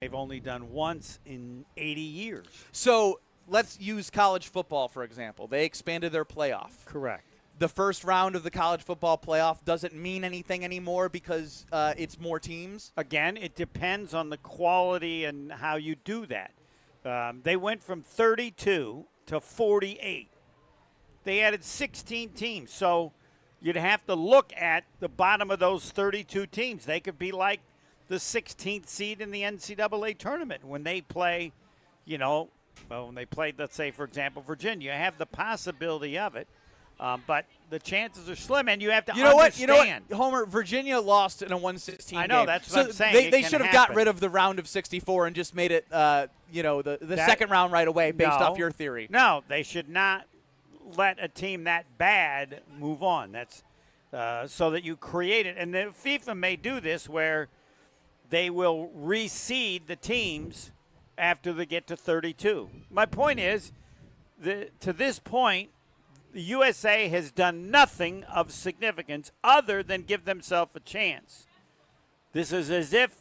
they've only done once in 80 years. So let's use college football, for example. They expanded their playoff. Correct. The first round of the college football playoff doesn't mean anything anymore because it's more teams? Again, it depends on the quality and how you do that. They went from 32 to 48. They added 16 teams. So you'd have to look at the bottom of those 32 teams. They could be like the 16th seed in the NCAA tournament when they play, when they played, let's say, for example, Virginia. You have the possibility of it. But the chances are slim, and you have to understand. You know what, Homer, Virginia lost in a 116 I know, game. that's what I'm saying. They should have got rid of the round of 64 and just made it, the second round right away based off your theory. No, they should not let a team that bad move on. That's so that you create it. And the FIFA may do this where they will reseed the teams after they get to 32. My point is, to this point, the USA has done nothing of significance other than give themselves a chance. This is as if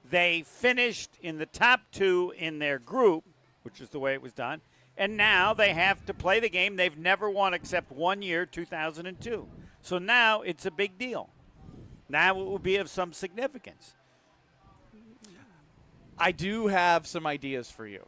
they finished in the top 2 in their group, which is the way it was done, and now they have to play the game they've never won except one year, 2002. So now it's a big deal. Now it will be of some significance. I do have some ideas for you.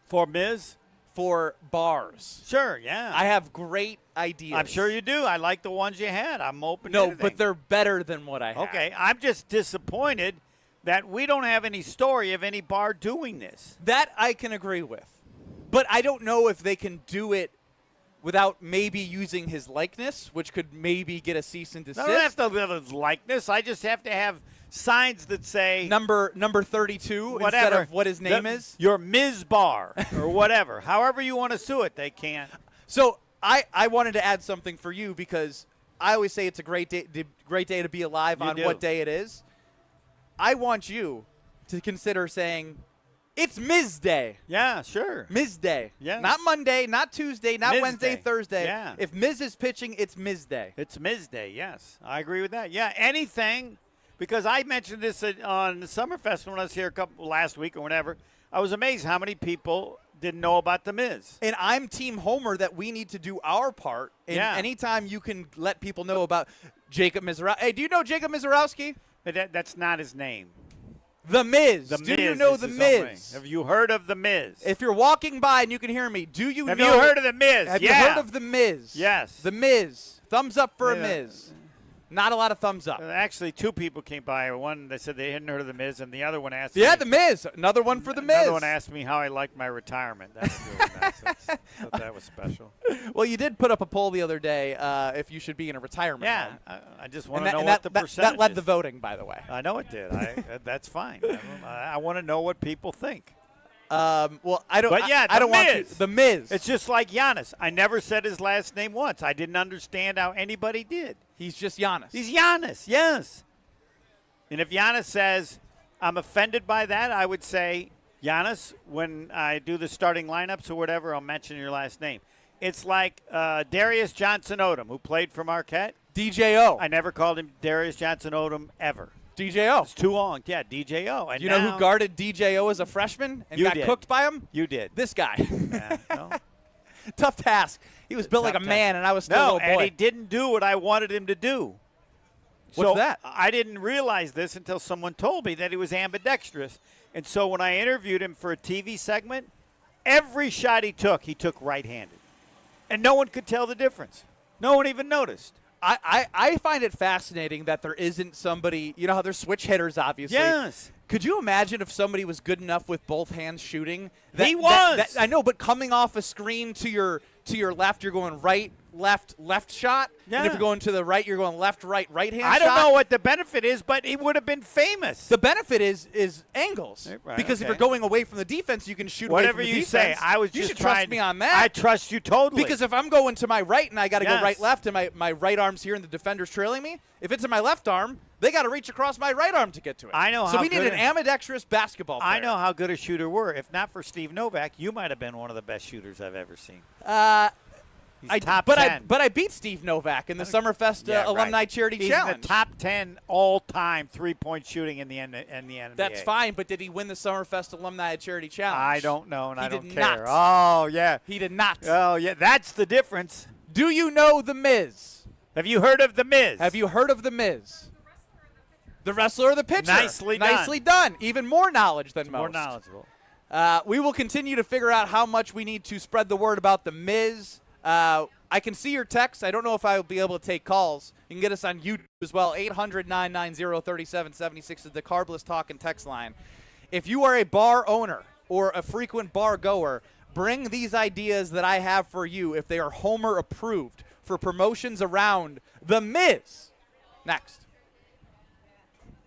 For Miz? For bars. Sure, yeah. I have great ideas. I'm sure you do. I like the ones you had. I'm open to No, anything. but they're better than what I have. Okay, I'm just disappointed that we don't have any story of any bar doing this. That I can agree with. But I don't know if they can do it without maybe using his likeness, which could maybe get a cease and desist. I don't have to have his likeness. I just have to have signs that say number 32 whatever, instead of what his name is. Your Ms. Bar or whatever. However you want to sue it, they can't. So I wanted to add something for you because I always say it's a great day to be alive on what day it is. I want you to consider saying it's Ms. Day. Yeah, sure. Ms. Day. Yeah. Not Monday, not Tuesday, not Ms. Wednesday, Day. Thursday. Yeah. If Ms. is pitching, it's Ms. Day. It's Ms. Day, yes. I agree with that. Yeah, anything, because I mentioned this on the Summerfest when I was here last week or whatever. I was amazed how many people didn't know about the Miz. And I'm Team Homer that we need to do our part. And anytime you can let people know about Jacob Misiorowski. Hey, do you know Jacob Misiorowski? That's not his name. The Miz. Do you know The Miz? Have you heard of The Miz? If you're walking by and you can hear me, have you heard of The Miz? Have you heard of The Miz? Yes. The Miz. Thumbs up for a Miz. Not a lot of thumbs up. Actually, 2 people came by. One, they said they hadn't heard of The Miz, and the other one asked The Miz. Another one for The Miz. Another one asked me how I liked my retirement. That's really nice. I thought that was special. Well, you did put up a poll the other day if you should be in a retirement home. I just want to know what the percentage That led is. the voting, by the way. I know it did. That's fine. I want to know what people think. Well, I don't. But yeah, I don't Miz. want to. The Miz. It's just like Giannis. I never said his last name once. I didn't understand how anybody did. He's just Giannis. He's Giannis, yes. And if Giannis says, I'm offended by that, I would say, Giannis, when I do the starting lineups or whatever, I'll mention your last name. It's like Darius Johnson-Odom, who played for Marquette. DJO. I never called him Darius Johnson-Odom ever. DJO. It's too long. Yeah, DJO. And you know who guarded DJO as a freshman and got cooked by him? You did. This guy. Yeah, no. Tough task. He was built like a man, and I was still a little boy. And he didn't do what I wanted him to do. What's that? I didn't realize this until someone told me that he was ambidextrous. And so when I interviewed him for a TV segment, every shot he took right-handed. And no one could tell the difference. No one even noticed. I find it fascinating that there isn't somebody, you know how there's switch hitters, obviously. Yes. Could you imagine if somebody was good enough with both hands shooting? He was. I know, but coming off a screen to your left, you're going right, left shot. Yeah. And if you're going to the right, you're going left hand shot. I don't know what the benefit is, but it would have been famous. The benefit is angles. Right, because if you're going away from the defense, you can shoot whatever away from the you defense. say. I was you just should trust me on that. I trust you totally. Because if I'm going to my right and I got to go right left and my right arm's here and the defender's trailing me, if it's in my left arm, they got to reach across my right arm to get to it. I know. So we need an ambidextrous basketball player. I know how good a shooter we're. If not for Steve Novak, you might have been one of the best shooters I've ever seen. He's top 10. I beat Steve Novak in the Summerfest Alumni Charity Challenge. He's the top 10 all-time three-point shooting in the NBA. That's fine, but did he win the Summerfest Alumni Charity Challenge? I don't know, and I don't care. Not. Oh, yeah. He did not. Oh, yeah. That's the difference. Do you know The Miz? Have you heard of The Miz? Have you heard of The Miz? The wrestler or the pitcher? Nicely done. Nicely done. Even more knowledge than most. More knowledgeable. We will continue to figure out how much we need to spread the word about The Miz. I can see your texts. I don't know if I will be able to take calls. You can get us on YouTube as well. 800-990-3776 is the Carbless Talk and text line. If you are a bar owner or a frequent bar goer, bring these ideas that I have for you if they are Homer approved for promotions around The Miz. Next.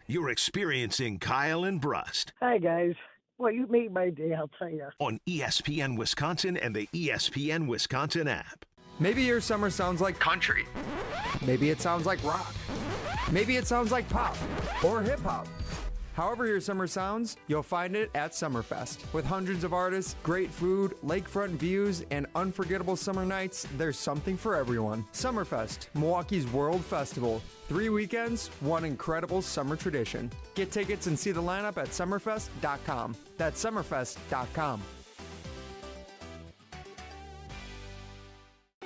You're experiencing Kyle and Brust. Hi, guys. Well, you made my day, I'll tell you. On ESPN Wisconsin and the ESPN Wisconsin app. Maybe your summer sounds like country. Maybe it sounds like rock. Maybe it sounds like pop or hip hop. However your summer sounds, you'll find it at Summerfest. With hundreds of artists, great food, lakefront views, and unforgettable summer nights, there's something for everyone. Summerfest, Milwaukee's World Festival. 3 weekends, one incredible summer tradition. Get tickets and see the lineup at summerfest.com. That's summerfest.com.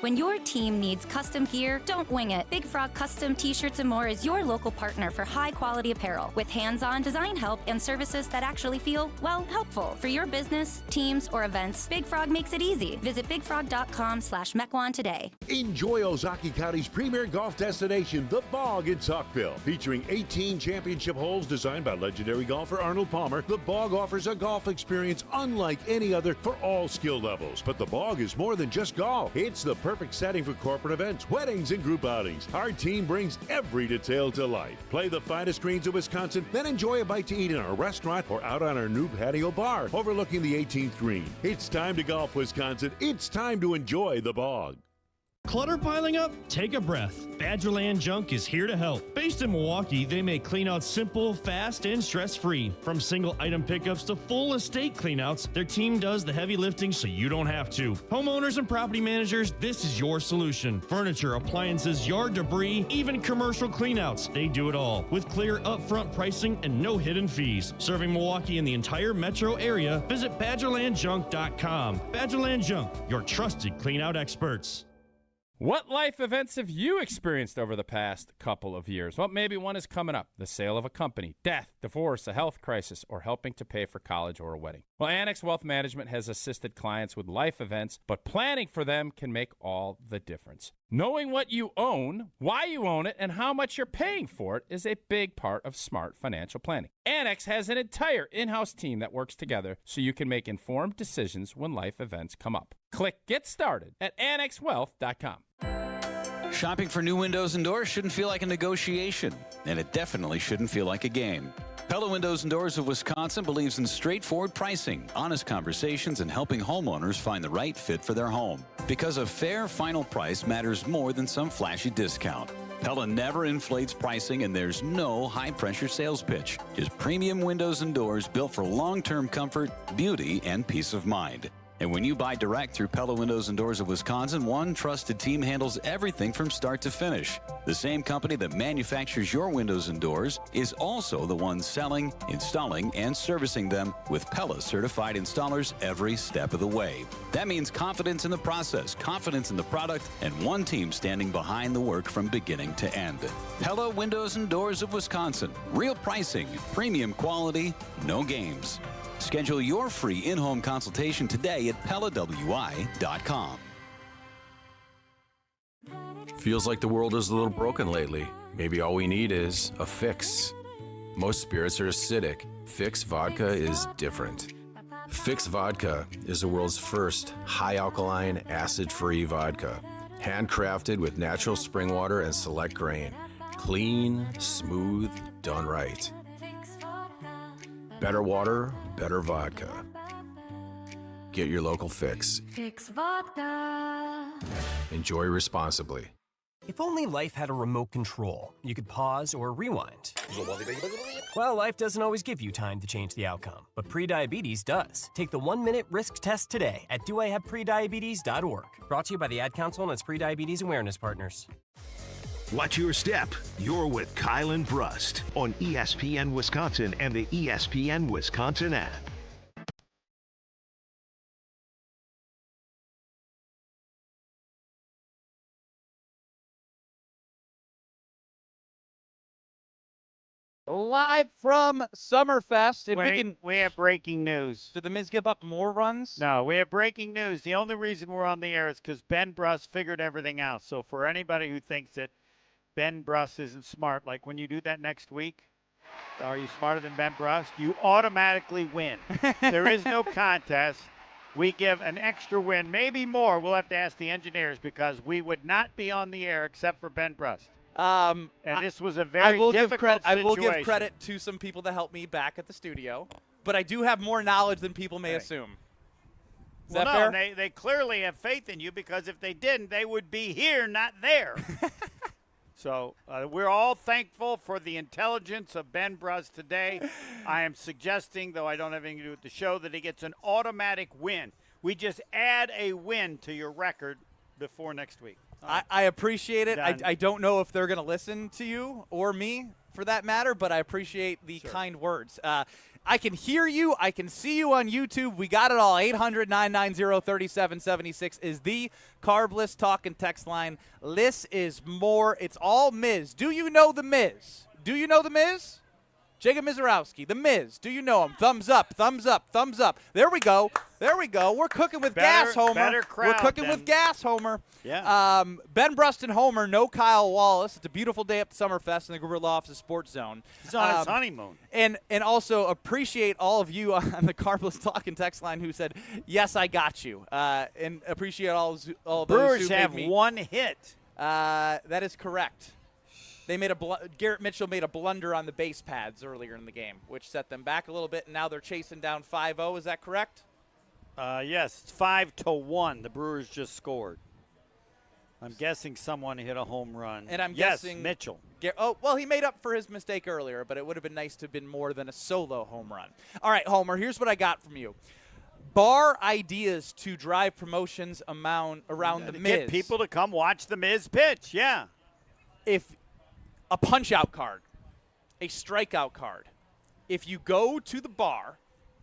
When your team needs custom gear, don't wing it. Big Frog Custom T-Shirts and More is your local partner for high-quality apparel with hands-on design help and services that actually feel, well, helpful. For your business, teams, or events, Big Frog makes it easy. Visit bigfrog.com/Mequon today. Enjoy Ozaukee County's premier golf destination, The Bog in Saukville. Featuring 18 championship holes designed by legendary golfer Arnold Palmer, The Bog offers a golf experience unlike any other for all skill levels. But The Bog is more than just golf. It's the perfect setting for corporate events, weddings, and group outings. Our team brings every detail to life. Play the finest greens of Wisconsin, then enjoy a bite to eat in our restaurant or out on our new patio bar overlooking the 18th green. It's time to golf, Wisconsin. It's time to enjoy The Bog. Clutter piling up? Take a breath. Badgerland Junk is here to help. Based in Milwaukee, they make cleanouts simple, fast, and stress-free. From single item pickups to full estate cleanouts, their team does the heavy lifting so you don't have to. Homeowners and property managers, this is your solution. Furniture, appliances, yard debris, even commercial cleanouts. They do it all with clear upfront pricing and no hidden fees. Serving Milwaukee and the entire metro area, visit BadgerlandJunk.com. Badgerland Junk, your trusted cleanout experts. What life events have you experienced over the past couple of years? Well, maybe one is coming up. The sale of a company, death, divorce, a health crisis, or helping to pay for college or a wedding. Well, Annex Wealth Management has assisted clients with life events, but planning for them can make all the difference. Knowing what you own, why you own it, and how much you're paying for it is a big part of smart financial planning. Annex has an entire in-house team that works together so you can make informed decisions when life events come up. Click Get Started at annexwealth.com. Shopping for new windows and doors shouldn't feel like a negotiation, and it definitely shouldn't feel like a game. Pella Windows and Doors of Wisconsin believes in straightforward pricing, honest conversations, and helping homeowners find the right fit for their home. Because a fair final price matters more than some flashy discount. Pella never inflates pricing, and there's no high-pressure sales pitch. Just premium windows and doors built for long-term comfort, beauty, and peace of mind. And when you buy direct through Pella Windows and Doors of Wisconsin, one trusted team handles everything from start to finish. The same company that manufactures your windows and doors is also the one selling, installing, and servicing them with Pella certified installers every step of the way. That means confidence in the process, confidence in the product, and one team standing behind the work from beginning to end. Pella Windows and Doors of Wisconsin. Real pricing, premium quality, no games. Schedule your free in-home consultation today at PellaWI.com. Feels like the world is a little broken lately. Maybe all we need is a fix. Most spirits are acidic. Fix Vodka is different. Fix Vodka is the world's first high-alkaline, acid-free vodka. Handcrafted with natural spring water and select grain. Clean, smooth, done right. Better water, better vodka. Get your local Fix. Fix Vodka. Enjoy responsibly. If only life had a remote control, you could pause or rewind. Well, life doesn't always give you time to change the outcome, but prediabetes does. Take the 1-minute risk test today at doihaveprediabetes.org. Brought to you by the Ad Council and its prediabetes awareness partners. Watch your step. You're with Kyle and Brust on ESPN Wisconsin and the ESPN Wisconsin app. Live from Summerfest. We have breaking news. Did the Miz give up more runs? No, we have breaking news. The only reason we're on the air is because Ben Brust figured everything out. So for anybody who thinks that Ben Brust isn't smart, like when you do that next week, are you smarter than Ben Brust? You automatically win. There is no contest. We give an extra win, maybe more. We'll have to ask the engineers because we would not be on the air except for Ben Brust. And this was a very difficult situation. I will give credit to some people that helped me back at the studio, but I do have more knowledge than people may assume. Is that fair? They clearly have faith in you because if they didn't, they would be here, not there. So we're all thankful for the intelligence of Ben Brust today. I am suggesting, though I don't have anything to do with the show, that he gets an automatic win. We just add a win to your record before next week. I appreciate it. I don't know if they're going to listen to you or me for that matter, but I appreciate the kind words. I can hear you. I can see you on YouTube. We got it all. 800-990-3776 is the Carbless talk and text line. This is more. It's all Miz. Do you know the Miz? Do you know the Miz? Jacob Misiorowski, the Miz. Do you know him? Thumbs up, thumbs up, thumbs up. There we go. There we go. We're cooking with gas, Homer. We're cooking with gas, Homer. Yeah. Ben Brust and Homer, no Kyle Wallace. It's a beautiful day up at Summerfest in the Guerrilla Office Sports Zone. He's on his honeymoon. And also appreciate all of you on the Carbless Talk and text line who said, yes, I got you. And appreciate all those Brewers who have made me. one hit. That is correct. They made Garrett Mitchell made a blunder on the base pads earlier in the game, which set them back a little bit, and now they're chasing down 5-0. Is that correct? Yes, it's 5-1. The Brewers just scored. I'm guessing someone hit a home run. And I'm guessing Mitchell. Well, he made up for his mistake earlier, but it would have been nice to have been more than a solo home run. All right, Homer, here's what I got from you. Bar ideas to drive promotions around the Miz. Get people to come watch the Miz pitch, yeah. If a punch-out card, a strikeout card. If you go to the bar,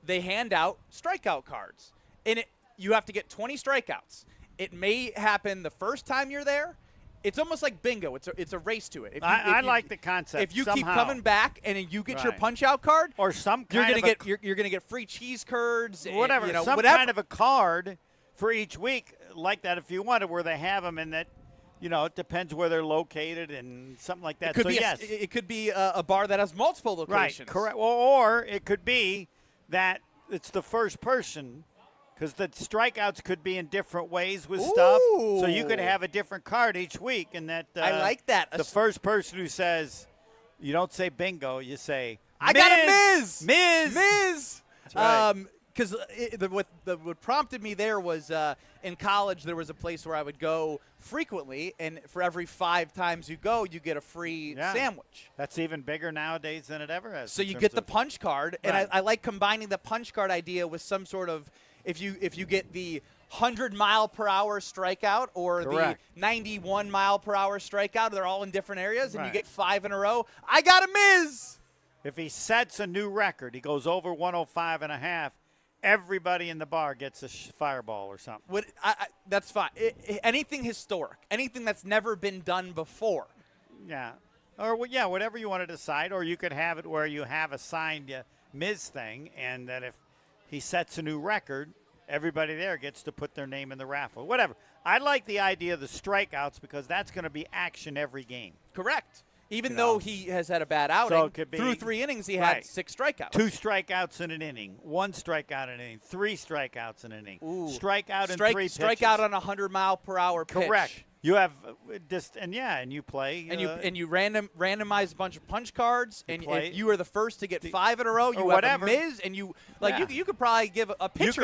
they hand out strikeout cards. And you have to get 20 strikeouts. It may happen the first time you're there. It's almost like bingo. It's a race to it. I like the concept. If you somehow. keep coming back and you get your punch-out card, or some you're kind gonna get free cheese curds. Whatever. And, kind of a card for each week like that if you wanted, where they have them in that. It depends where they're located and something like that. It could be a bar that has multiple locations. Right, correct. Well, or it could be that it's the first person, because the strikeouts could be in different ways with stuff. So you could have a different card each week, and that I like that. The first person who says, you don't say bingo, you say, I got a Miz. Miz. That's right. Because what prompted me there was in college there was a place where I would go frequently, and for every 5 times you go, you get a free sandwich. That's even bigger nowadays than it ever has. So you get the punch card, and I like combining the punch card idea with some sort of if you get the 100-mile-per-hour strikeout or the 91-mile-per-hour strikeout, they're all in different areas, and you get 5 in a row. I got a Miz. If he sets a new record, he goes over 105.5. Everybody in the bar gets a fireball or something. That's fine. Anything historic, anything that's never been done before. Yeah. Or, whatever you want to decide. Or you could have it where you have a signed Miz thing, and that if he sets a new record, everybody there gets to put their name in the raffle. Whatever. I like the idea of the strikeouts because that's going to be action every game. Correct. Even though he has had a bad outing, so it could be, through 3 innings he had 6 strikeouts. 2 strikeouts in an inning, 1 strikeout in an inning, 3 strikeouts in an inning, strikeout in 3 pitches. Strikeout on a 100-mile-per-hour pitch. Correct. You have and you play. And you randomize a bunch of punch cards, and if you are the first to get 5 in a row, you have a Miz, and you could probably give a pitcher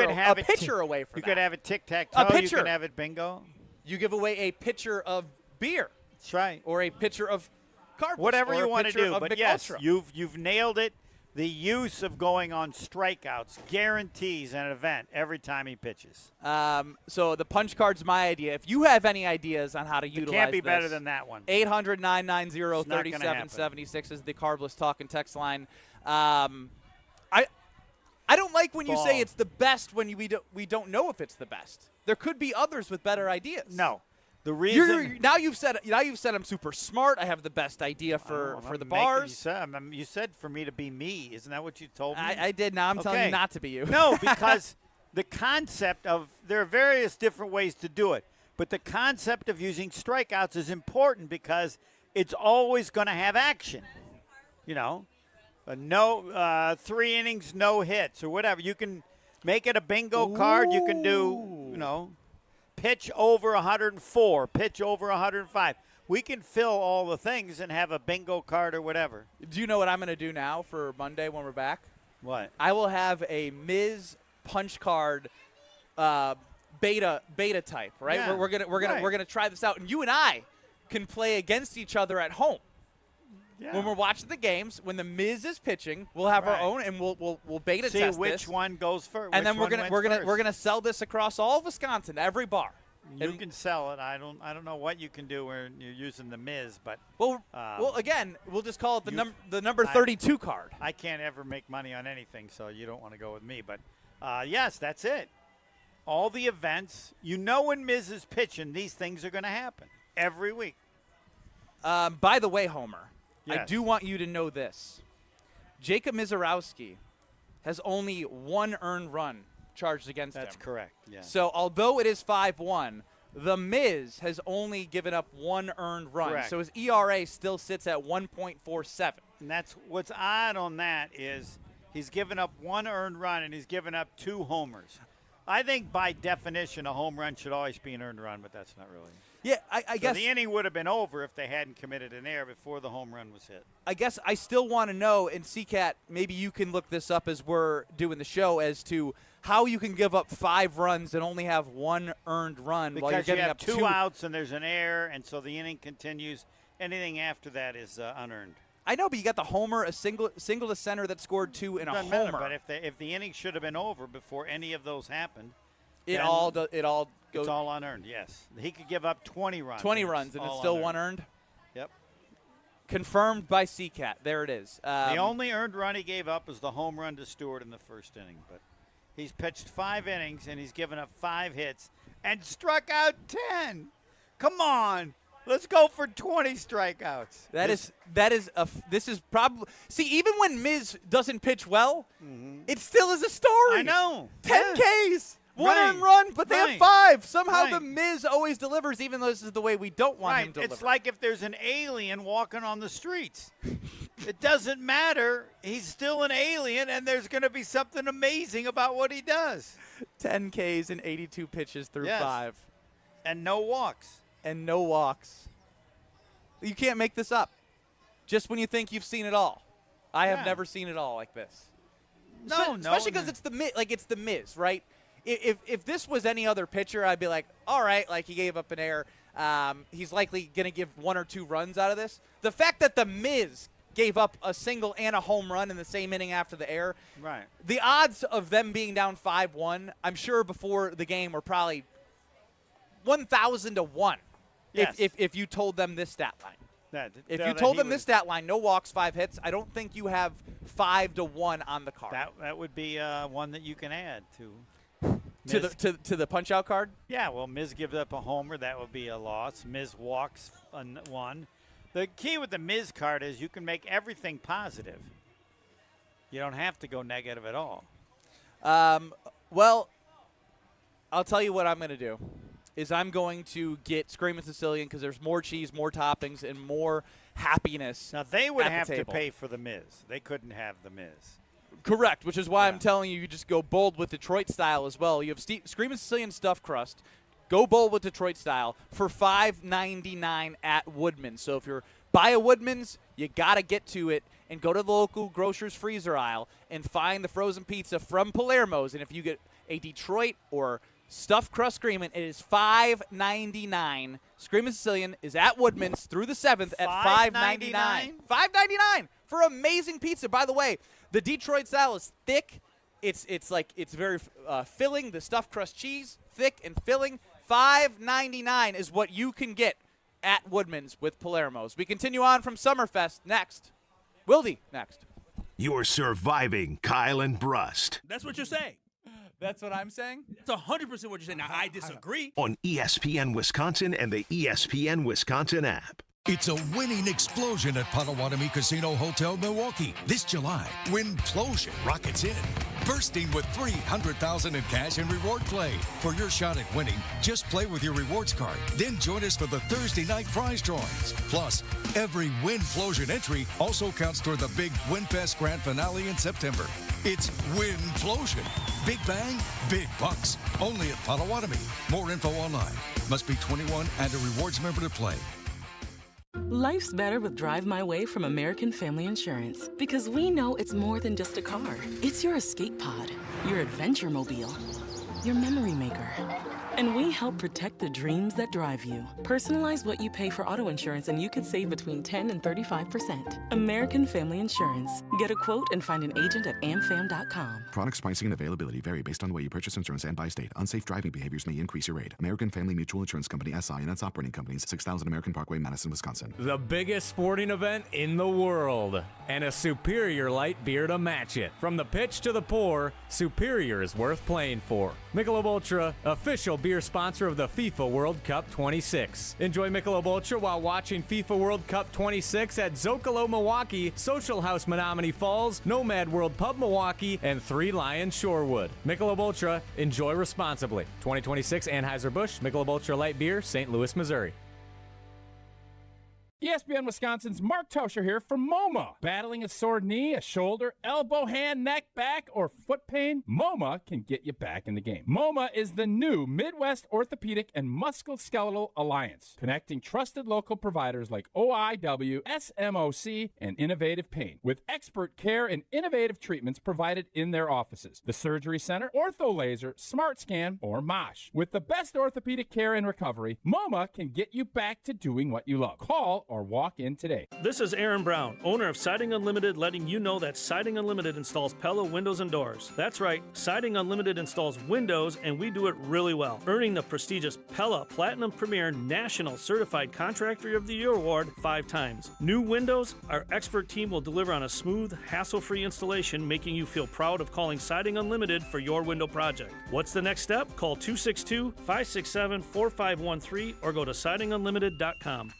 away for that. You could have it tic-tac-toe. You could have it bingo. You give away a pitcher of beer That's right. Or a pitcher of Carbus. Whatever or you a want to pitcher do. of But Mick yes, Ultra. you've nailed it. The use of going on strikeouts guarantees an event every time he pitches. So the punch card's my idea. If you have any ideas on how to utilize It can't be this, better than that one. 800-990-3776 is the Carbless Talking text line. I don't like when you say it's the best when we don't know if it's the best. There could be others with better ideas. No. The reason now you've said I'm super smart. I have the best idea for the bars. You said for me to be me. Isn't that what you told me? I did. Now I'm telling you not to be you. No, because the concept of there are various different ways to do it, but the concept of using strikeouts is important because it's always going to have action. You know, 3 innings, no hits or whatever. You can make it a bingo card. You can do, pitch over 104, pitch over 105. We can fill all the things and have a bingo card or whatever. Do you know what I'm going to do now for Monday when we're back? What? I will have a Miz punch card beta type, right? Yeah, We're gonna try this out, and you and I can play against each other at home. Yeah. When we're watching the games, when the Miz is pitching, we'll have our own, and we'll beta See test which this. one goes first. And then we're gonna sell this across all of Wisconsin, every bar. You can sell it. I don't know what you can do when you're using the Miz, but well, again, we'll just call it the number 32 card. I can't ever make money on anything, so you don't want to go with me. But yes, that's it. All the events, when Miz is pitching, these things are going to happen every week. By the way, Homer, yes. I do want you to know this: Jacob Misiorowski has only 1 earned run charged against him. That's correct. Yeah. So although it is 5-1, the Miz has only given up 1 earned run. Correct. So his ERA still sits at 1.47. And that's what's odd on that is he's given up 1 earned run and he's given up 2 homers. I think by definition a home run should always be an earned run, but that's not really. Yeah, I guess the inning would have been over if they hadn't committed an error before the home run was hit. I guess I still want to know, and CCAT, maybe you can look this up as we're doing the show, as to how you can give up 5 runs and only have 1 earned run Because while you're giving you have up 2 outs and there's an error, and so the inning continues. Anything after that is unearned. I know, but you got the homer, a single to center that scored 2 in a Doesn't homer. matter, but if the inning should have been over before any of those happened, it all goes. It's all unearned. Yes, he could give up 20 runs. 20 runs and it's still unearned. 1 earned. Yep. Confirmed by CCAT. There it is. The only earned run he gave up was the home run to Stewart in the first inning, but he's pitched 5 innings and he's given up 5 hits and struck out 10. Come on. Let's go for 20 strikeouts. This is probably even when Miz doesn't pitch well, it still is a story. I know. 10 Ks, 1 Right. earned run, but they have Right. 5. Somehow Right. the Miz always delivers, even though this is the way we don't want him to deliver. It's like if there's an alien walking on the streets. It doesn't matter. He's still an alien, and there's going to be something amazing about what he does. 10 Ks and 82 pitches through Yes. 5. And no walks. And no walks. You can't make this up. Just when you think you've seen it all. I have never seen it all like this. Especially because it's the Miz, right? If this was any other pitcher, I'd be like, all right, like he gave up an error. He's likely going to give 1 or 2 runs out of this. The fact that the Miz gave up a single and a home run in the same inning after the error. Right. The odds of them being down 5-1, I'm sure before the game were probably 1,000 to 1. Yes. If you told them this stat line. If you that told he them was- this stat line, no walks, 5 hits, I don't think you have 5 to 1 on the card. That would be one that you can add to the punch out card. Yeah, well, Miz gives up a homer. That would be a loss. Miz walks 1. The key with the Miz card is you can make everything positive. You don't have to go negative at all. Well, I'll tell you what I'm going to do. Is I'm going to get Screamin' Sicilian because there's more cheese, more toppings, and more happiness. Now, they would at the have to table. pay for the Miz. They couldn't have the Miz. Correct, which is why I'm telling you just go bold with Detroit style as well. You have Screamin' Sicilian stuffed crust. Go bold with Detroit style for $5.99 at Woodman's. So if you're by a Woodman's, you got to get to it and go to the local grocer's freezer aisle and find the frozen pizza from Palermo's. And if you get a Detroit or Stuffed crust Screamin', it is $5.99. Screamin' Sicilian is at Woodman's through the 7th at $5.99. $5.99 for amazing pizza. By the way, the Detroit style is thick. It's very filling. The stuffed crust cheese, thick and filling. $5.99 is what you can get at Woodman's with Palermo's. We continue on from Summerfest next. Wilde next. You're surviving Kyle and Brust. That's what you're saying. That's what I'm saying? That's 100% what you're saying. Now, I disagree. On ESPN Wisconsin and the ESPN Wisconsin app. It's a winning explosion at Potawatomi Casino Hotel, Milwaukee. This July, Winplosion rockets in, bursting with $300,000 in cash and reward play. For your shot at winning, just play with your rewards card. Then join us for the Thursday night prize drawings. Plus, every Winplosion entry also counts toward the big WinFest Grand Finale in September. It's Winplosion. Big bang, big bucks. Only at Potawatomi. More info online. Must be 21 and a rewards member to play. Life's better with Drive My Way from American Family Insurance, because we know it's more than just a car. It's your escape pod, your adventure mobile, your memory maker. And we help protect the dreams that drive you. Personalize what you pay for auto insurance and you could save between 10 and 35%. American Family Insurance. Get a quote and find an agent at amfam.com. Products, pricing, and availability vary based on the way you purchase insurance and by state. Unsafe driving behaviors may increase your rate. American Family Mutual Insurance Company, SI, and its operating companies, 6000 American Parkway, Madison, Wisconsin. The biggest sporting event in the world, and a superior light beer to match it. From the pitch to the pour, Superior is worth playing for. Michelob Ultra, official beer sponsor of the FIFA World Cup 26. Enjoy Michelob Ultra while watching FIFA World Cup 26 at Zocalo Milwaukee, Social House Menominee Falls, Nomad World Pub Milwaukee, and Three Lions Shorewood. Michelob Ultra, enjoy responsibly. 2026 Anheuser-Busch, Michelob Ultra Light Beer, St. Louis, Missouri. ESPN Wisconsin's Mark Toscher here from MoMA. Battling a sore knee, a shoulder, elbow, hand, neck, back, or foot pain? MoMA can get you back in the game. MoMA is the new Midwest Orthopedic and Musculoskeletal Alliance, connecting trusted local providers like OIW, SMOC, and Innovative Pain, with expert care and innovative treatments provided in their offices. The Surgery Center, Ortho Laser, Smart Scan, or MOSH. With the best orthopedic care and recovery, MoMA can get you back to doing what you love. Call or walk in today. This is Aaron Brown, owner of Siding Unlimited, letting you know that Siding Unlimited installs Pella windows and doors. That's right, Siding Unlimited installs windows, and we do it really well, earning the prestigious Pella Platinum Premier National Certified Contractor of the Year Award 5 times. New windows, our expert team will deliver on a smooth, hassle-free installation, making you feel proud of calling Siding Unlimited for your window project. What's the next step? Call 262-567-4513 or go to sidingunlimited.com.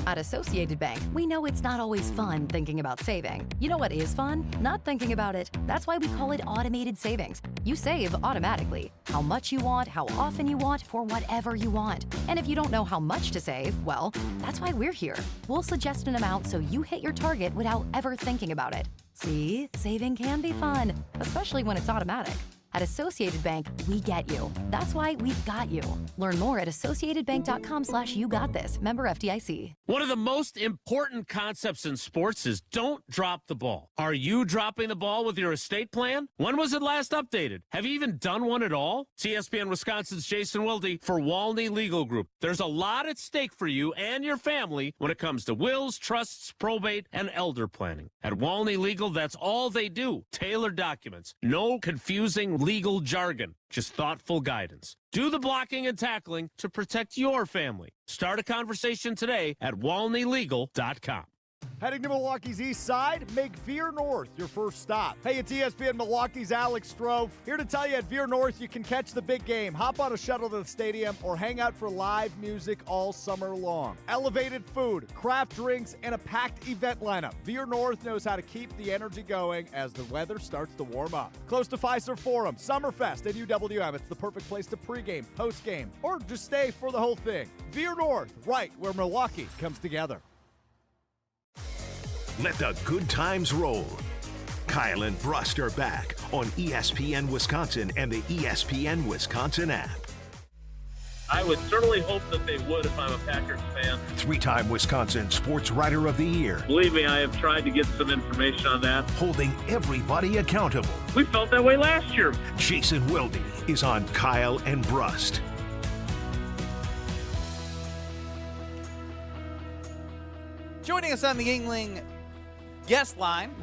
At Associated Bank, we know it's not always fun thinking about saving. You know what is fun? Not thinking about it. That's why we call it automated savings. You save automatically. How much you want, how often you want, for whatever you want. And if you don't know how much to save, well, that's why we're here. We'll suggest an amount so you hit your target without ever thinking about it. See, saving can be fun, especially when it's automatic. At Associated Bank, we get you. That's why we've got you. Learn more at associatedbank.com/YouGotThis. Member FDIC. One of the most important concepts in sports is don't drop the ball. Are you dropping the ball with your estate plan? When was it last updated? Have you even done one at all? It's ESPN Wisconsin's Jason Wilde for Walney Legal Group. There's a lot at stake for you and your family when it comes to wills, trusts, probate, and elder planning. At Walney Legal, that's all they do. Tailored documents. No confusing legal jargon, just thoughtful guidance. Do the blocking and tackling to protect your family. Start a conversation today at walneylegal.com. Heading to Milwaukee's east side? Make Veer North your first stop. Hey, it's ESPN Milwaukee's Alex Strove. Here to tell you at Veer North you can catch the big game, hop on a shuttle to the stadium, or hang out for live music all summer long. Elevated food, craft drinks, and a packed event lineup. Veer North knows how to keep the energy going as the weather starts to warm up. Close to Fiserv Forum, Summerfest at UWM. It's the perfect place to pregame, postgame, or just stay for the whole thing. Veer North, right where Milwaukee comes together. Let the good times roll. Kyle and Brust are back on ESPN Wisconsin and the ESPN Wisconsin app. I would certainly hope that they would if I'm a Packers fan. 3-time Wisconsin Sports Writer of the Year. Believe me, I have tried to get some information on that. Holding everybody accountable. We felt that way last year. Jason Wilde. is on Kyle and Brust. Joining us on the Yingling guest line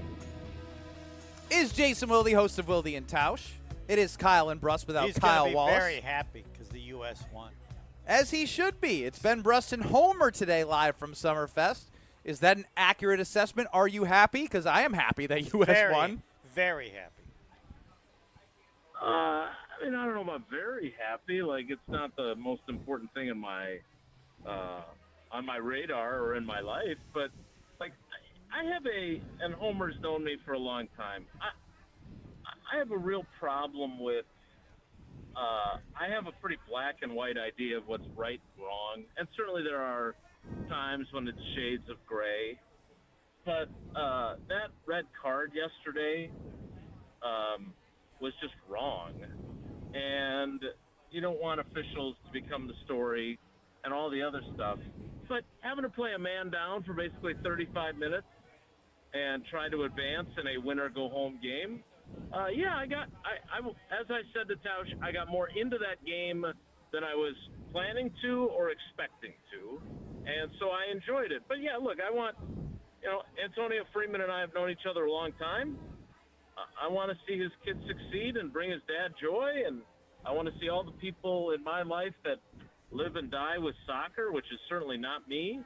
is Jason Wilde, host of Wilde and Tausch. It is Kyle and Brust without Kyle Wallace. He's going to be very happy because the U.S. won. As he should be. It's Ben Brust and Homer today live from Summerfest. Is that an accurate assessment? Are you happy? Because I am happy that U.S. won. Very happy. I mean, I don't know about very happy. Like, it's not the most important thing in my on my radar or in my life. But, like, I have and Homer's known me for a long time. I have a real problem with I have a pretty black and white idea of what's right and wrong. And certainly there are times when it's shades of gray. But that red card yesterday was just wrong. And you don't want officials to become the story and all the other stuff. But having to play a man down for basically 35 minutes and try to advance in a win-or-go-home game, as I said to Tausch, I got more into that game than I was planning to or expecting to, and so I enjoyed it. But, yeah, look, I want, Antonio Freeman and I have known each other a long time. I want to see his kid succeed and bring his dad joy, and I want to see all the people in my life that live and die with soccer, which is certainly not me,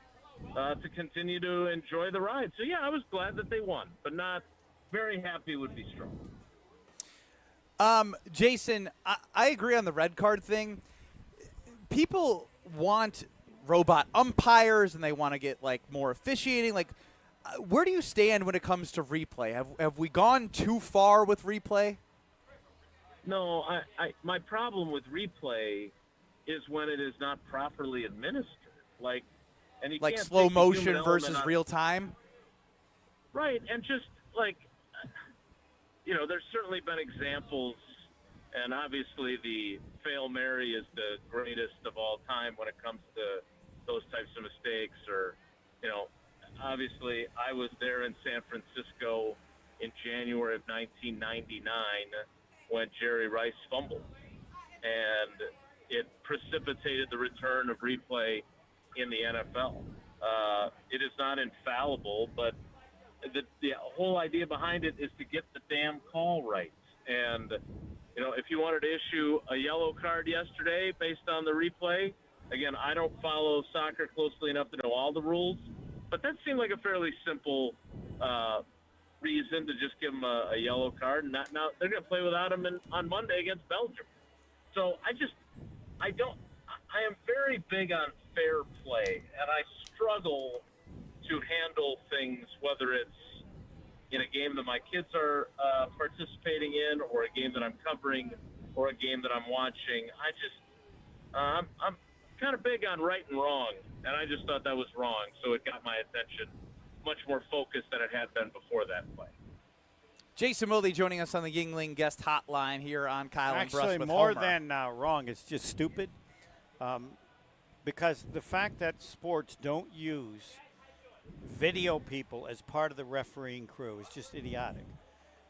to continue to enjoy the ride. So, yeah, I was glad that they won, but not very happy would be strong. Jason, I agree on the red card thing. People want robot umpires and they want to get more officiating. Where do you stand when it comes to replay? Have we gone too far with replay? No, my problem with replay is when it is not properly administered. And you can't slow take the motion human versus element real time? Right, and just there's certainly been examples, and obviously the Fail Mary is the greatest of all time when it comes to those types of mistakes. Or, obviously I was there in San Francisco in January of 1999 when Jerry Rice fumbled, and it precipitated the return of replay in the NFL. It is not infallible, but the whole idea behind it is to get the damn call right. And, if you wanted to issue a yellow card yesterday based on the replay, again, I don't follow soccer closely enough to know all the rules, but that seemed like a fairly simple reason to just give them a yellow card. And now they're going to play without him on Monday against Belgium. So I am very big on fair play, and I struggle to handle things, whether it's in a game that my kids are participating in, or a game that I'm covering, or a game that I'm watching. I'm kind of big on right and wrong, and I just thought that was wrong, so it got my attention much more focused than it had been before that play. Jason Wilde joining us on the Yingling guest hotline here on Kyle and Brust with more Homer. than wrong, it's just stupid. Because the fact that sports don't use video people as part of the refereeing crew is just idiotic.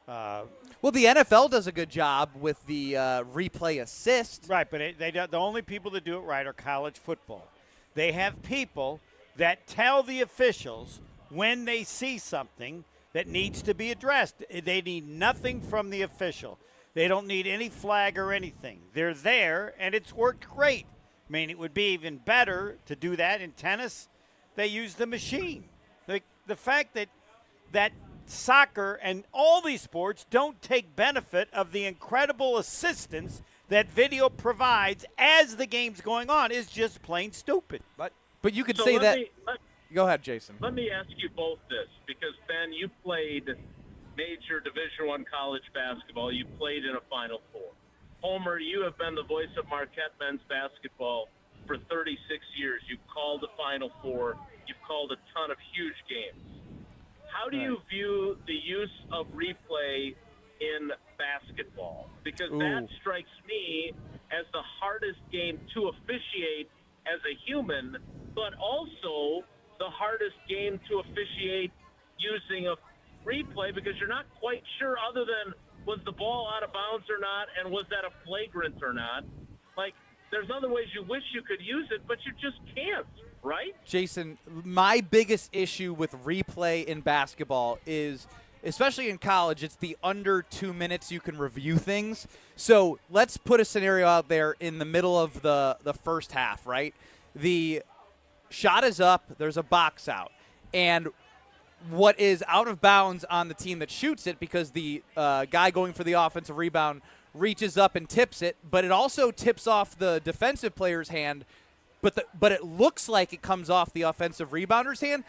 Well, the NFL does a good job with the replay assist. Right, but the only people that do it right are college football. They have people that tell the officials when they see something that needs to be addressed. They need nothing from the official. They don't need any flag or anything. They're there, and it's worked great. I mean, it would be even better to do that in tennis. They use the machine. The fact that soccer and all these sports don't take benefit of the incredible assistance that video provides as the game's going on is just plain stupid. But you could say that. Go ahead, Jason. Let me ask you both this, because, Ben, you played major Division I college basketball. You played in a Final Four. Homer, you have been the voice of Marquette men's basketball for 36 years. You've called the Final Four. You've called a ton of huge games. How do you view the use of replay in basketball? Because that strikes me as the hardest game to officiate as a human, but also the hardest game to officiate using a replay, because you're not quite sure, other than was the ball out of bounds or not, and was that a flagrant or not? Like, there's other ways you wish you could use it, but you just can't, right? Jason, my biggest issue with replay in basketball is, especially in college, it's the under 2 minutes you can review things. So let's put a scenario out there in the middle of the first half, right? The shot is up, there's a box out, and what is out of bounds on the team that shoots it, because the guy going for the offensive rebound reaches up and tips it, but it also tips off the defensive player's hand, but it looks like it comes off the offensive rebounder's hand.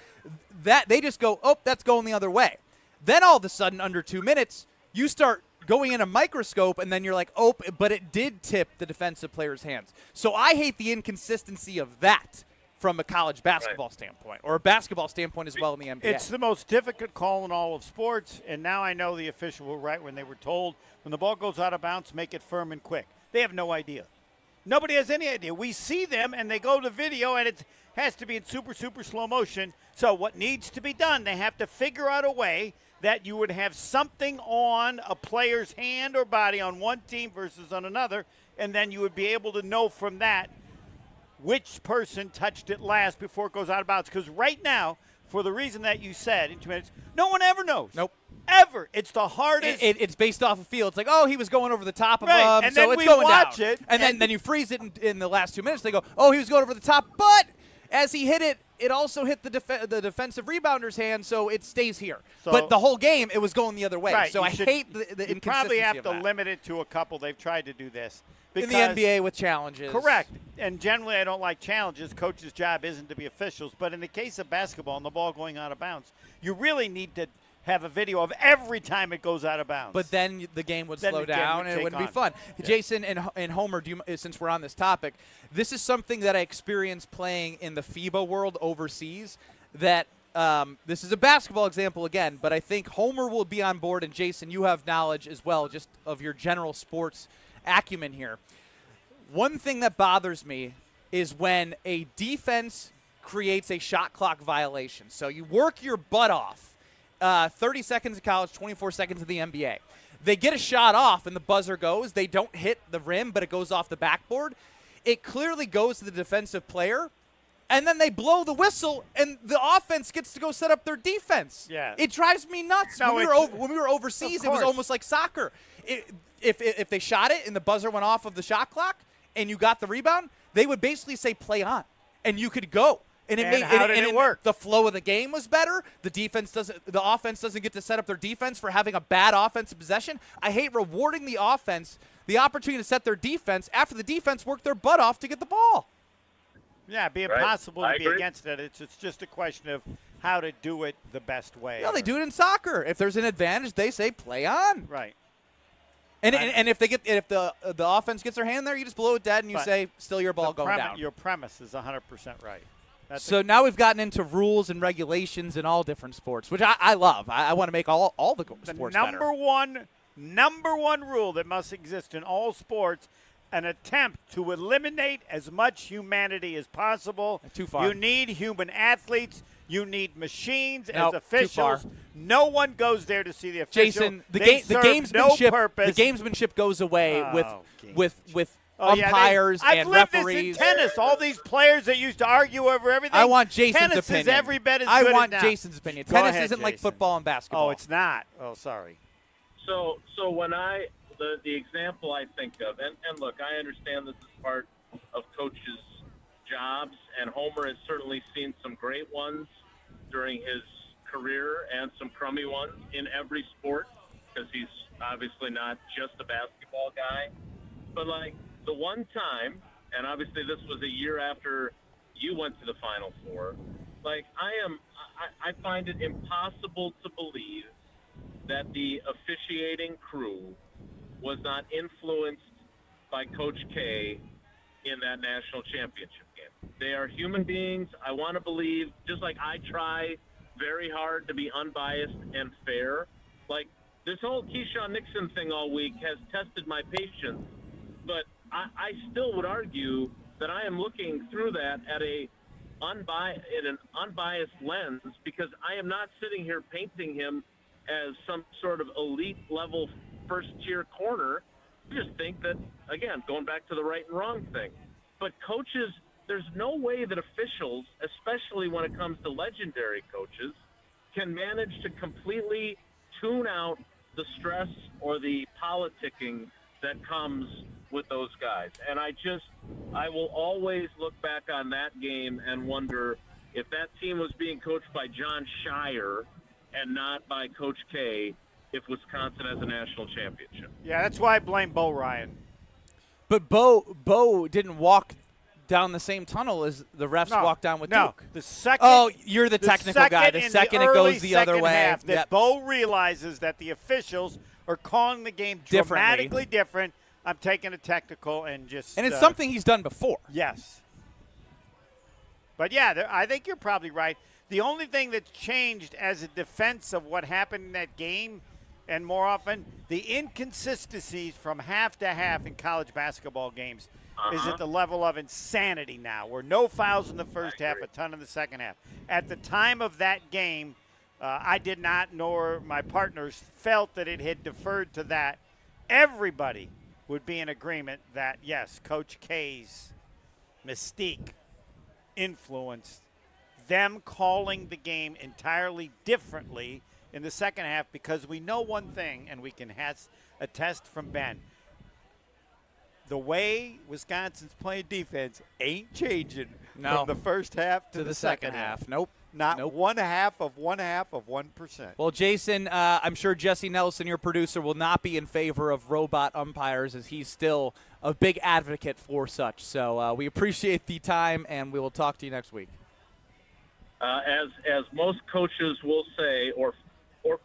That they just go, oh, that's going the other way. Then all of a sudden, under 2 minutes, you start going in a microscope, and then you're like, oh, but it did tip the defensive player's hands. So I hate the inconsistency of that from a college basketball standpoint, or a basketball standpoint as well in the NBA. It's the most difficult call in all of sports, and now I know the official were right when they were told, when the ball goes out of bounds, make it firm and quick. They have no idea. Nobody has any idea. We see them, and they go to video, and it has to be in super, super slow motion. So what needs to be done, they have to figure out a way that you would have something on a player's hand or body on one team versus on another, and then you would be able to know from that which person touched it last before it goes out of bounds. Because right now, for the reason that you said in 2 minutes, no one ever knows. Nope. Ever. It's the hardest. It's based off of feel. It's like, oh, he was going over the top of right. him, and so then it's we going watch down. it. And then you freeze it in the last 2 minutes. They go, oh, he was going over the top, but as he hit it, it also hit the defensive rebouner's hand, so it stays here. So, but the whole game, it was going the other way. Right, so I hate the inconsistency. You probably have of to that. limit it to a couple. They've tried to do this. In the NBA with challenges. Correct. And generally I don't like challenges. Coach's job isn't to be officials. But in the case of basketball and the ball going out of bounds, you really need to have a video of every time it goes out of bounds. But then the game would slow down and it wouldn't be fun. Yeah. Jason and Homer, since we're on this topic, this is something that I experienced playing in the FIBA world overseas. That this is a basketball example again, but I think Homer will be on board, and Jason, you have knowledge as well, just of your general sports acumen here. One thing that bothers me is when a defense creates a shot clock violation. So you work your butt off, 30 seconds in college, 24 seconds in the NBA. They get a shot off and the buzzer goes. They don't hit the rim, but it goes off the backboard. It clearly goes to the defensive player, and then they blow the whistle, and the offense gets to go set up their defense. Yeah. It drives me nuts. No, when we were overseas, it was almost like soccer. If they shot it and the buzzer went off of the shot clock and you got the rebound, they would basically say play on, and you could go. And how did it work? The flow of the game was better. The offense doesn't get to set up their defense for having a bad offensive possession. I hate rewarding the offense the opportunity to set their defense after the defense worked their butt off to get the ball. Yeah, it'd be impossible to be against it. It's just a question of how to do it the best way. Yeah, they do it in soccer. If there's an advantage, they say play on. Right. And if the offense gets their hand there, you just blow it dead and you say still your ball going down. Your premise is 100% right. So now we've gotten into rules and regulations in all different sports, which I love. I want to make all the sports better. Number one rule that must exist in all sports, an attempt to eliminate as much humanity as possible. Too far. You need human athletes. You need machines Nope, as officials. too far. No one goes there to see the official. Jason, the gamesmanship goes away with umpires I've and lived referees. This in tennis. All these players that used to argue over everything. I want Jason's tennis opinion. Is every bit as I good want as now. Jason's opinion. Go Tennis ahead, isn't like Jason. football and basketball. Oh, it's not. Oh, sorry. So when the example I think of, and look, I understand this is part of coaches' jobs, and Homer has certainly seen some great ones during his career and some crummy ones in every sport, because he's obviously not just a basketball guy. But like the one time, and obviously this was a year after you went to the Final Four, like I find it impossible to believe that the officiating crew was not influenced by Coach K in that national championship game. They are human beings. I want to believe, just like I try very hard to be unbiased and fair. Like, this whole Keyshawn Nixon thing all week has tested my patience, but I still would argue that I am looking through that at in an unbiased lens, because I am not sitting here painting him as some sort of elite level first-tier corner. I just think that, again, going back to the right and wrong thing. But coaches, there's no way that officials, especially when it comes to legendary coaches, can manage to completely tune out the stress or the politicking that comes with those guys. And I will always look back on that game and wonder if that team was being coached by John Shire and not by Coach K, if Wisconsin has a national championship. Yeah, that's why I blame Bo Ryan. But Bo didn't walk down the same tunnel as the refs walked down with Duke. The second. Oh, you're the technical guy. The second it goes the other way. Half, that Bo realizes that the officials are calling the game dramatically different. I'm taking a technical and just. And it's something he's done before. Yes. But yeah, I think you're probably right. The only thing that's changed as a defense of what happened in that game, and more often, the inconsistencies from half to half in college basketball games is at the level of insanity now, where no fouls in the first half, a ton in the second half. At the time of that game, I did not, nor my partners, felt that it had deferred to that. Everybody would be in agreement that, yes, Coach K's mystique influenced them calling the game entirely differently in the second half, because we know one thing, and we can attest from Ben. The way Wisconsin's playing defense ain't changing from the first half to the second half. Nope. Not 1/2 of 1%. Well, Jason, I'm sure Jesse Nelson, your producer, will not be in favor of robot umpires, as he's still a big advocate for such. So we appreciate the time, and we will talk to you next week. As most coaches will say, or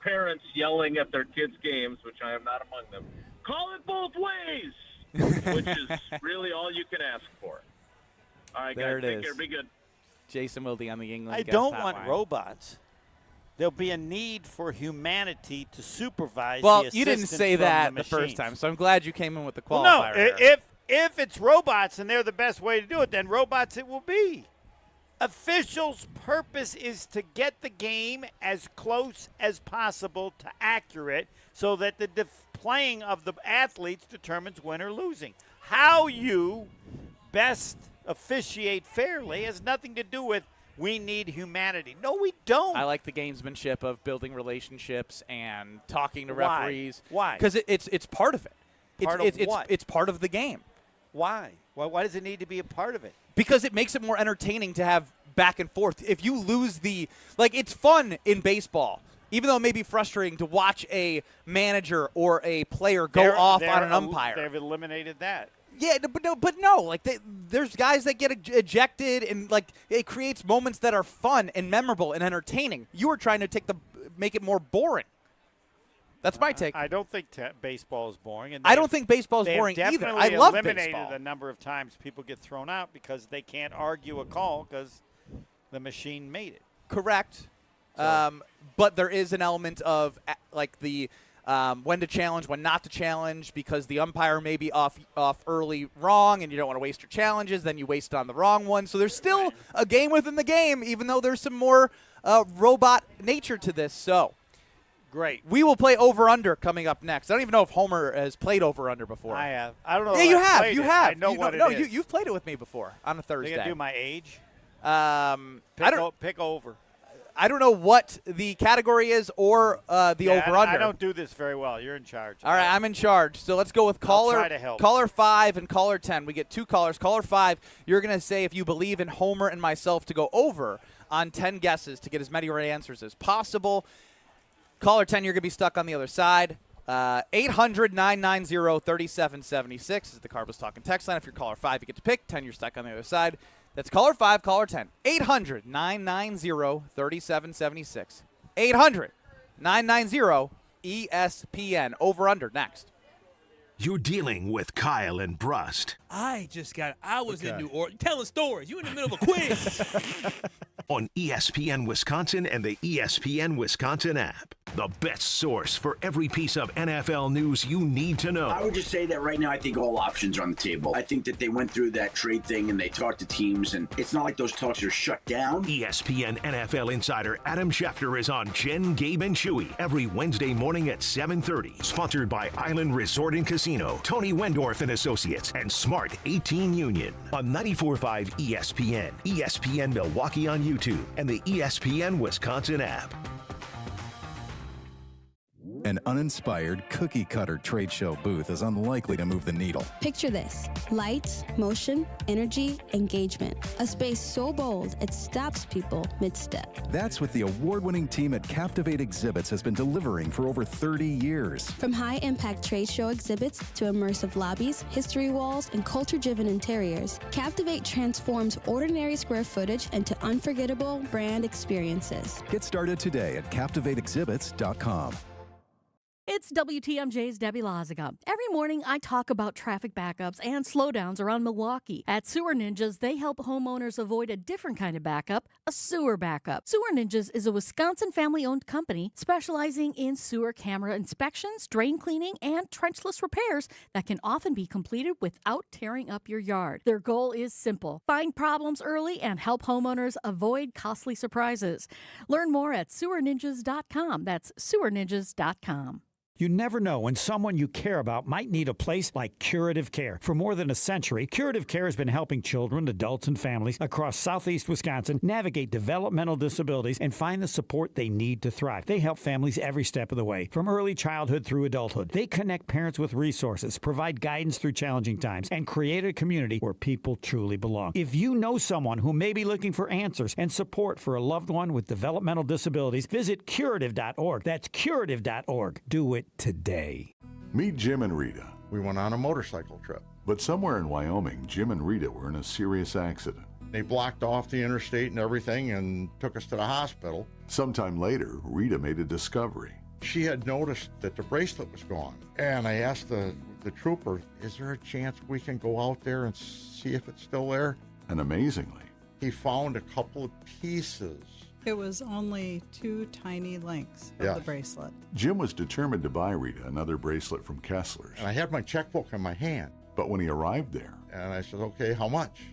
parents yelling at their kids' games, which I am not among them, call it both ways, which is really all you can ask for. All right, there guys, it take is. care. Be good. Jason Wilde on the England I guest don't hotline. want robots. There'll be a need for humanity to supervise Well, the you didn't assistance say from that the the first machines. time, so I'm glad you came in with the qualifier. Well, no, there. if it's robots and they're the best way to do it, then robots it will be. Officials' purpose is to get the game as close as possible to accurate so that the playing of the athletes determines win or losing. How you best officiate fairly has nothing to do with we need humanity. No, we don't. I like the gamesmanship of building relationships and talking to Why? referees. Why? Because it's part of it. Part of what? It's part of the game. Why? Why does it need to be a part of it? Because it makes it more entertaining to have back and forth. If you lose it's fun in baseball, even though it may be frustrating to watch a manager or a player go off on an umpire. They've eliminated that. Yeah, but no. There's guys that get ejected, and it creates moments that are fun and memorable and entertaining. You are trying to make it more boring. That's my take. I don't think baseball is boring. And I don't think baseball is boring either. I love eliminated baseball. the number of times people get thrown out because they can't argue a call because the machine made it. Correct. So. But there is an element of when to challenge, when not to challenge, because the umpire may be off early wrong, and you don't want to waste your challenges. Then you waste it on the wrong one. So there's still a game within the game, even though there's some more robot nature to this. So great. We will play over-under coming up next. I don't even know if Homer has played over-under before. I have. I don't know. Yeah, if you I've have. played You it. have. I know you what know, it is. you've played it with me before on a Thursday. They gonna do my age? Pick over. I don't know what the category is or the over-under. I don't do this very well. You're in charge. All right, I'm in charge. So let's go with try to help. caller 5 and caller 10. We get two callers. Caller 5, you're going to say if you believe in Homer and myself to go over on 10 guesses to get as many right answers as possible. Caller 10, you're going to be stuck on the other side. 800-990-3776 is the Cardinals Talking text line. If you're caller 5, you get to pick. 10, you're stuck on the other side. That's caller 5, caller 10. 800-990-3776. 800-990-ESPN. Over under next. You're dealing with Kyle and Brust I was in New Orleans telling stories. You in the middle of a quiz. on ESPN Wisconsin and the ESPN Wisconsin app. the best source for every piece of NFL news you need to know. I would just say that right now I think all options are on the table. I think that they went through that trade thing and they talked to teams, and it's not like those talks are shut down. ESPN NFL insider Adam Schefter is on Jen, Gabe, and Chewy every Wednesday morning at 7:30. Sponsored by Island Resort and Casino, Tony Wendorf and Associates, and Smart 18 Union on 94.5 ESPN, ESPN Milwaukee on YouTube, and the ESPN Wisconsin app. An uninspired cookie-cutter trade show booth is unlikely to move the needle. Picture this: lights, motion, energy, engagement. A space so bold it stops people mid-step. That's what the award-winning team at Captivate Exhibits has been delivering for over 30 years. From high-impact trade show exhibits to immersive lobbies, history walls, and culture-driven interiors, Captivate transforms ordinary square footage into unforgettable brand experiences. Get started today at CaptivateExhibits.com. It's WTMJ's Debbie Loziga. Every morning, I talk about traffic backups and slowdowns around Milwaukee. At Sewer Ninjas, they help homeowners avoid a different kind of backup, a sewer backup. Sewer Ninjas is a Wisconsin family-owned company specializing in sewer camera inspections, drain cleaning, and trenchless repairs that can often be completed without tearing up your yard. Their goal is simple: find problems early and help homeowners avoid costly surprises. Learn more at sewerninjas.com. That's sewerninjas.com. You never know when someone you care about might need a place like Curative Care. For more than a century, Curative Care has been helping children, adults, and families across southeast Wisconsin navigate developmental disabilities and find the support they need to thrive. They help families every step of the way, from early childhood through adulthood. They connect parents with resources, provide guidance through challenging times, and create a community where people truly belong. If you know someone who may be looking for answers and support for a loved one with developmental disabilities, visit curative.org. That's curative.org. Do it today. Meet Jim and Rita. We went on a motorcycle trip. But somewhere in Wyoming, Jim and Rita were in a serious accident. They blocked off the interstate and everything and took us to the hospital. Sometime later, Rita made a discovery. She had noticed that the bracelet was gone. And I asked the trooper, is there a chance we can go out there and see if it's still there? And amazingly, he found a couple of pieces. It was only 2 tiny links of the bracelet. Jim was determined to buy Rita another bracelet from Kessler's. And I had my checkbook in my hand. But when he arrived there, and I said, okay, how much?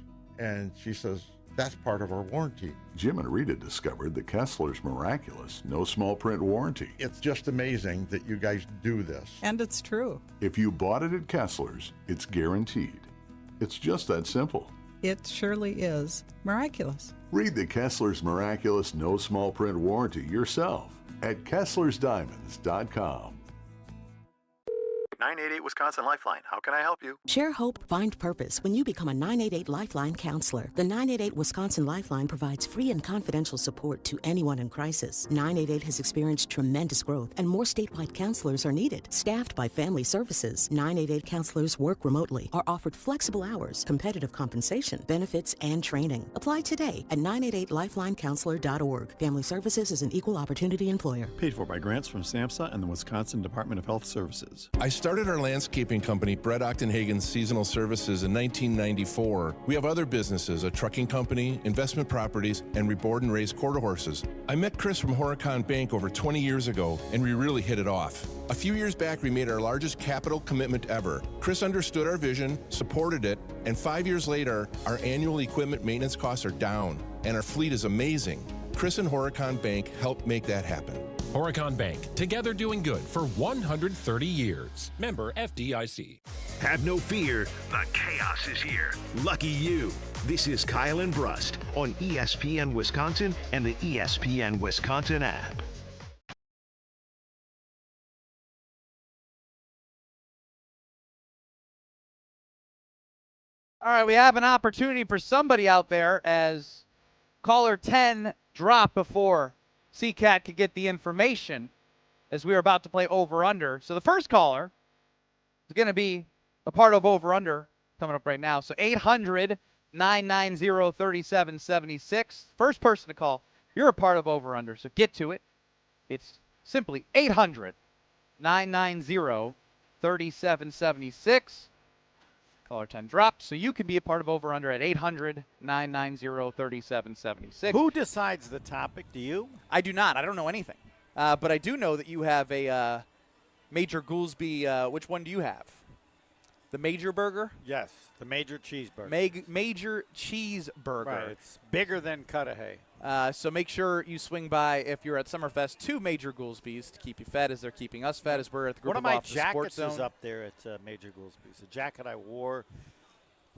And she says, that's part of our warranty. Jim and Rita discovered the Kessler's miraculous, no small print warranty. It's just amazing that you guys do this. And it's true. If you bought it at Kessler's, it's guaranteed. It's just that simple. It surely is miraculous. Read the Kessler's miraculous no small print warranty yourself at Kessler'sDiamonds.com. 988 Wisconsin Lifeline. How can I help you? Share hope, find purpose when you become a 988 Lifeline counselor. The 988 Wisconsin Lifeline provides free and confidential support to anyone in crisis. 988 has experienced tremendous growth, and more statewide counselors are needed. Staffed by Family Services, 988 counselors work remotely, are offered flexible hours, competitive compensation, benefits, and training. Apply today at 988lifelinecounselor.org. Family Services is an equal opportunity employer. Paid for by grants from SAMHSA and the Wisconsin Department of Health Services. I started our landscaping company, Brett Ochtenhagen's Seasonal Services, in 1994. We have other businesses, a trucking company, investment properties, and we board and raise quarter horses. I met Chris from Horicon Bank over 20 years ago, and we really hit it off. A few years back, we made our largest capital commitment ever. Chris understood our vision, supported it, and 5 years later, our annual equipment maintenance costs are down, and our fleet is amazing. Chris and Horicon Bank helped make that happen. Horicon Bank, together doing good for 130 years. Member FDIC. Have no fear, the chaos is here. Lucky you. This is Kyle and Brust on ESPN Wisconsin and the ESPN Wisconsin app. All right, we have an opportunity for somebody out there as caller 10 dropped before CCAT could get the information as we were about to play over-under. So the first caller is going to be a part of over-under coming up right now. So 800-990-3776. First person to call, you're a part of over-under, so get to it. It's simply 800-990-3776. Caller 10 dropped, so you can be a part of over-under at 800-990-3776. Who decides the topic? Do you? I do not. I don't know anything. But I do know that you have a Major Goolsby. Which one do you have? The Major Burger? Yes, the Major Cheeseburger. Major Cheeseburger. Right, it's bigger than Cudahy. So make sure you swing by if you're at Summerfest to Major Goolsby's to keep you fed as they're keeping us fed as we're at the Group One of my Offices Sports jackets Zone. is up there at Major Goolsby's. The jacket I wore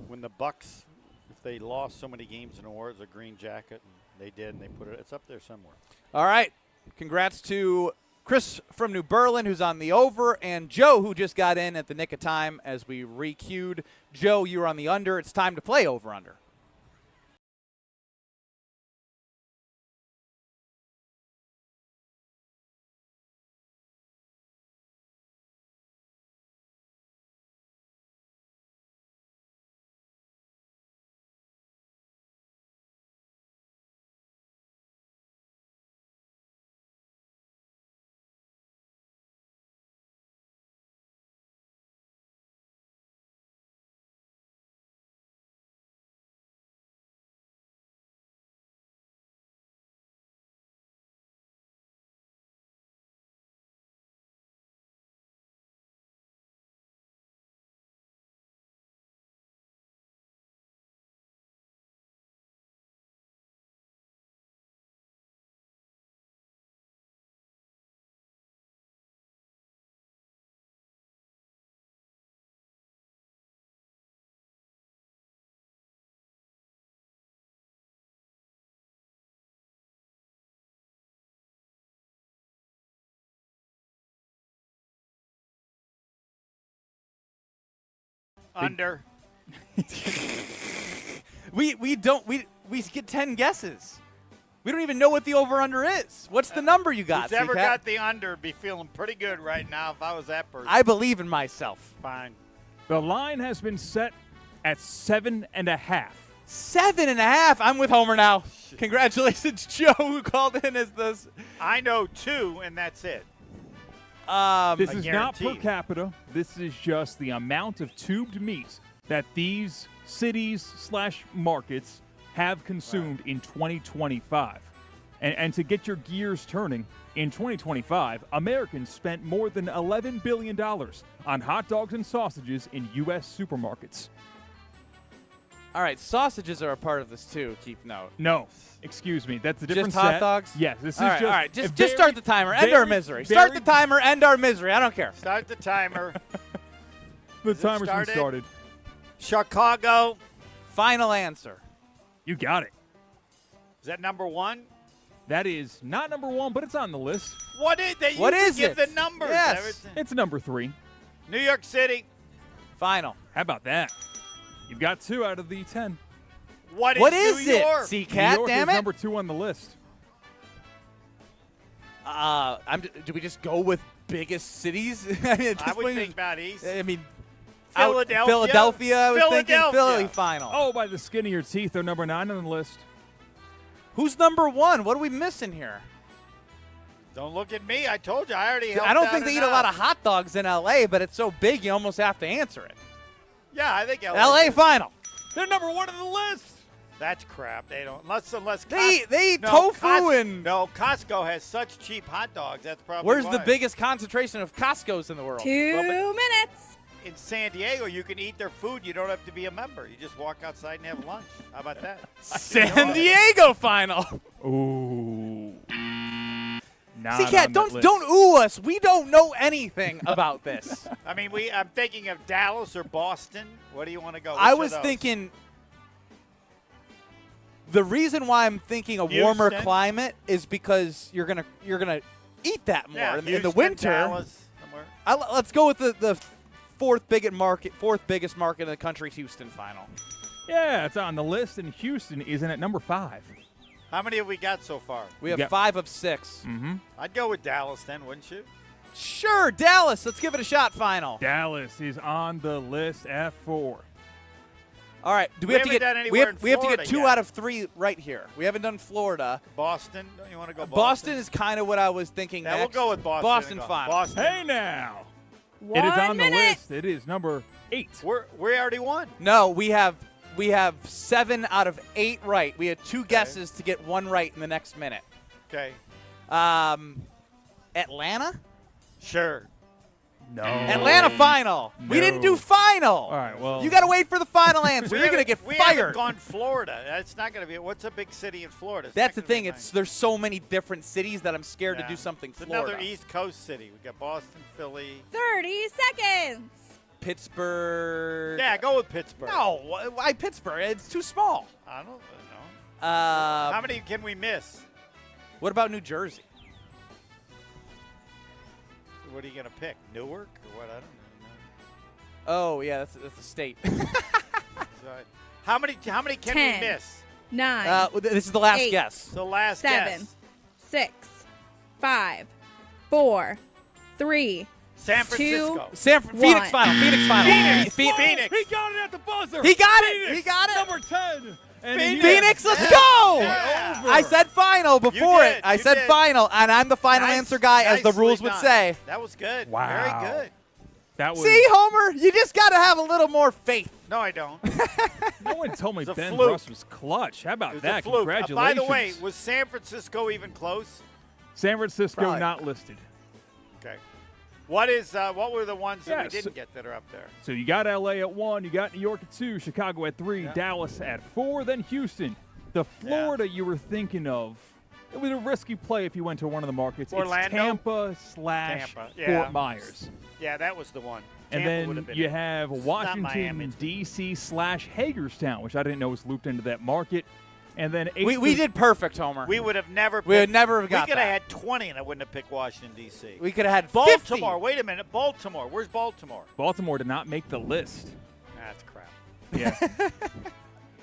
when the Bucks, if they lost so many games in a war, it was a green jacket, and they did, and they put it. It's up there somewhere. All right. Congrats to Chris from New Berlin, who's on the over, and Joe, who just got in at the nick of time as we re-queued. Joe, you were on the under. It's time to play over-under. Under. We get 10 guesses. We don't even know what the over-under is. What's the number you got, Who's ever C-Cat? got the under be feeling pretty good right now if I was that person. I believe in myself. Fine. The line has been set at 7.5. 7.5. I'm with Homer now. Congratulations, Joe, who called in as this. I know 2, and that's it. This is not per capita. This is just the amount of tubed meat that these cities/markets have consumed in 2025. And to get your gears turning, in 2025, Americans spent more than $11 billion on hot dogs and sausages in U.S. supermarkets. All right, sausages are a part of this too. Keep note. No, excuse me. That's a different just hot set. dogs? Yes, this is all right, just. All right, just start the timer. End our misery. Start the timer. End our misery. I don't care. Start the timer. The timer's been started. Chicago. Final answer. You got it. Is that number 1? That is not number 1, but it's on the list. What is they What used is to give it? the numbers? Yes. Everything. It's number 3. New York City. Final. How about that? You've got 2 out of the 10. What is New it? York? C-Cat, New York damn is it. number 2 on the list. Do we just go with biggest cities? I would think about East. I mean, Philadelphia. I was thinking Philly final. Oh, by the skin of your teeth, they're number 9 on the list. Who's number 1? What are we missing here? Don't look at me. I told you. I already helped I don't out think they eat a enough. lot of hot dogs in L.A., but it's so big you almost have to answer it. Yeah, I think L.A. final. They're number 1 on the list. That's crap. They don't. Unless They eat tofu and. No, Costco has such cheap hot dogs. That's probably Where's why. the biggest concentration of Costco's in the world? 2 minutes. In San Diego, you can eat their food. You don't have to be a member. You just walk outside and have lunch. How about that? San Diego final. Ooh. Not See, Cat, on that list. don't ooh us. We don't know anything about this. I mean, I'm thinking of Dallas or Boston. What do you want to go? I Which was of those? thinking. The reason why I'm thinking a warmer Houston? climate is because you're gonna eat that more Yeah, in the Houston, winter. Dallas, somewhere. Let's go with the fourth biggest market in the country, Houston final. Yeah, it's on the list, and Houston is in at number 5. How many have we got so far? We have Yeah. 5 of 6. Mm-hmm. I'd go with Dallas then, wouldn't you? Sure, Dallas. Let's give it a shot. Final. Dallas is on the list at 4. All right. Do we, We have to haven't get? done anywhere in We have to get Florida 2 yet. out of 3 right here. We haven't done Florida. Boston. Don't you want to go Boston is kind of what I was thinking. Yeah, next. we'll go with Boston. Boston and go. final. Boston. Hey now. 1 It is on minute. the list. It is number 8. We already won. No, we have 7 out of 8 right. We had 2 guesses to get 1 right in the next minute. Okay. Atlanta? Sure. No. Atlanta final. We didn't do final. All right, well. You got to wait for the final answer. You're going to get we fired. haven't gone Florida. It's not going to be. What's a big city in Florida? That's the thing. There's so many different cities that I'm scared to do something It's Florida. another East Coast city. We got Boston, Philly. 30 seconds. Pittsburgh. Yeah, go with Pittsburgh. No, why Pittsburgh? It's too small. I don't know. How many can we miss? What about New Jersey? What are you going to pick? Newark or what? I don't know. Oh, yeah, that's a state. How many can 10, we miss? 9. This is the last 8, guess. The last 7, guess. 6, 5, 4, 3, San Francisco. 2, Phoenix 1. final. Phoenix final. Phoenix. He got it at the buzzer. He got Phoenix, it. He got it. Number 10. And Phoenix, let's go! Yeah. I said final before did, it. I you said did. final, and I'm the final answer guy, as the rules would done. say. That was good. Wow. Very good. That was. See, Homer, you just got to have a little more faith. No, I don't. No one told me It's a Ben fluke. Brust was clutch. How It about was that? a fluke. Congratulations. By the way, was San Francisco even close? San Francisco Probably not listed. Okay. What were the ones that we Yes. didn't get that are up there? So you got LA at 1, you got New York at 2, Chicago at 3, Dallas at 4, then Houston. The Florida you were thinking of, it was a risky play if you went to one of the markets. Orlando? It's Tampa/Fort Yeah. Myers. Yeah, that was the one. And Tampa would then been you it. have It's not Washington, Miami. D.C./Hagerstown, which I didn't know was looped into that market. And then We did perfect, Homer. We would have never. We would never have got We could have that. had 20, and I wouldn't have picked Washington D.C. We could have had 50. Baltimore. Wait a minute, Baltimore. Where's Baltimore? Baltimore did not make the list. That's crap. Yeah.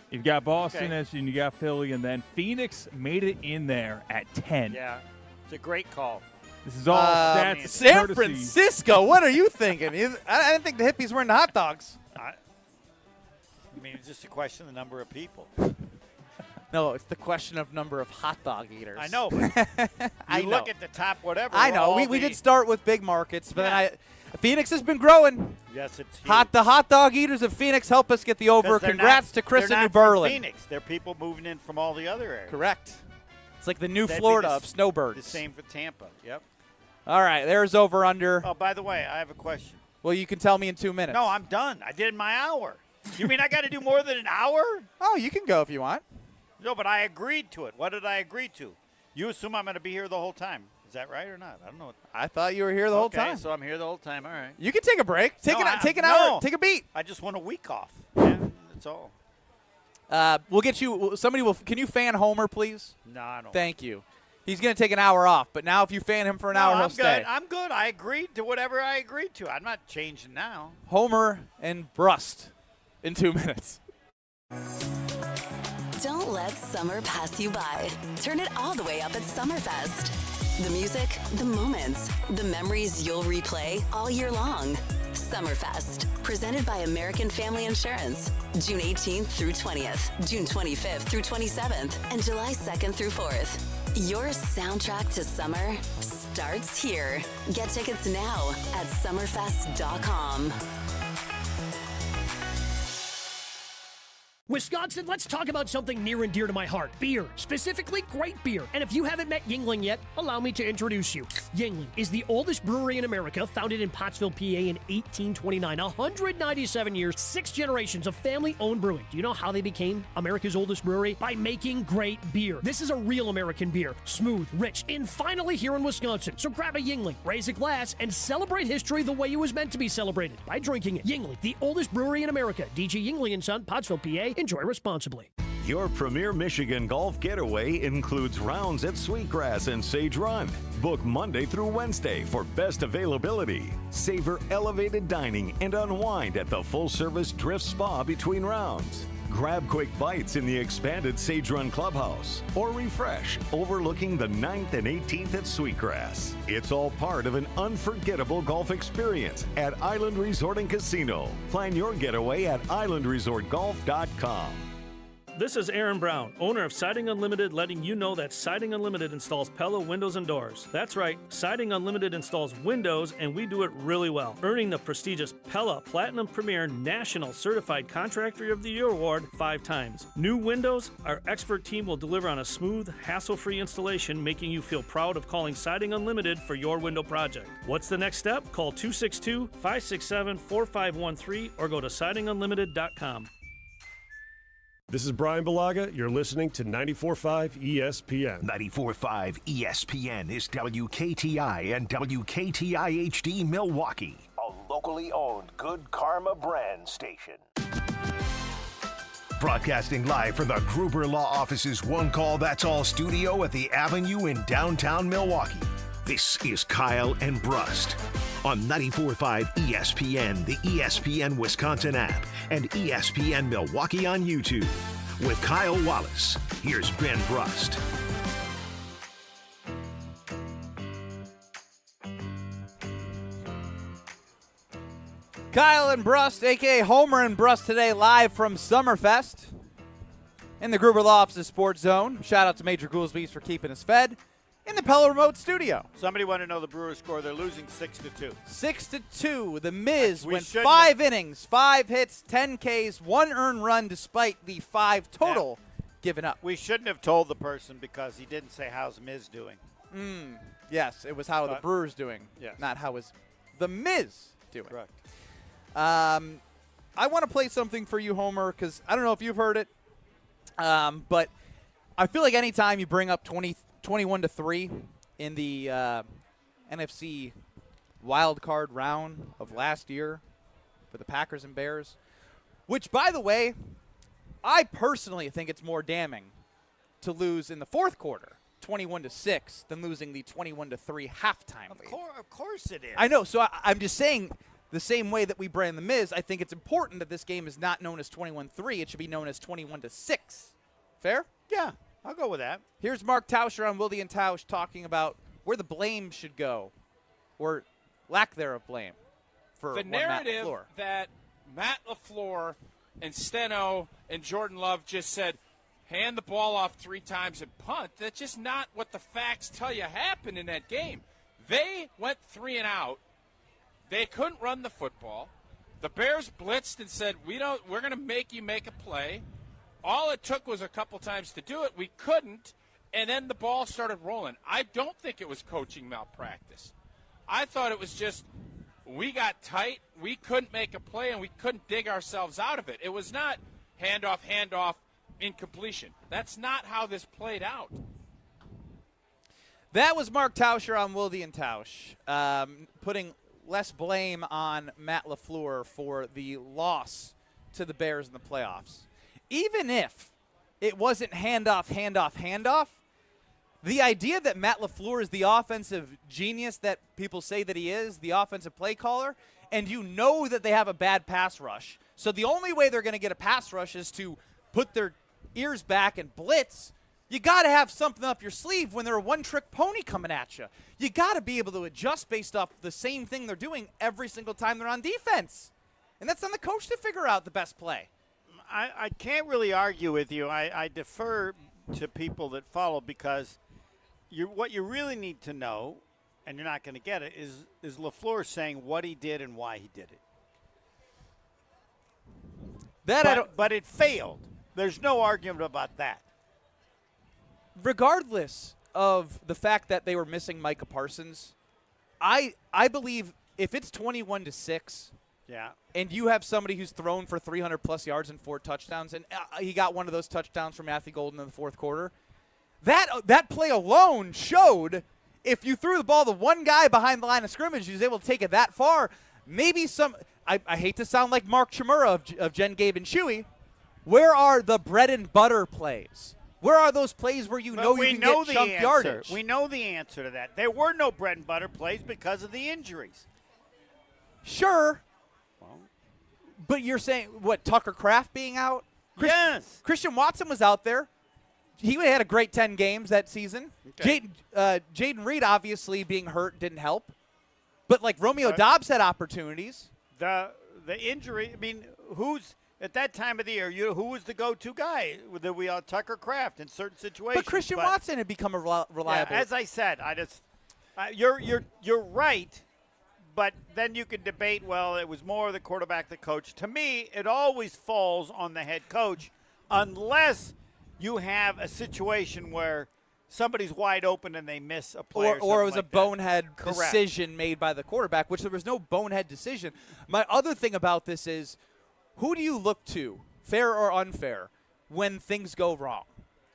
You've got Boston, Okay. and you got Philly, and then Phoenix made it in there at 10. Yeah, it's a great call. This is all stats. San courtesy. Francisco, what are you thinking? I didn't think the hippies were into hot dogs. I mean, it's just a question of the number of people. No, it's the question of number of hot dog eaters. I know, but I you look at the top whatever. I know. all We the- did start with big markets, but then Phoenix has been growing. Yes, it's huge. The hot dog eaters of Phoenix help us get the over. 'Cause they're Congrats not- to Chris they're in New not from Berlin. Phoenix. They're people moving in from all the other areas. Correct. It's like the new That'd be Florida the of snowbirds. The same for Tampa. Yep. All right, there's over under. Oh, by the way, I have a question. Well, you can tell me in 2 minutes. No, I'm done. I did my hour. You mean I got to do more than an hour? Oh, you can go if you want. No, but I agreed to it. What did I agree to? You assume I'm going to be here the whole time. Is that right or not? I don't know. I thought you were here the whole time. So I'm here the whole time. All right. You can take a break. Take an No. hour. Take a beat. I just want a week off. Yeah, that's all. We'll get you. Somebody will. Can you fan Homer, please? No, I don't. Thank you. He's going to take an hour off, but now if you fan him for an hour, I'm he'll good. stay. I'm good. I agreed to whatever I agreed to. I'm not changing now. Homer and Brust in 2 minutes. Don't let summer pass you by. Turn it all the way up at Summerfest. The music, the moments, the memories you'll replay all year long. Summerfest, presented by American Family Insurance. June 18th through 20th, June 25th through 27th, and July 2nd through 4th. Your soundtrack to summer starts here. Get tickets now at summerfest.com. Wisconsin, let's talk about something near and dear to my heart. Beer. Specifically, great beer. And if you haven't met Yuengling yet, allow me to introduce you. Yuengling is the oldest brewery in America, founded in Pottsville, PA in 1829. 197 years, 6 generations of family-owned brewing. Do you know how they became America's oldest brewery? By making great beer. This is a real American beer. Smooth, rich, and finally here in Wisconsin. So grab a Yuengling, raise a glass, and celebrate history the way it was meant to be celebrated, by drinking it. Yuengling, the oldest brewery in America. DG Yuengling & Son, Pottsville, PA. Enjoy responsibly. Your premier Michigan golf getaway includes rounds at Sweetgrass and Sage Run. Book Monday through Wednesday for best availability. Savor elevated dining and unwind at the full-service Drift Spa between rounds. Grab quick bites in the expanded Sage Run Clubhouse or refresh overlooking the 9th and 18th at Sweetgrass. It's all part of an unforgettable golf experience at Island Resort and Casino. Plan your getaway at islandresortgolf.com. This is Aaron Brown, owner of Siding Unlimited, letting you know that Siding Unlimited installs Pella windows and doors. That's right, Siding Unlimited installs windows, and we do it really well, earning the prestigious Pella Platinum Premier National Certified Contractor of the Year award 5 times. New windows, our expert team will deliver on a smooth, hassle-free installation, making you feel proud of calling Siding Unlimited for your window project. What's the next step? Call 262-567-4513 or go to sidingunlimited.com. This is Bryan Bulaga. You're listening to 94.5 ESPN. 94.5 ESPN is WKTI and WKTI HD Milwaukee, a locally owned Good Karma brand station. Broadcasting live from the Gruber Law Office's One Call That's All studio at the Avenue in downtown Milwaukee. This is Kyle and Brust on 94.5 ESPN, the ESPN Wisconsin app, and ESPN Milwaukee on YouTube. With Kyle Wallace, here's Ben Brust. Kyle and Brust, a.k.a. Homer and Brust, today live from Summerfest in the Gruber Law Office's Sports Zone. Shout out to Major Goolsby's for keeping us fed. In the Pella Remote Studio. Somebody want to know the Brewers score. They're losing 6-2. 6-2. The Miz went 5 innings, 5 hits, 10 Ks, 1 earned run despite the 5 total given up. We shouldn't have told the person because he didn't say how's Miz doing. Yes, it was how the Brewers doing, not how is the Miz doing. Correct. I want to play something for you, Homer, because I don't know if you've heard it, but I feel like anytime you bring up 21-3 in the NFC wild card round of last year for the Packers and Bears, which, by the way, I personally think it's more damning to lose in the fourth quarter, 21-6, than losing the 21-3 halftime lead. Of course it is. I know. So I'm just saying, the same way that we brand the Miz, I think it's important that this game is not known as 21-3. It should be known as 21-6. Fair? Yeah. I'll go with that. Here's Mark Tauscher on Wilde and Tausch talking about where the blame should go, or lack thereof blame, for the Matt narrative LaFleur. that Matt LaFleur and Steno and Jordan Love just said, hand the ball off 3 times and punt. That's just not what the facts tell you happened in that game. They went 3 and out. They couldn't run the football. The Bears blitzed and said, we're going to make you make a play. All it took was a couple times to do it. We couldn't, and then the ball started rolling. I don't think it was coaching malpractice. I thought it was just we got tight, we couldn't make a play, and we couldn't dig ourselves out of it. It was not handoff, incompletion. That's not how this played out. That was Mark Tauscher on Wilde and Tausch, putting less blame on Matt LaFleur for the loss to the Bears in the playoffs. Even if it wasn't handoff, the idea that Matt LaFleur is the offensive genius that people say that he is, the offensive play caller, and you know that they have a bad pass rush. So the only way they're going to get a pass rush is to put their ears back and blitz. You got to have something up your sleeve when they're a one-trick pony coming at you. You got to be able to adjust based off the same thing they're doing every single time they're on defense. And that's on the coach to figure out the best play. I can't really argue with you. I defer to people that follow because what you really need to know, and you're not going to get it, is LaFleur saying what he did and why he did it. But it failed. There's no argument about that. Regardless of the fact that they were missing Micah Parsons, I believe if it's 21-6, and you have somebody who's thrown for 300-plus yards and 4 touchdowns, and he got one of those touchdowns from Matthew Golden in the fourth quarter, that play alone showed if you threw the ball to one guy behind the line of scrimmage, he was able to take it that far. Maybe I hate to sound like Mark Chmura of Jen, Gabe, and Chewy. Where are the bread and butter plays? Where are those plays where you can get chunk yardage? We know the answer to that. There were no bread and butter plays because of the injuries. Sure. But you're saying, what, Tucker Kraft being out? Yes. Christian Watson was out there. He had a great 10 games that season. Okay. Jaden Reed obviously being hurt didn't help. But, Romeo Doubs had opportunities. The injury, I mean, At that time of the year, who was the go-to guy? We Tucker Kraft in certain situations. But Christian Watson had become a reliable. Yeah, as I said, you're right, but then you could debate. Well, it was more the quarterback, the coach. To me, it always falls on the head coach, unless you have a situation where somebody's wide open and they miss a play, or it was like a bonehead Correct. decision made by the quarterback, which there was no bonehead decision. My other thing about this is, who do you look to, fair or unfair, when things go wrong,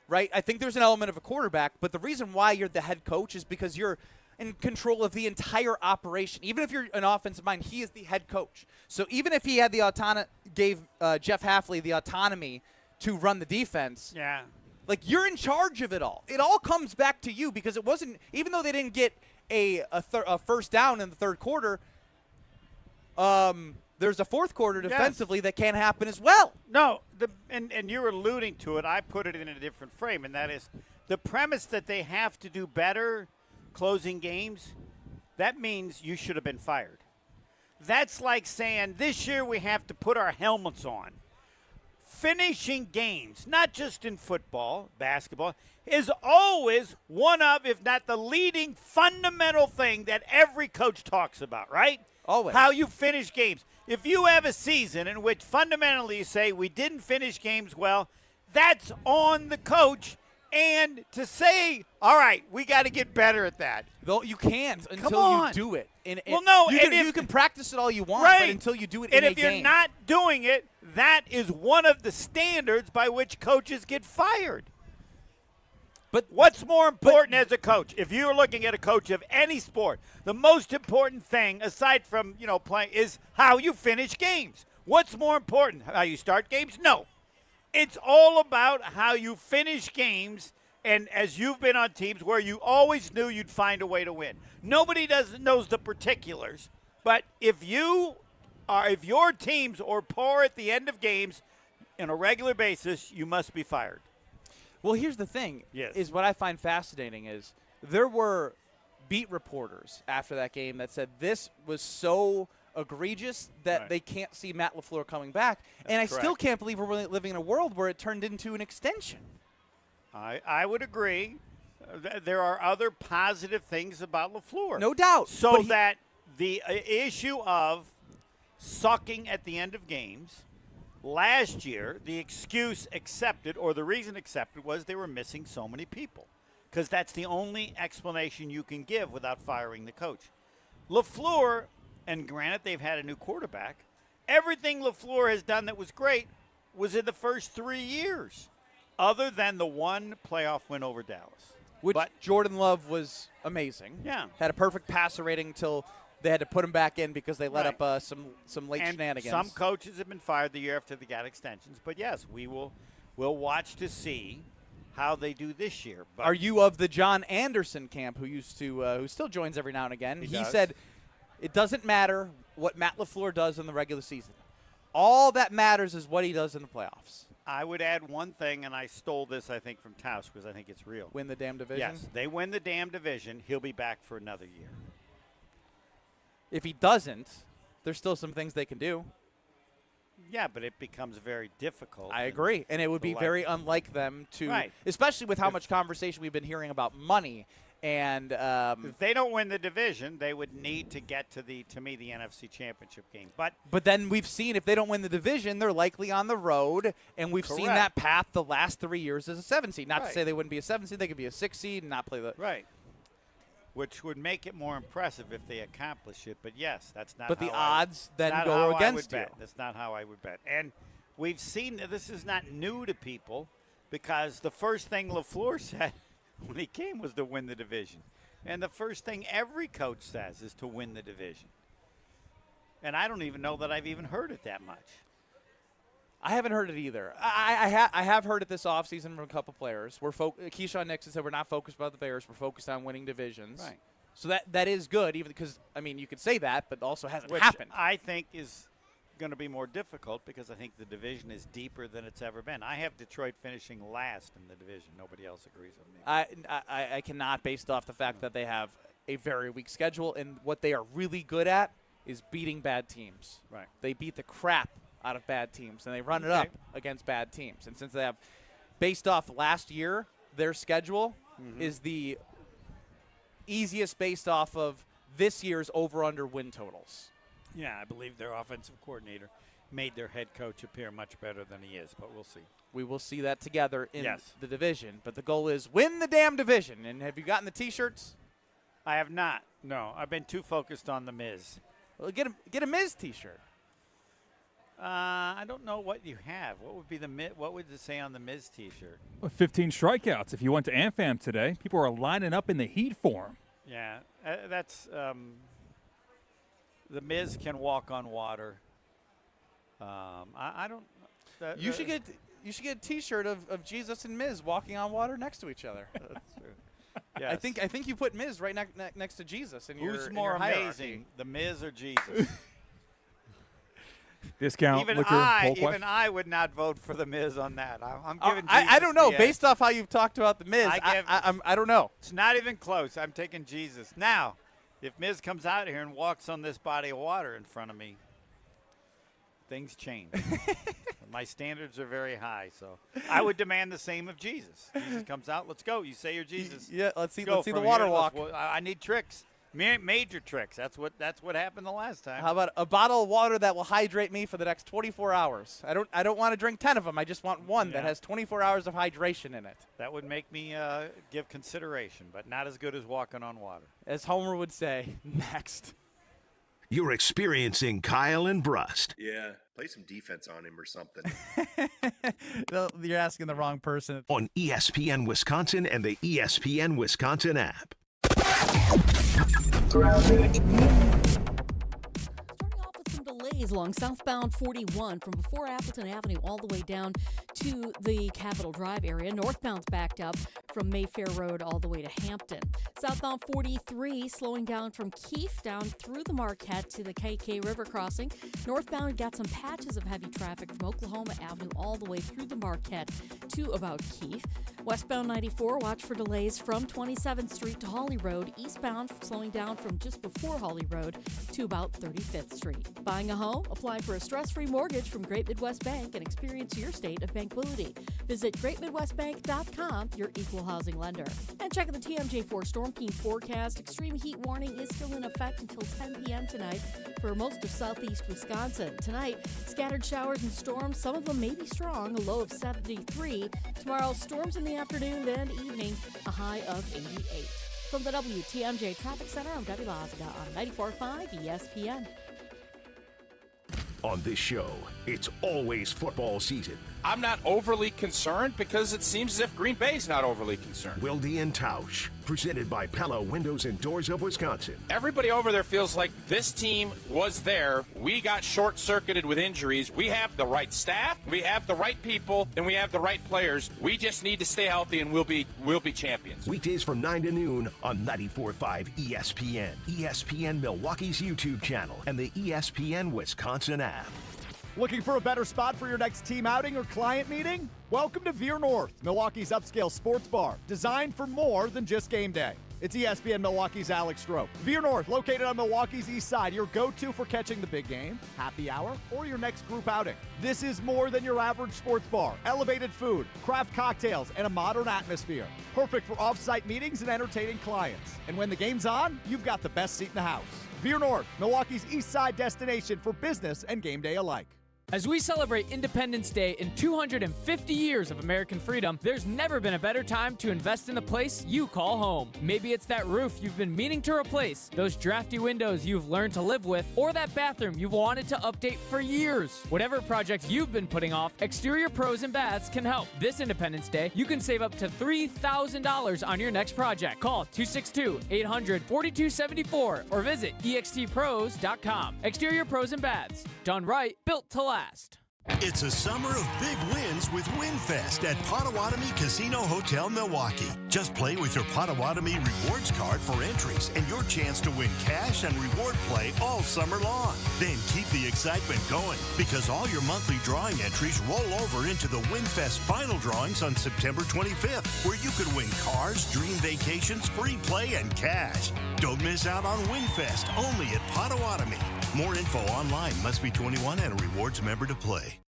right? I think there's an element of a quarterback, but the reason why you're the head coach is because you're in control of the entire operation. Even if you're an offensive mind, he is the head coach. So even if he had the gave Jeff Hafley the autonomy to run the defense, yeah, like, you're in charge of it all. It all comes back to you, because it wasn't, even though they didn't get a first down in the third quarter, there's a fourth quarter defensively that can happen as well. No, and you're alluding to it. I put it in a different frame, and that is the premise that they have to do better closing games. That means you should have been fired. That's like saying this year we have to put our helmets on. Finishing games, not just in football, basketball, is always one of, if not the leading fundamental thing that every coach talks about, right? Always. How you finish games. If you have a season in which fundamentally you say we didn't finish games well, that's on the coach. And to say, all right, we got to get better at that. Though you can't until you do it. You can practice it all you want, right. but until you do it in a game. And if you're not doing it, that is one of the standards by which coaches get fired. But what's more important as a coach? If you're looking at a coach of any sport, the most important thing, aside from playing, is how you finish games. What's more important? How you start games? No. It's all about how you finish games, and as you've been on teams where you always knew you'd find a way to win. Nobody knows the particulars, but if your teams are poor at the end of games on a regular basis, you must be fired. Well, here's the thing. Yes. Is what I find fascinating is there were beat reporters after that game that said this was so egregious that they can't see Matt LaFleur coming back. And I still can't believe we're living in a world where it turned into an extension. I would agree. There are other positive things about LaFleur. No doubt. So that the issue of sucking at the end of games, last year the excuse accepted, or the reason accepted, was they were missing so many people. Because that's the only explanation you can give without firing the coach. LaFleur, and granted, they've had a new quarterback. Everything LaFleur has done that was great was in the first 3 years, other than the one playoff win over Dallas. But Jordan Love was amazing. Yeah. Had a perfect passer rating until they had to put him back in because they let up some late shenanigans. Some coaches have been fired the year after they got extensions. But, yes, we'll watch to see how they do this year. But are you of the John Anderson camp, who still joins every now and again? He said – it doesn't matter what Matt LaFleur does in the regular season. All that matters is what he does in the playoffs. I would add one thing, and I stole this, I think, from Taus because I think it's real. Win the damn division? Yes, they win the damn division. He'll be back for another year. If he doesn't, there's still some things they can do. Yeah, but it becomes very difficult. I agree. And it would be very unlike them to, especially with how much conversation we've been hearing about money. And if they don't win the division, they would need to get to the NFC Championship game. But then we've seen if they don't win the division, they're likely on the road, and we've seen that path the last 3 years as a 7 seed. Not to say they wouldn't be a 7 seed, they could be a 6 seed and not play the which would make it more impressive if they accomplish it. But yes, that's not. But the odds then go against you. That's not how I would bet. And we've seen this is not new to people because the first thing LaFleur said when he came was to win the division. And the first thing every coach says is to win the division. And I don't even know that I've even heard it that much. I haven't heard it either. I have heard it this offseason from a couple players. Keyshawn Nixon said we're not focused about the Bears. We're focused on winning divisions. Right. So that is good, even because, I mean, you could say that, but also hasn't Which happened. I think is going to be more difficult because I think the division is deeper than it's ever been. I have Detroit finishing last in the division. Nobody else agrees with me. I cannot, based off the fact that they have a very weak schedule, and what they are really good at is beating bad teams. Right. They beat the crap out of bad teams, and they run it up against bad teams. And since they have, based off last year, their schedule is the easiest based off of this year's over-under win totals. Yeah, I believe their offensive coordinator made their head coach appear much better than he is, but we'll see. We will see that together in the division. But the goal is win the damn division. And have you gotten the T-shirts? I have not. No, I've been too focused on the Miz. Well, get a Miz T-shirt. I don't know what you have. What would be what would it say on the Miz T-shirt? 15 strikeouts. If you went to AmFam today, people are lining up in the heat for him. Yeah, that's the Miz can walk on water. I don't. You should get a T-shirt of Jesus and Miz walking on water next to each other. That's true. Yes. I think you put Miz right next to Jesus. Who's more amazing, the Miz or Jesus? Discount even liquor. I would not vote for the Miz on that. I'm giving. Jesus I don't know. the Based off how you've talked about the Miz, I don't know. It's not even close. I'm taking Jesus now. If Miz comes out here and walks on this body of water in front of me, things change. My standards are very high, so I would demand the same of Jesus. Jesus comes out, let's go. You say you're Jesus. Yeah, let's see the water walk. I need tricks, major tricks. That's what happened the last time. How about a bottle of water that will hydrate me for the next 24 hours? I don't want to drink 10 of them. I just want one that has 24 hours of hydration in it. That would make me give consideration, but not as good as walking on water. As Homer would say, next. You're experiencing Kyle and Brust. Yeah, play some defense on him or something. You're asking the wrong person. On ESPN Wisconsin and the ESPN Wisconsin app. Delays along southbound 41 from before Appleton Avenue all the way down to the Capitol Drive area. Northbound's backed up from Mayfair Road all the way to Hampton. Southbound 43 slowing down from Keefe down through the Marquette to the KK River crossing. Northbound got some patches of heavy traffic from Oklahoma Avenue all the way through the Marquette to about Keefe. Westbound 94, watch for delays from 27th Street to Hawley Road. Eastbound slowing down from just before Hawley Road to about 35th Street. Buying a home? Apply for a stress-free mortgage from Great Midwest Bank and experience your state of bankability. Visit greatmidwestbank.com, your equal housing lender. And check out the TMJ4 Storm King forecast. Extreme heat warning is still in effect until 10 p.m. tonight for most of southeast Wisconsin. Tonight, scattered showers and storms. Some of them may be strong, a low of 73. Tomorrow, storms in the afternoon and evening, a high of 88. From the WTMJ Traffic Center, I'm Debbie Lazaga on 94.5 ESPN. On this show, it's always football season. I'm not overly concerned because it seems as if Green Bay's not overly concerned. Wilde and Tausch, presented by Pella Windows and Doors of Wisconsin. Everybody over there feels like this team was there. We got short-circuited with injuries. We have the right staff, we have the right people, and we have the right players. We just need to stay healthy, and we'll be champions. Weekdays from 9 to noon on 94.5 ESPN, ESPN Milwaukee's YouTube channel, and the ESPN Wisconsin app. Looking for a better spot for your next team outing or client meeting? Welcome to Veer North, Milwaukee's upscale sports bar, designed for more than just game day. It's ESPN Milwaukee's Alex Stroh. Veer North, located on Milwaukee's east side, your go-to for catching the big game, happy hour, or your next group outing. This is more than your average sports bar. Elevated food, craft cocktails, and a modern atmosphere. Perfect for off-site meetings and entertaining clients. And when the game's on, you've got the best seat in the house. Veer North, Milwaukee's east side destination for business and game day alike. As we celebrate Independence Day in 250 years of American freedom, there's never been a better time to invest in the place you call home. Maybe it's that roof you've been meaning to replace, those drafty windows you've learned to live with, or that bathroom you've wanted to update for years. Whatever project you've been putting off, Exterior Pros and Baths can help. This Independence Day, you can save up to $3,000 on your next project. Call 262-800-4274 or visit extpros.com. Exterior Pros and Baths. Done right, built to last. It's a summer of big wins with WinFest at Potawatomi Casino Hotel, Milwaukee. Just play with your Potawatomi Rewards card for entries and your chance to win cash and reward play all summer long. Then keep the excitement going because all your monthly drawing entries roll over into the WinFest final drawings on September 25th, where you could win cars, dream vacations, free play, and cash. Don't miss out on WinFest only at Potawatomi. More info online. Must be 21 and a rewards member to play.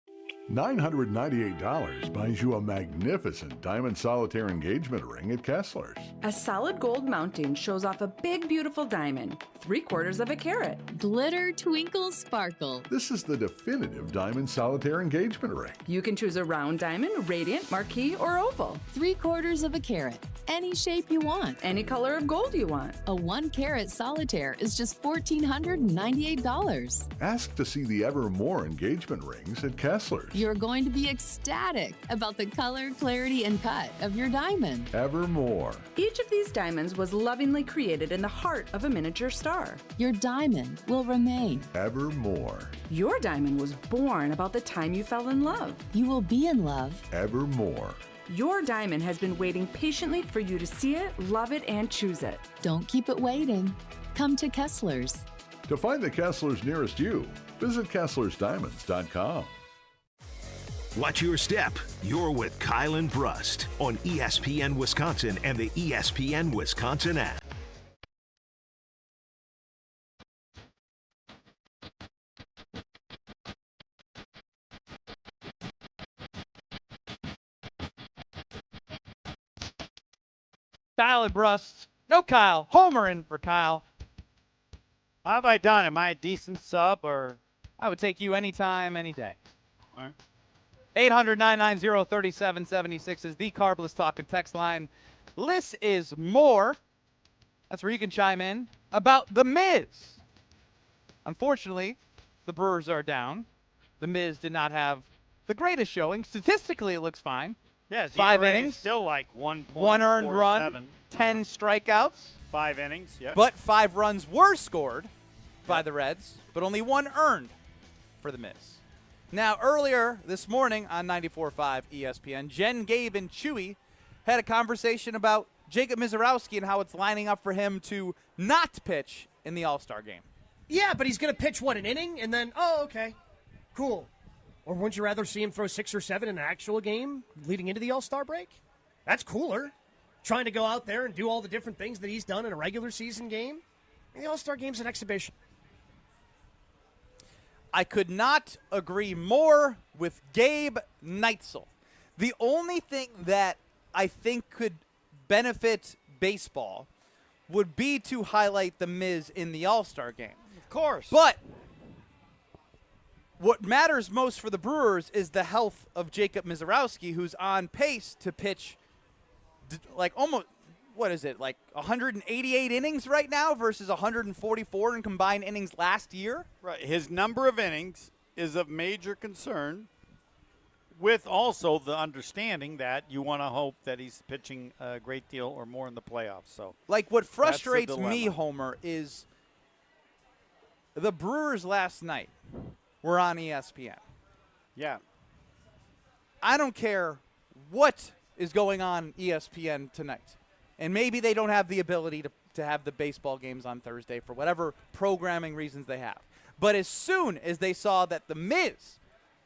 $998 buys you a magnificent diamond solitaire engagement ring at Kessler's. A solid gold mounting shows off a big, beautiful diamond, 3/4 of a carat. Glitter, twinkle, sparkle. This is the definitive diamond solitaire engagement ring. You can choose a round diamond, radiant, marquise, or oval. 3/4 of a carat. Any shape you want. Any color of gold you want. A 1-carat solitaire is just $1,498. Ask to see the Evermore engagement rings at Kessler's. You're going to be ecstatic about the color, clarity, and cut of your diamond. Evermore. Each of these diamonds was lovingly created in the heart of a miniature star. Your diamond will remain. Evermore. Your diamond was born about the time you fell in love. You will be in love. Evermore. Your diamond has been waiting patiently for you to see it, love it, and choose it. Don't keep it waiting. Come to Kessler's. To find the Kessler's nearest you, visit KesslersDiamonds.com. Watch your step. You're with Kyle and Brust on ESPN Wisconsin and the ESPN Wisconsin app. Kyle and Brust. No Kyle. Homer in for Kyle. How have I done? Am I a decent sub or? I would take you anytime, any day. All right. 800-990-3776 is the Carbless Talk and Text line. Less is more. That's where you can chime in about The Miz. Unfortunately, the Brewers are down. The Miz did not have the greatest showing. Statistically, it looks fine. Yeah, 5 innings. Still like 1.47. 1 earned run, 10 strikeouts. 5 innings, yeah. But 5 runs were scored by the Reds, but only 1 earned for the Miz. Now, earlier this morning on 94.5 ESPN, Jen, Gabe, and Chewy had a conversation about Jacob Misiorowski and how it's lining up for him to not pitch in the All-Star game. Yeah, but he's going to pitch, an inning? And then, okay, cool. Or wouldn't you rather see him throw 6 or 7 in an actual game leading into the All-Star break? That's cooler. Trying to go out there and do all the different things that he's done in a regular season game. And the All-Star game's an exhibition. I could not agree more with Gabe Neitzel. The only thing that I think could benefit baseball would be to highlight the Miz in the All-Star game. Of course. But what matters most for the Brewers is the health of Jacob Misiorowski, who's on pace to pitch like almost, 188 innings right now versus 144 in combined innings last year? Right. His number of innings is of major concern, with also the understanding that you want to hope that he's pitching a great deal or more in the playoffs. So, what frustrates me, Homer, is the Brewers last night were on ESPN. Yeah. I don't care what is going on ESPN tonight. And maybe they don't have the ability to have the baseball games on Thursday for whatever programming reasons they have. But as soon as they saw that the Miz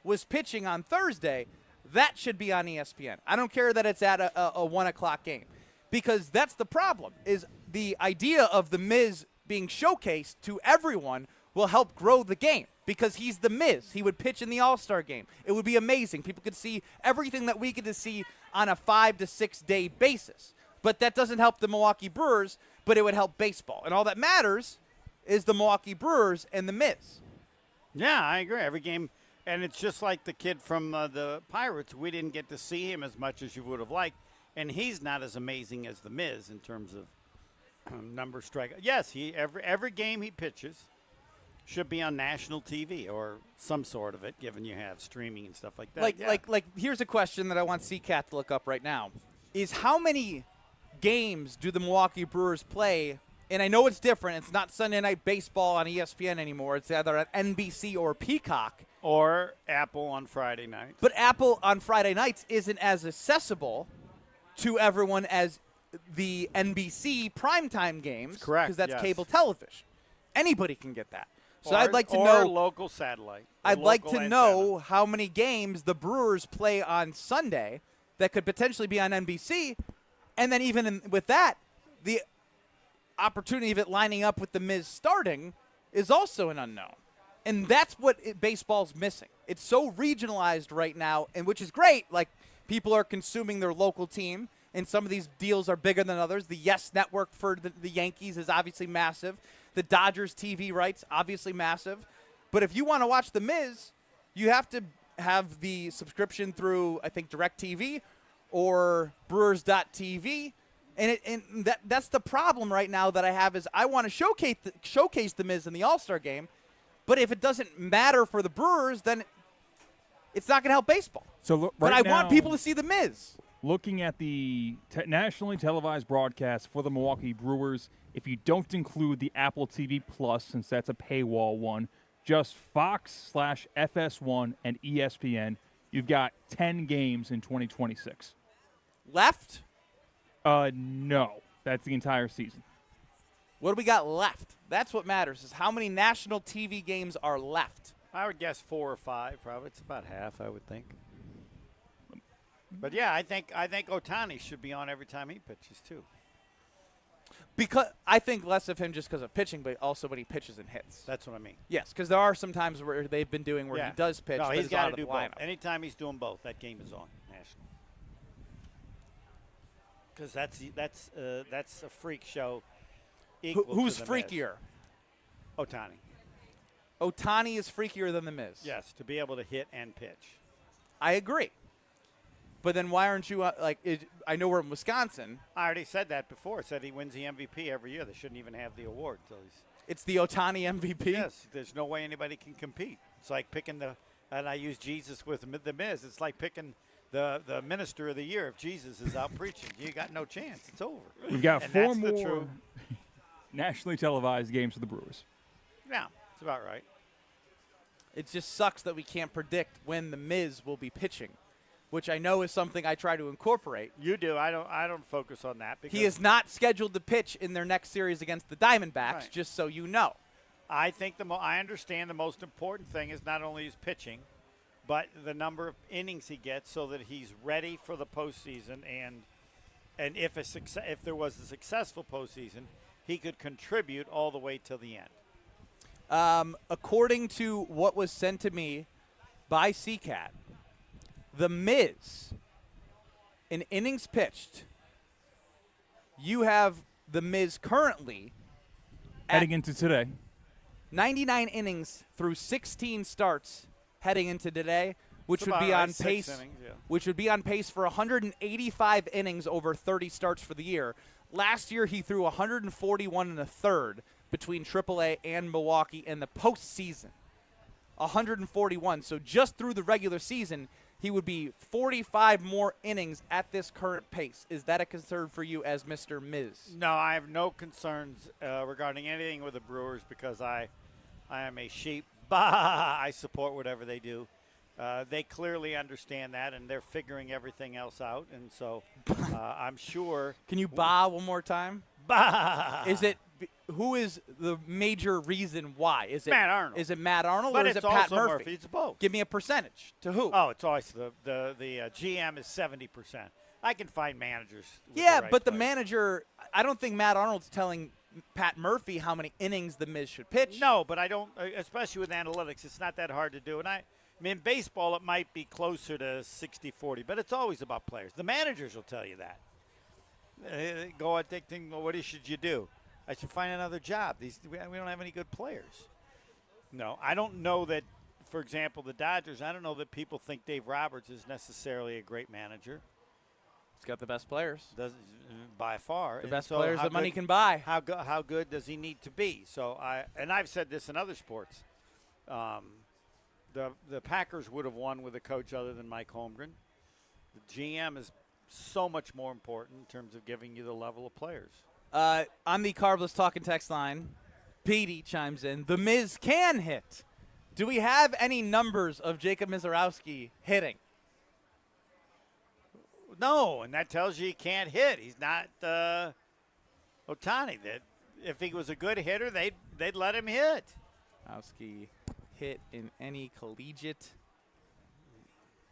was pitching on Thursday, that should be on ESPN. I don't care that it's at a 1 o'clock game. Because that's the problem, is the idea of the Miz being showcased to everyone will help grow the game. Because he's the Miz. He would pitch in the All-Star game. It would be amazing. People could see everything that we get to see on a 5 to 6 day basis. But that doesn't help the Milwaukee Brewers, but it would help baseball. And all that matters is the Milwaukee Brewers and the Miz. Yeah, I agree. Every game, and it's just like the kid from the Pirates. We didn't get to see him as much as you would have liked, and he's not as amazing as the Miz in terms of number strike. Yes, every game he pitches should be on national TV or some sort of it, given you have streaming and stuff like that. Like here's a question that I want CCAT to look up right now, is how many games do the Milwaukee Brewers play? And I know it's different. It's not Sunday Night Baseball on ESPN anymore. It's either at NBC or Peacock. Or Apple on Friday nights. But Apple on Friday nights isn't as accessible to everyone as the NBC primetime games. Correct. Because that's yes. cable television. Anybody can get that. So or, I'd like to or know local satellite. I'd like to know how many games the Brewers play on Sunday that could potentially be on NBC. And then even with that, the opportunity of it lining up with the Miz starting is also an unknown. And that's what baseball's missing. It's so regionalized right now, and which is great. Like, people are consuming their local team, and some of these deals are bigger than others. The Yes Network for the Yankees is obviously massive. The Dodgers TV rights, obviously massive. But if you want to watch The Miz, you have to have the subscription through, I think, DirecTV or Brewers.tv. And that's the problem right now that I have is I want to showcase The Miz in the All-Star game, but if it doesn't matter for the Brewers, then it's not going to help baseball. But I want people to see The Miz. Looking at the nationally televised broadcast for the Milwaukee Brewers, if you don't include the Apple TV Plus, since that's a paywall one, just Fox/FS1 and ESPN, you've got 10 games in 2026. Left? No. That's the entire season. What do we got left? That's what matters, is how many national TV games are left. I would guess 4 or 5, probably. It's about half, I would think. But yeah, I think Ohtani should be on every time he pitches too. Because I think less of him just because of pitching, but also when he pitches and hits. That's what I mean. Yes, because there are some times where they've been doing where he does pitch. No, but he's got to do both. lineup. Anytime he's doing both, that game is on national. Because that's a freak show. Who's freakier? Ohtani. Ohtani is freakier than The Miz. Yes, to be able to hit and pitch. I agree. But then why aren't you I know we're in Wisconsin. I already said that before. I said he wins the MVP every year. They shouldn't even have the award. It's the Ohtani MVP? Yes. There's no way anybody can compete. It's like picking and I use Jesus with The Miz. It's like picking the minister of the year. If Jesus is out preaching, you got no chance. It's over. We've got and 4 that's more the true. nationally televised games for the Brewers. Yeah, it's about right. It just sucks that we can't predict when The Miz will be pitching, which I know is something I try to incorporate. You do. I don't focus on that. Because he is not scheduled to pitch in their next series against the Diamondbacks, right. Just so you know. I think I understand the most important thing is not only his pitching, but the number of innings he gets so that he's ready for the postseason. And if there was a successful postseason, he could contribute all the way till the end. According to what was sent to me by CCAT, The Miz, in innings pitched, you have The Miz currently heading into today. 99 innings through 16 starts heading into today, which would be on pace. Innings, yeah. Which would be on pace for 185 innings over 30 starts for the year. Last year he threw 141 and a third between AAA and Milwaukee in the postseason. 141. So just through the regular season, he would be 45 more innings at this current pace. Is that a concern for you as Mr. Miz? No, I have no concerns regarding anything with the Brewers because I am a sheep. Bah! I support whatever they do. They clearly understand that, and they're figuring everything else out. And so I'm sure. Can you bah one more time? Bah! Who is the major reason why? Is it Matt Arnold? Is it Matt Arnold but or is it Pat Murphy? It's both. Give me a percentage. To who? Oh, it's always the GM is 70%. I can find managers. Yeah, right but the place. manager, I don't think Matt Arnold's telling Pat Murphy how many innings the Miz should pitch. No, but I don't, especially with analytics, it's not that hard to do. And I mean, in baseball, it might be closer to 60-40, but it's always about players. The managers will tell you that. Go out thinking, well, what should you do? I should find another job. We don't have any good players. No, I don't know that, for example, the Dodgers, I don't know that people think Dave Roberts is necessarily a great manager. He's got the best players. By far. The best players that money can buy. How good does he need to be? So I've said this in other sports. The Packers would have won with a coach other than Mike Holmgren. The GM is so much more important in terms of giving you the level of players. On the Carbless Talking text line, Petey chimes in. The Miz can hit. Do we have any numbers of Jacob Misiorowski hitting? No, and that tells you he can't hit. He's not Ohtani. That if he was a good hitter, they'd let him hit. Misiorowski hit in any collegiate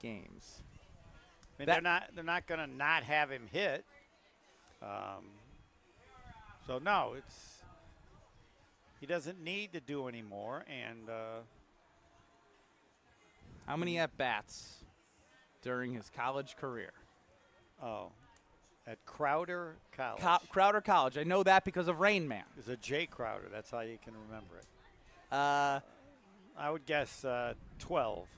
games. I mean, they're not going to not have him hit. So no, he doesn't need to do any more, and How many at-bats during his college career? Oh, at Crowder College. Crowder College. I know that because of Rain Man. It's a J. Crowder. That's how you can remember it. I would guess 12.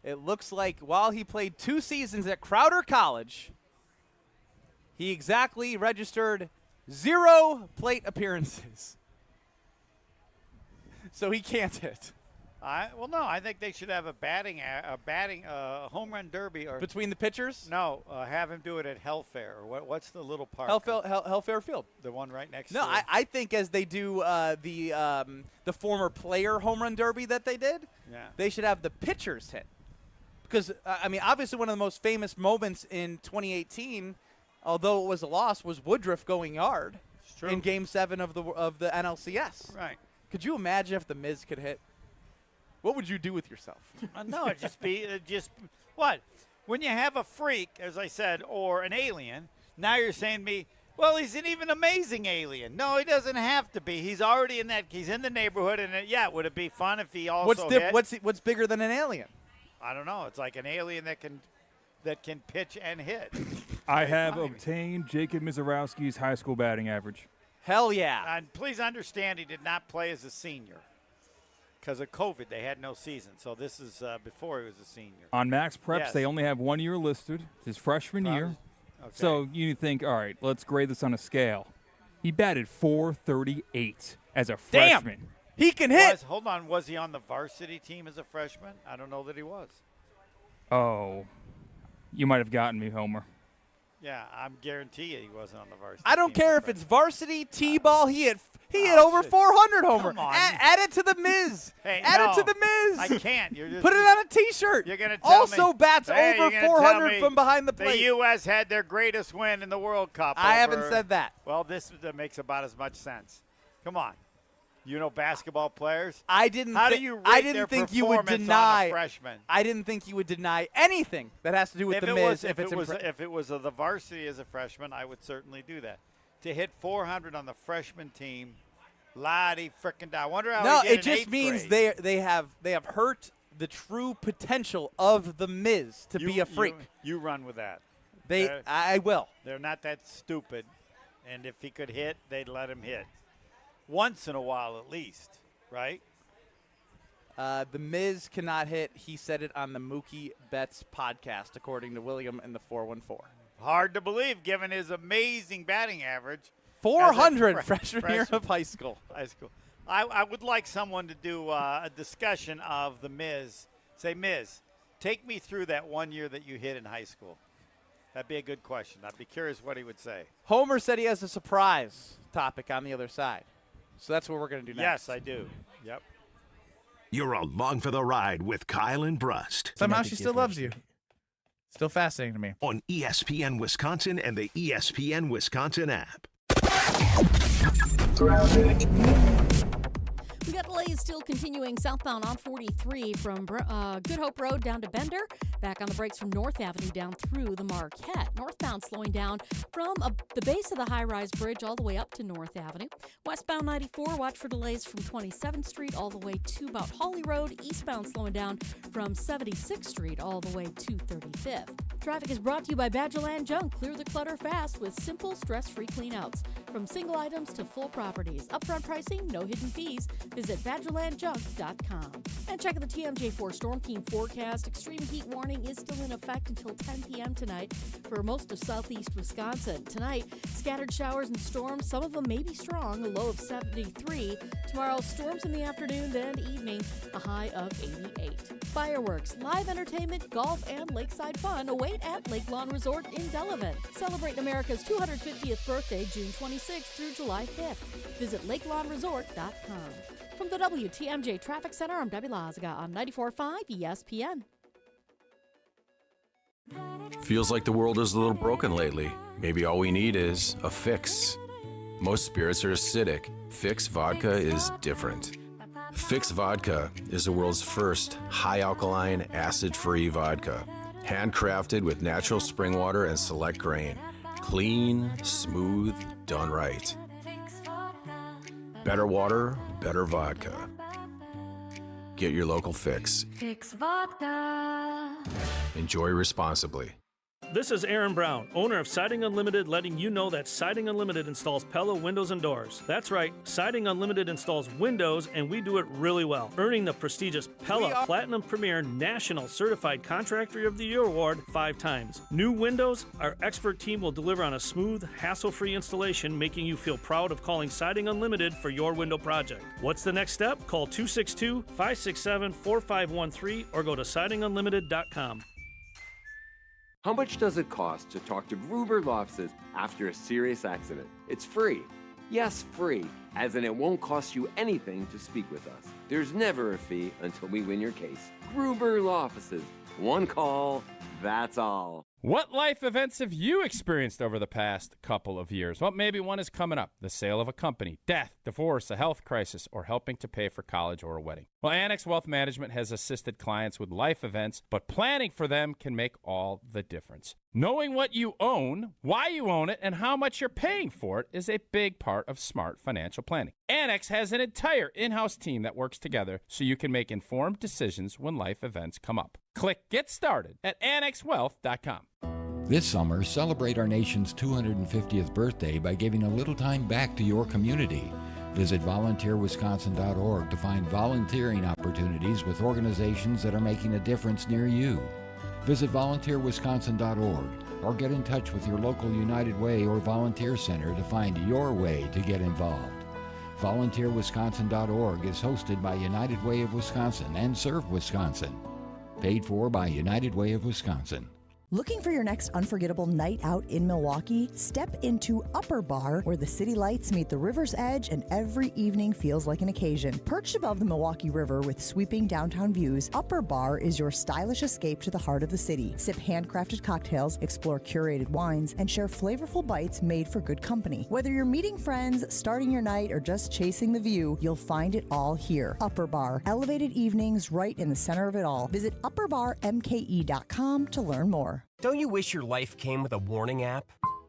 It looks like while he played 2 seasons at Crowder College, he exactly registered 0 plate appearances. So he can't hit. No, I think they should have a home run derby or between the pitchers. No, have him do it at Hellfair or what's the little park? Hellfair Field, the one right next. No, to it. I think as they do the former player home run derby that they did, they should have the pitchers hit because obviously one of the most famous moments in 2018, although it was a loss, was Woodruff going yard in Game 7 of the NLCS. Right. Could you imagine if the Miz could hit? What would you do with yourself? No, it'd just what? When you have a freak, as I said, or an alien, now you're saying to me, well, he's an even amazing alien. No, he doesn't have to be. He's already in that. He's in the neighborhood, and would it be fun if he also hit? What's bigger than an alien? I don't know. It's like an alien that can pitch and hit. I have obtained Jacob Misiorowski's high school batting average. Hell yeah. And please understand he did not play as a senior. Because of COVID, they had no season. So this is before he was a senior. On Max Preps, they only have 1 year listed, his freshman year. Okay. So you think, all right, let's grade this on a scale. He batted .438 as a freshman. He can hit. Hold on. Was he on the varsity team as a freshman? I don't know that he was. Oh, you might have gotten me, Homer. Yeah, I'm guarantee you he wasn't on the varsity. I don't care if it's varsity, T-ball. He hit over 400, Homer. Add it to the Miz. Add it to the Miz. I can't. Put it on a T-shirt. You're going to tell me. Also bats over 400 from behind the plate. The U.S. had their greatest win in the World Cup. I haven't said that. Well, this makes about as much sense. Come on. You know basketball players? I didn't think you would deny freshman. I didn't think you would deny anything that has to do with the Miz. If it was the varsity as a freshman, I would certainly do that. To hit 400 on the freshman team, lottie frickin' da. I wonder how. No, he did it just means they have hurt the true potential of the Miz to be a freak. You run with that. I will. They're not that stupid, and if he could hit, they'd let him hit. Once in a while at least, right? The Miz cannot hit. He said it on the Mookie Betts podcast, according to William in the 414. Hard to believe, given his amazing batting average. 400 freshman year of high school. I would like someone to do a discussion of the Miz. Say, Miz, take me through that 1 year that you hit in high school. That'd be a good question. I'd be curious what he would say. Homer said he has a surprise topic on the other side. So that's what we're going to do next. Yes, I do. Yep. You're along for the ride with Kyle and Brust. Somehow she still loves you. Still fascinating to me. On ESPN Wisconsin and the ESPN Wisconsin app. We got delays still continuing southbound on 43 from Good Hope Road down to Bender. Back on the brakes from North Avenue down through the Marquette. Northbound slowing down from the base of the high-rise bridge all the way up to North Avenue. Westbound 94, watch for delays from 27th Street all the way to about Hawley Road. Eastbound slowing down from 76th Street all the way to 35th. Traffic is brought to you by Badgerland Junk. Clear the clutter fast with simple, stress-free cleanouts. From single items to full properties. Upfront pricing, no hidden fees. Visit BadgerlandJunk.com. And check out the TMJ4 Storm Team forecast. Extreme heat warning is still in effect until 10 p.m. tonight for most of southeast Wisconsin. Tonight, scattered showers and storms. Some of them may be strong, a low of 73. Tomorrow, storms in the afternoon and evening, a high of 88. Fireworks, live entertainment, golf, and lakeside fun await at Lake Lawn Resort in Delavan. Celebrating America's 250th birthday, June 26th through July 5th. Visit LakeLawnResort.com. From the WTMJ Traffic Center, I'm Debbie Lazaga on 94.5 ESPN. Feels like the world is a little broken lately. Maybe all we need is a fix. Most spirits are acidic. Fix Vodka is different. Fix Vodka is the world's first high-alkaline, acid-free vodka. Handcrafted with natural spring water and select grain. Clean, smooth, done right. Better water, better vodka. Get your local fix. Fix Vodka. Enjoy responsibly. This is Aaron Brown, owner of Siding Unlimited, letting you know that Siding Unlimited installs Pella windows and doors. That's right, Siding Unlimited installs windows, and we do it really well, earning the prestigious Pella Platinum Premier National Certified Contractor of the Year award 5 times. New windows, our expert team will deliver on a smooth, hassle-free installation, making you feel proud of calling Siding Unlimited for your window project. What's the next step? Call 262-567-4513 or go to sidingunlimited.com. How much does it cost to talk to Gruber Law Offices after a serious accident? It's free. Yes, free, as in it won't cost you anything to speak with us. There's never a fee until we win your case. Gruber Law Offices. One call, that's all. What life events have you experienced over the past couple of years? Well, maybe one is coming up. The sale of a company, death, divorce, a health crisis, or helping to pay for college or a wedding. Well, Annex Wealth Management has assisted clients with life events, but planning for them can make all the difference. Knowing what you own, why you own it, and how much you're paying for it is a big part of smart financial planning. Annex has an entire in-house team that works together so you can make informed decisions when life events come up. Click Get Started at annexwealth.com. This summer, celebrate our nation's 250th birthday by giving a little time back to your community. Visit volunteerwisconsin.org to find volunteering opportunities with organizations that are making a difference near you. Visit volunteerwisconsin.org or get in touch with your local United Way or volunteer center to find your way to get involved. Volunteerwisconsin.org is hosted by United Way of Wisconsin and Serve Wisconsin. Paid for by United Way of Wisconsin. Looking for your next unforgettable night out in Milwaukee? Step into Upper Bar, where the city lights meet the river's edge and every evening feels like an occasion. Perched above the Milwaukee River with sweeping downtown views, Upper Bar is your stylish escape to the heart of the city. Sip handcrafted cocktails, explore curated wines, and share flavorful bites made for good company. Whether you're meeting friends, starting your night, or just chasing the view, you'll find it all here. Upper Bar, elevated evenings right in the center of it all. Visit upperbarmke.com to learn more. Don't you wish your life came with a warning app?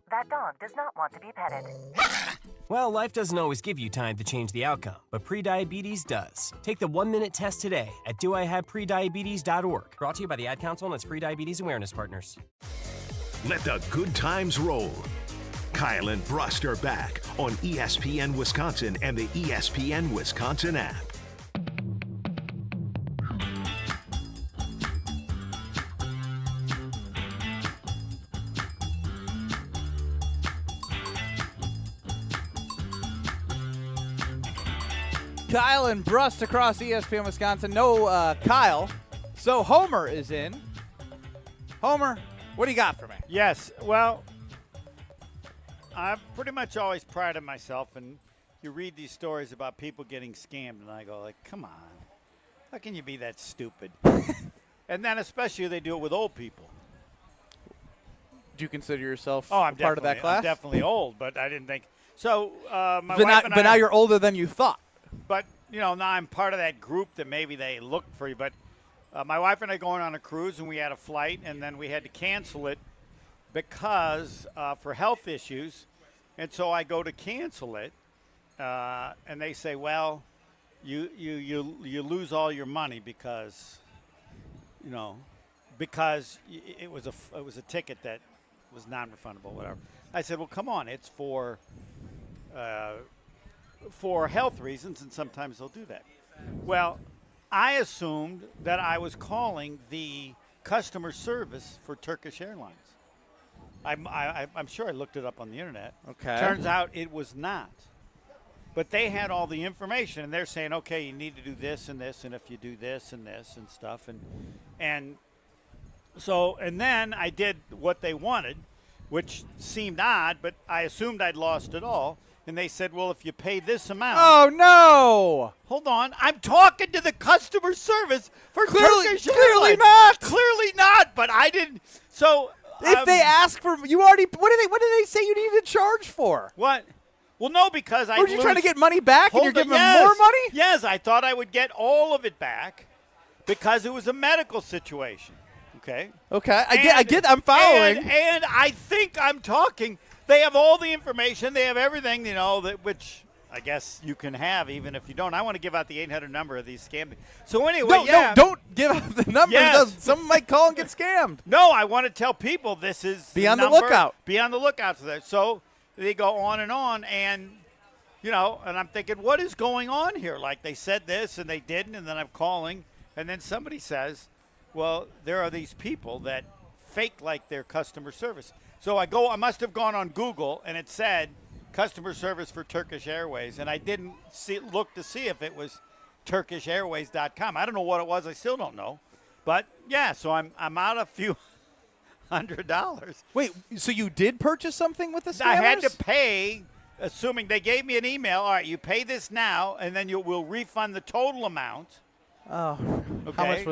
That dog does not want to be petted. Well, life doesn't always give you time to change the outcome, but prediabetes does. Take the 1-minute test today at doihaveprediabetes.org. Brought to you by the Ad Council and its Prediabetes Awareness Partners. Let the good times roll. Kyle and Brust are back on ESPN Wisconsin and the ESPN Wisconsin app. Kyle and Brust across ESPN Wisconsin. No Kyle. So Homer is in. Homer, what do you got for me? Yes. Well, I've pretty much always prided myself, and you read these stories about people getting scammed, and I go, like, come on. How can you be that stupid? And then especially they do it with old people. Do you consider yourself I'm part of that class? I'm definitely old, but I didn't think. So my but wife and I. Now you're older than you thought. But, now I'm part of that group that maybe they look for you. But my wife and I going on a cruise, and we had a flight, and then we had to cancel it because for health issues. And so I go to cancel it, and they say, well, you lose all your money because it was a ticket that was non-refundable, whatever. I said, well, come on, it's for health reasons, and sometimes they'll do that. Well, I assumed that I was calling the customer service for Turkish Airlines. I'm sure I looked it up on the internet. Okay. Turns out it was not. But they had all the information, and they're saying, okay, you need to do this and this, and if you do this and this and stuff. And then I did what they wanted, which seemed odd, but I assumed I'd lost it all. And they said, well, if you pay this amount. Oh, no. Hold on. I'm talking to the customer service for Turkish Airlines. Clearly not. Clearly not, but I didn't. So if they ask for, you already, what did they say you needed to charge for? What? Well, no, because Were you trying to get money back and you're giving them more money? Yes, I thought I would get all of it back because it was a medical situation. Okay. I get. I'm following. And I think I'm talking. They have all the information. They have everything, which I guess you can have even if you don't. I want to give out the 800 number of these scam. So anyway, No, don't give out the number. Yes. Someone might call and get scammed. No, I want to tell people this is Be on the number. lookout. Be on the lookout for that. So they go on, and you know, and I'm thinking, what is going on here? Like they said this and they didn't, and then I'm calling, and then somebody says, well, there are these people that fake like their customer service. So I must have gone on Google, and it said customer service for Turkish Airways, and I didn't look to see if it was TurkishAirways.com. I don't know what it was. I still don't know. But, yeah, so I'm out a few $100. Wait, so you did purchase something with the scammers? I had to pay, assuming they gave me an email. All right, you pay this now, and then we'll refund the total amount. Oh, okay.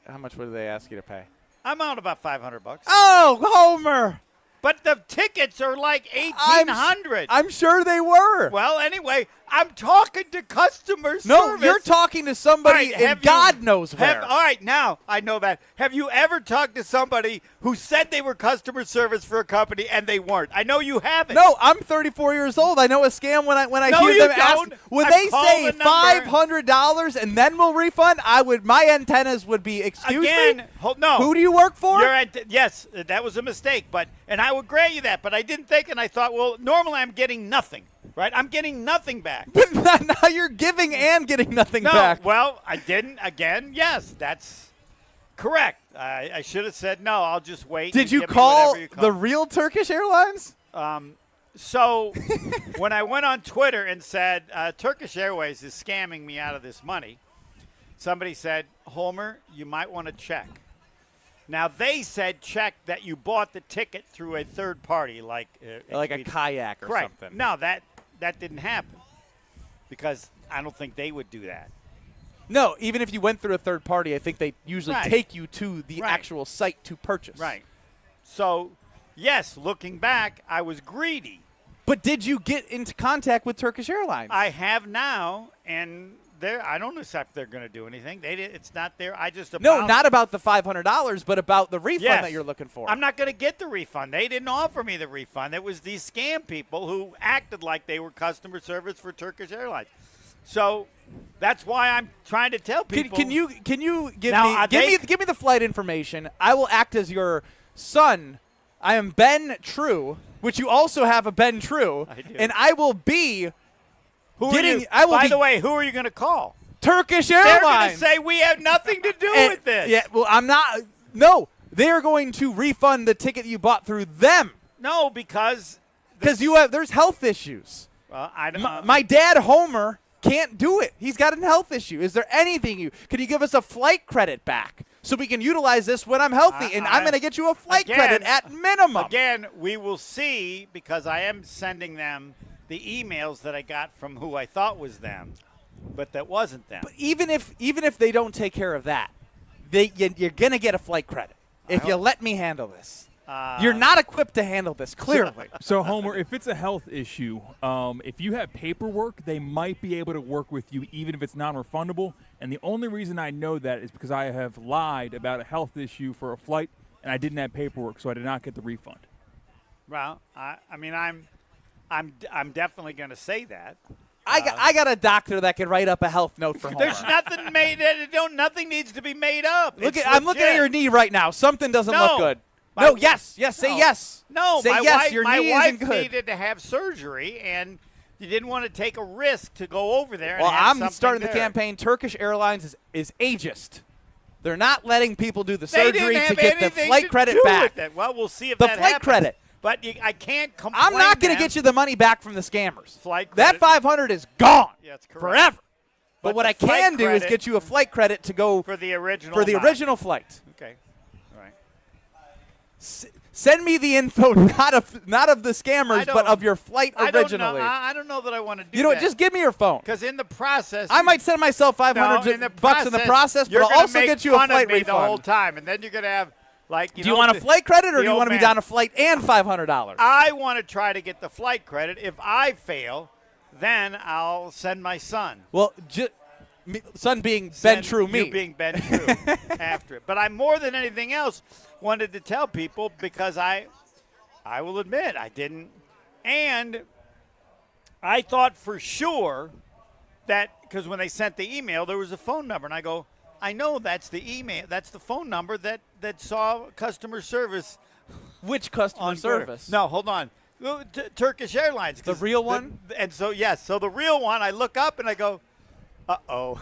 How much would they ask you to pay? I'm out about $500. Oh, Homer! But the tickets are like $1,800. I'm sure they were. Well, anyway, I'm talking to customer service. No, you're talking to somebody and God knows where. All right, now I know that. Have you ever talked to somebody who said they were customer service for a company and they weren't? I know you haven't. No, I'm 34 years old. I know a scam when I No, hear you them don't. ask. When I've they called say the number. $500 and then we'll refund, my antennas would be, excuse me? No. Who do you work for? Yes, that was a mistake, and I would grant you that, but I didn't think, and I thought, well, normally I'm getting nothing, right? I'm getting nothing back. But now you're giving and getting nothing back. No, well, I didn't. Again, yes, that's correct. I should have said no. I'll just wait. Did you call the real Turkish Airlines? So when I went on Twitter and said Turkish Airways is scamming me out of this money, somebody said, Homer, you might want to check. Now, they said check that you bought the ticket through a third party, like a kayak or something. No, that didn't happen because I don't think they would do that. No, even if you went through a third party, I think they usually take you to the actual site to purchase. Right. So, yes, looking back, I was greedy. But did you get into contact with Turkish Airlines? I have now, and I don't accept they're going to do anything. It's not there. No, not about the $500, but about the refund Yes. that you're looking for. I'm not going to get the refund. They didn't offer me the refund. It was these scam people who acted like they were customer service for Turkish Airlines. So that's why I'm trying to tell people. Can you give me the flight information? I will act as your son. I am Ben True, which you also have a Ben True, and I will be. By the way, who are you going to call? Turkish They're Airlines. going to say we have nothing to do with this. Yeah, well, I'm not. No, they're going to refund the ticket you bought through them. No, because there's health issues. Well, I don't. My dad Homer can't do it. He's got a health issue. Is there anything can you give us a flight credit back so we can utilize this when I'm healthy? And I'm going to get you a flight credit at minimum. Again, we will see because I am sending them the emails that I got from who I thought was them, but that wasn't them. But even if they don't take care of that, you're going to get a flight credit if you let me handle this. You're not equipped to handle this, clearly. So, Homer, if it's a health issue, if you have paperwork, they might be able to work with you even if it's non-refundable. And the only reason I know that is because I have lied about a health issue for a flight, and I didn't have paperwork, so I did not get the refund. Well, I mean, I'm definitely going to say that. I got a doctor that can write up a health note for Homer. There's nothing made. Nothing needs to be made up. I'm looking at your knee right now. Something doesn't look good. No, yes. Say yes. No, say my yes. wife, Your my knee wife isn't good. needed to have surgery, and you didn't want to take a risk to go over there. Well, and have I'm something starting there. the campaign. Turkish Airlines is ageist. They're not letting people do the They didn't surgery have to get the anything flight to credit do back. with that. Well, we'll see if the that flight happens. credit. But I can't complain. I'm not going to them. get you the money back from the scammers. Flight that credit. $500 is gone. Yeah, it's correct. Forever. But what the I can flight do is credit get you a flight credit to go for the original original flight. Okay. All right. Send me the info, not of the scammers, but of your flight originally. I don't know that I want to do You know what? that. Just give me your phone. Because in the process, I might send myself $500 in the process, you're but I'll gonna also make get you a fun of flight me refund. the whole time, and then you're going to have like. Do you want a flight credit, or do you want to be down a flight and $500? I want to try to get the flight credit. If I fail, then I'll send my son. Well, son being Ben True, me. You being Ben True after it. But I more than anything else wanted to tell people because I will admit I didn't. And I thought for sure that because when they sent the email, there was a phone number. And I go, I know that's the email. That's the phone number that saw customer service. Which customer service? No, hold on. Turkish Airlines. The real one? And so, yes. So the real one, I look up and I go, uh-oh.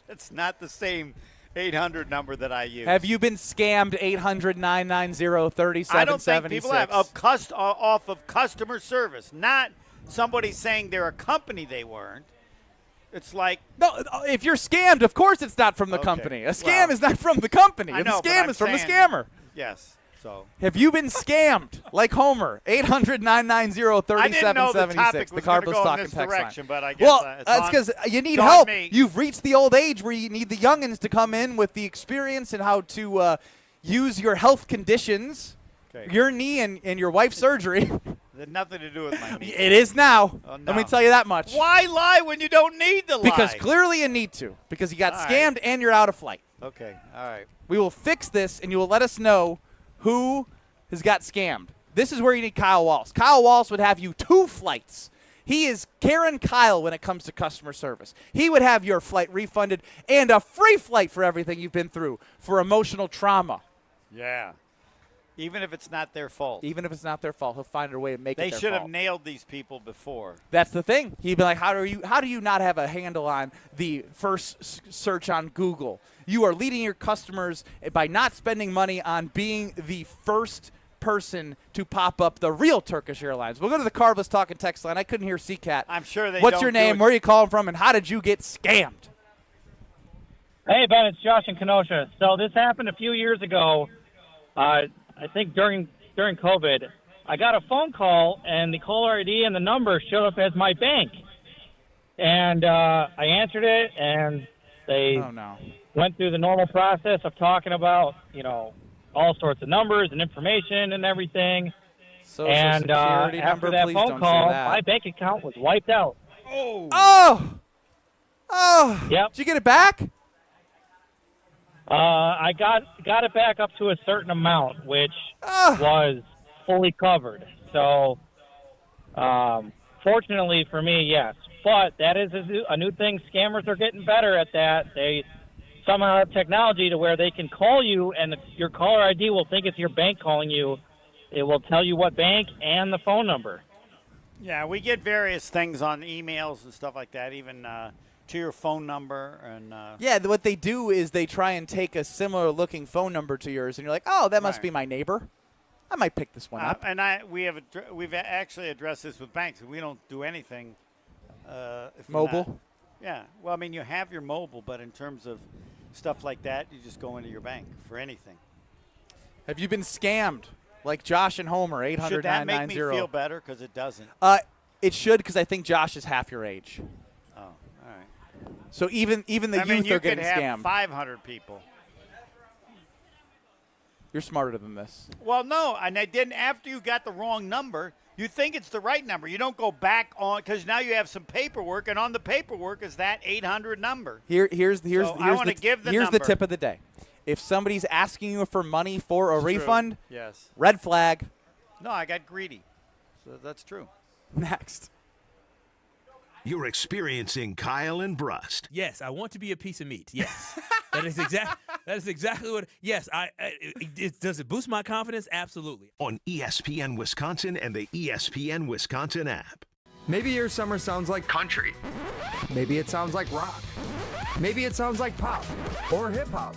It's not the same 800 number that I use. Have you been scammed 800-990-3776? I don't think people have. Off of customer service, not somebody saying they're a company they weren't. It's like. No, if you're scammed, of course it's not from the company. A scam is not from the company. I know, the scam is from the scammer. Yes. So. Have you been scammed like Homer? 800-990-3776. I didn't know the topic was going to go in this direction, but I guess that's because you need help. You've reached the old age where you need the youngins to come in with the experience and how to use your health conditions, your knee and your wife's surgery. It had nothing to do with my knee. It is now. Oh, no. Let me tell you that much. Why lie when you don't need to lie? Because clearly you need to. Because you got scammed and you're out of flight. Okay. All right. We will fix this, and you will let us know who has got scammed. This is where you need Kyle Walsh. Kyle Walsh would have you 2 flights. He is Karen Kyle when it comes to customer service. He would have your flight refunded and a free flight for everything you've been through for emotional trauma. Yeah. Even if it's not their fault. Even if it's not their fault, he'll find a way to make it their fault. They should have nailed these people before. That's the thing. He'd be like, how do you not have a handle on the first search on Google? You are leading your customers by not spending money on being the first person to pop up the real Turkish Airlines. We'll go to the Carbless Talk and text line. I couldn't hear CCAT. I'm sure they What's don't your name? Where are you calling from? And how did you get scammed? Hey, Ben, it's Josh in Kenosha. So this happened a few years ago. I think during COVID, I got a phone call, and the caller ID and the number showed up as my bank. And I answered it, and they went through the normal process of talking about, all sorts of numbers and information and everything. Social and security after number, that please phone don't call, say that. my bank account was wiped out. Oh! Yep. Did you get it back? I got it back up to a certain amount, which was fully covered. So, fortunately for me, yes. But that is a new thing. Scammers are getting better at that. They somehow have technology to where they can call you, and your caller ID will think it's your bank calling you. It will tell you what bank and the phone number. Yeah, we get various things on emails and stuff like that, even to your phone number. And yeah, what they do is they try and take a similar-looking phone number to yours, and you're like, oh, that must be my neighbor. I might pick this one up. And we've actually addressed this with banks. We don't do anything. If Mobile? Yeah. Well, I mean, you have your mobile, but in terms of stuff like that, you just go into your bank for anything. Have you been scammed like Josh and Homer, 800-990? Should that make me feel better? Because it doesn't. It should, because I think Josh is half your age. Oh, all right. So even the youth are getting you could scammed. have 500 people. You're smarter than this. Well, no, and I didn't. After you got the wrong number, you think it's the right number. You don't go back on, because now you have some paperwork, and on the paperwork is that 800 number. Here's I want to give the here's number. the tip of the day. If somebody's asking you for money for a refund, yes, red flag. No, I got greedy. So that's true. Next. You're experiencing Kyle and Brust. Yes, I want to be a piece of meat. Yes. That is exactly what. Yes, does it boost my confidence? Absolutely. On ESPN Wisconsin and the ESPN Wisconsin app. Maybe your summer sounds like country. Maybe it sounds like rock. Maybe it sounds like pop or hip hop.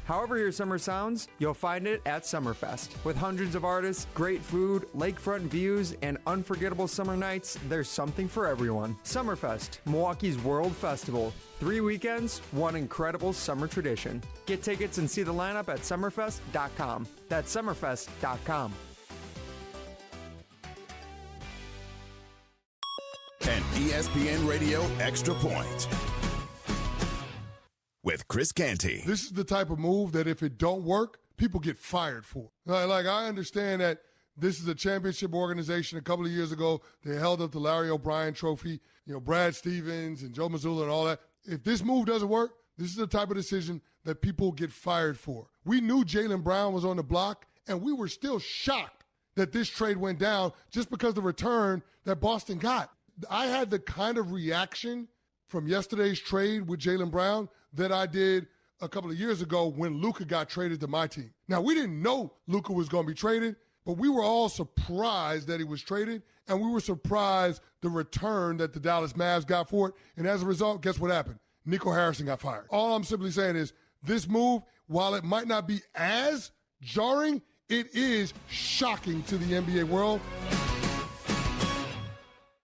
However your summer sounds, you'll find it at Summerfest. With hundreds of artists, great food, lakefront views, and unforgettable summer nights, there's something for everyone. Summerfest, Milwaukee's World Festival. 3 weekends, one incredible summer tradition. Get tickets and see the lineup at summerfest.com. That's summerfest.com. An ESPN Radio Extra Point with Chris Canty. This is the type of move that if it don't work, people get fired for. Like I understand that this is a championship organization. A couple of years ago, they held up the Larry O'Brien trophy, Brad Stevens and Joe Mazzulla and all that. If this move doesn't work, this is the type of decision that people get fired for. We knew Jaylen Brown was on the block, and we were still shocked that this trade went down just because the return that Boston got. I had the kind of reaction from yesterday's trade with Jaylen Brown that I did a couple of years ago when Luka got traded to my team. Now, we didn't know Luka was going to be traded, but we were all surprised that he was traded, and we were surprised the return that the Dallas Mavs got for it. And as a result, guess what happened? Nico Harrison got fired. All I'm simply saying is this move, while it might not be as jarring, it is shocking to the NBA world.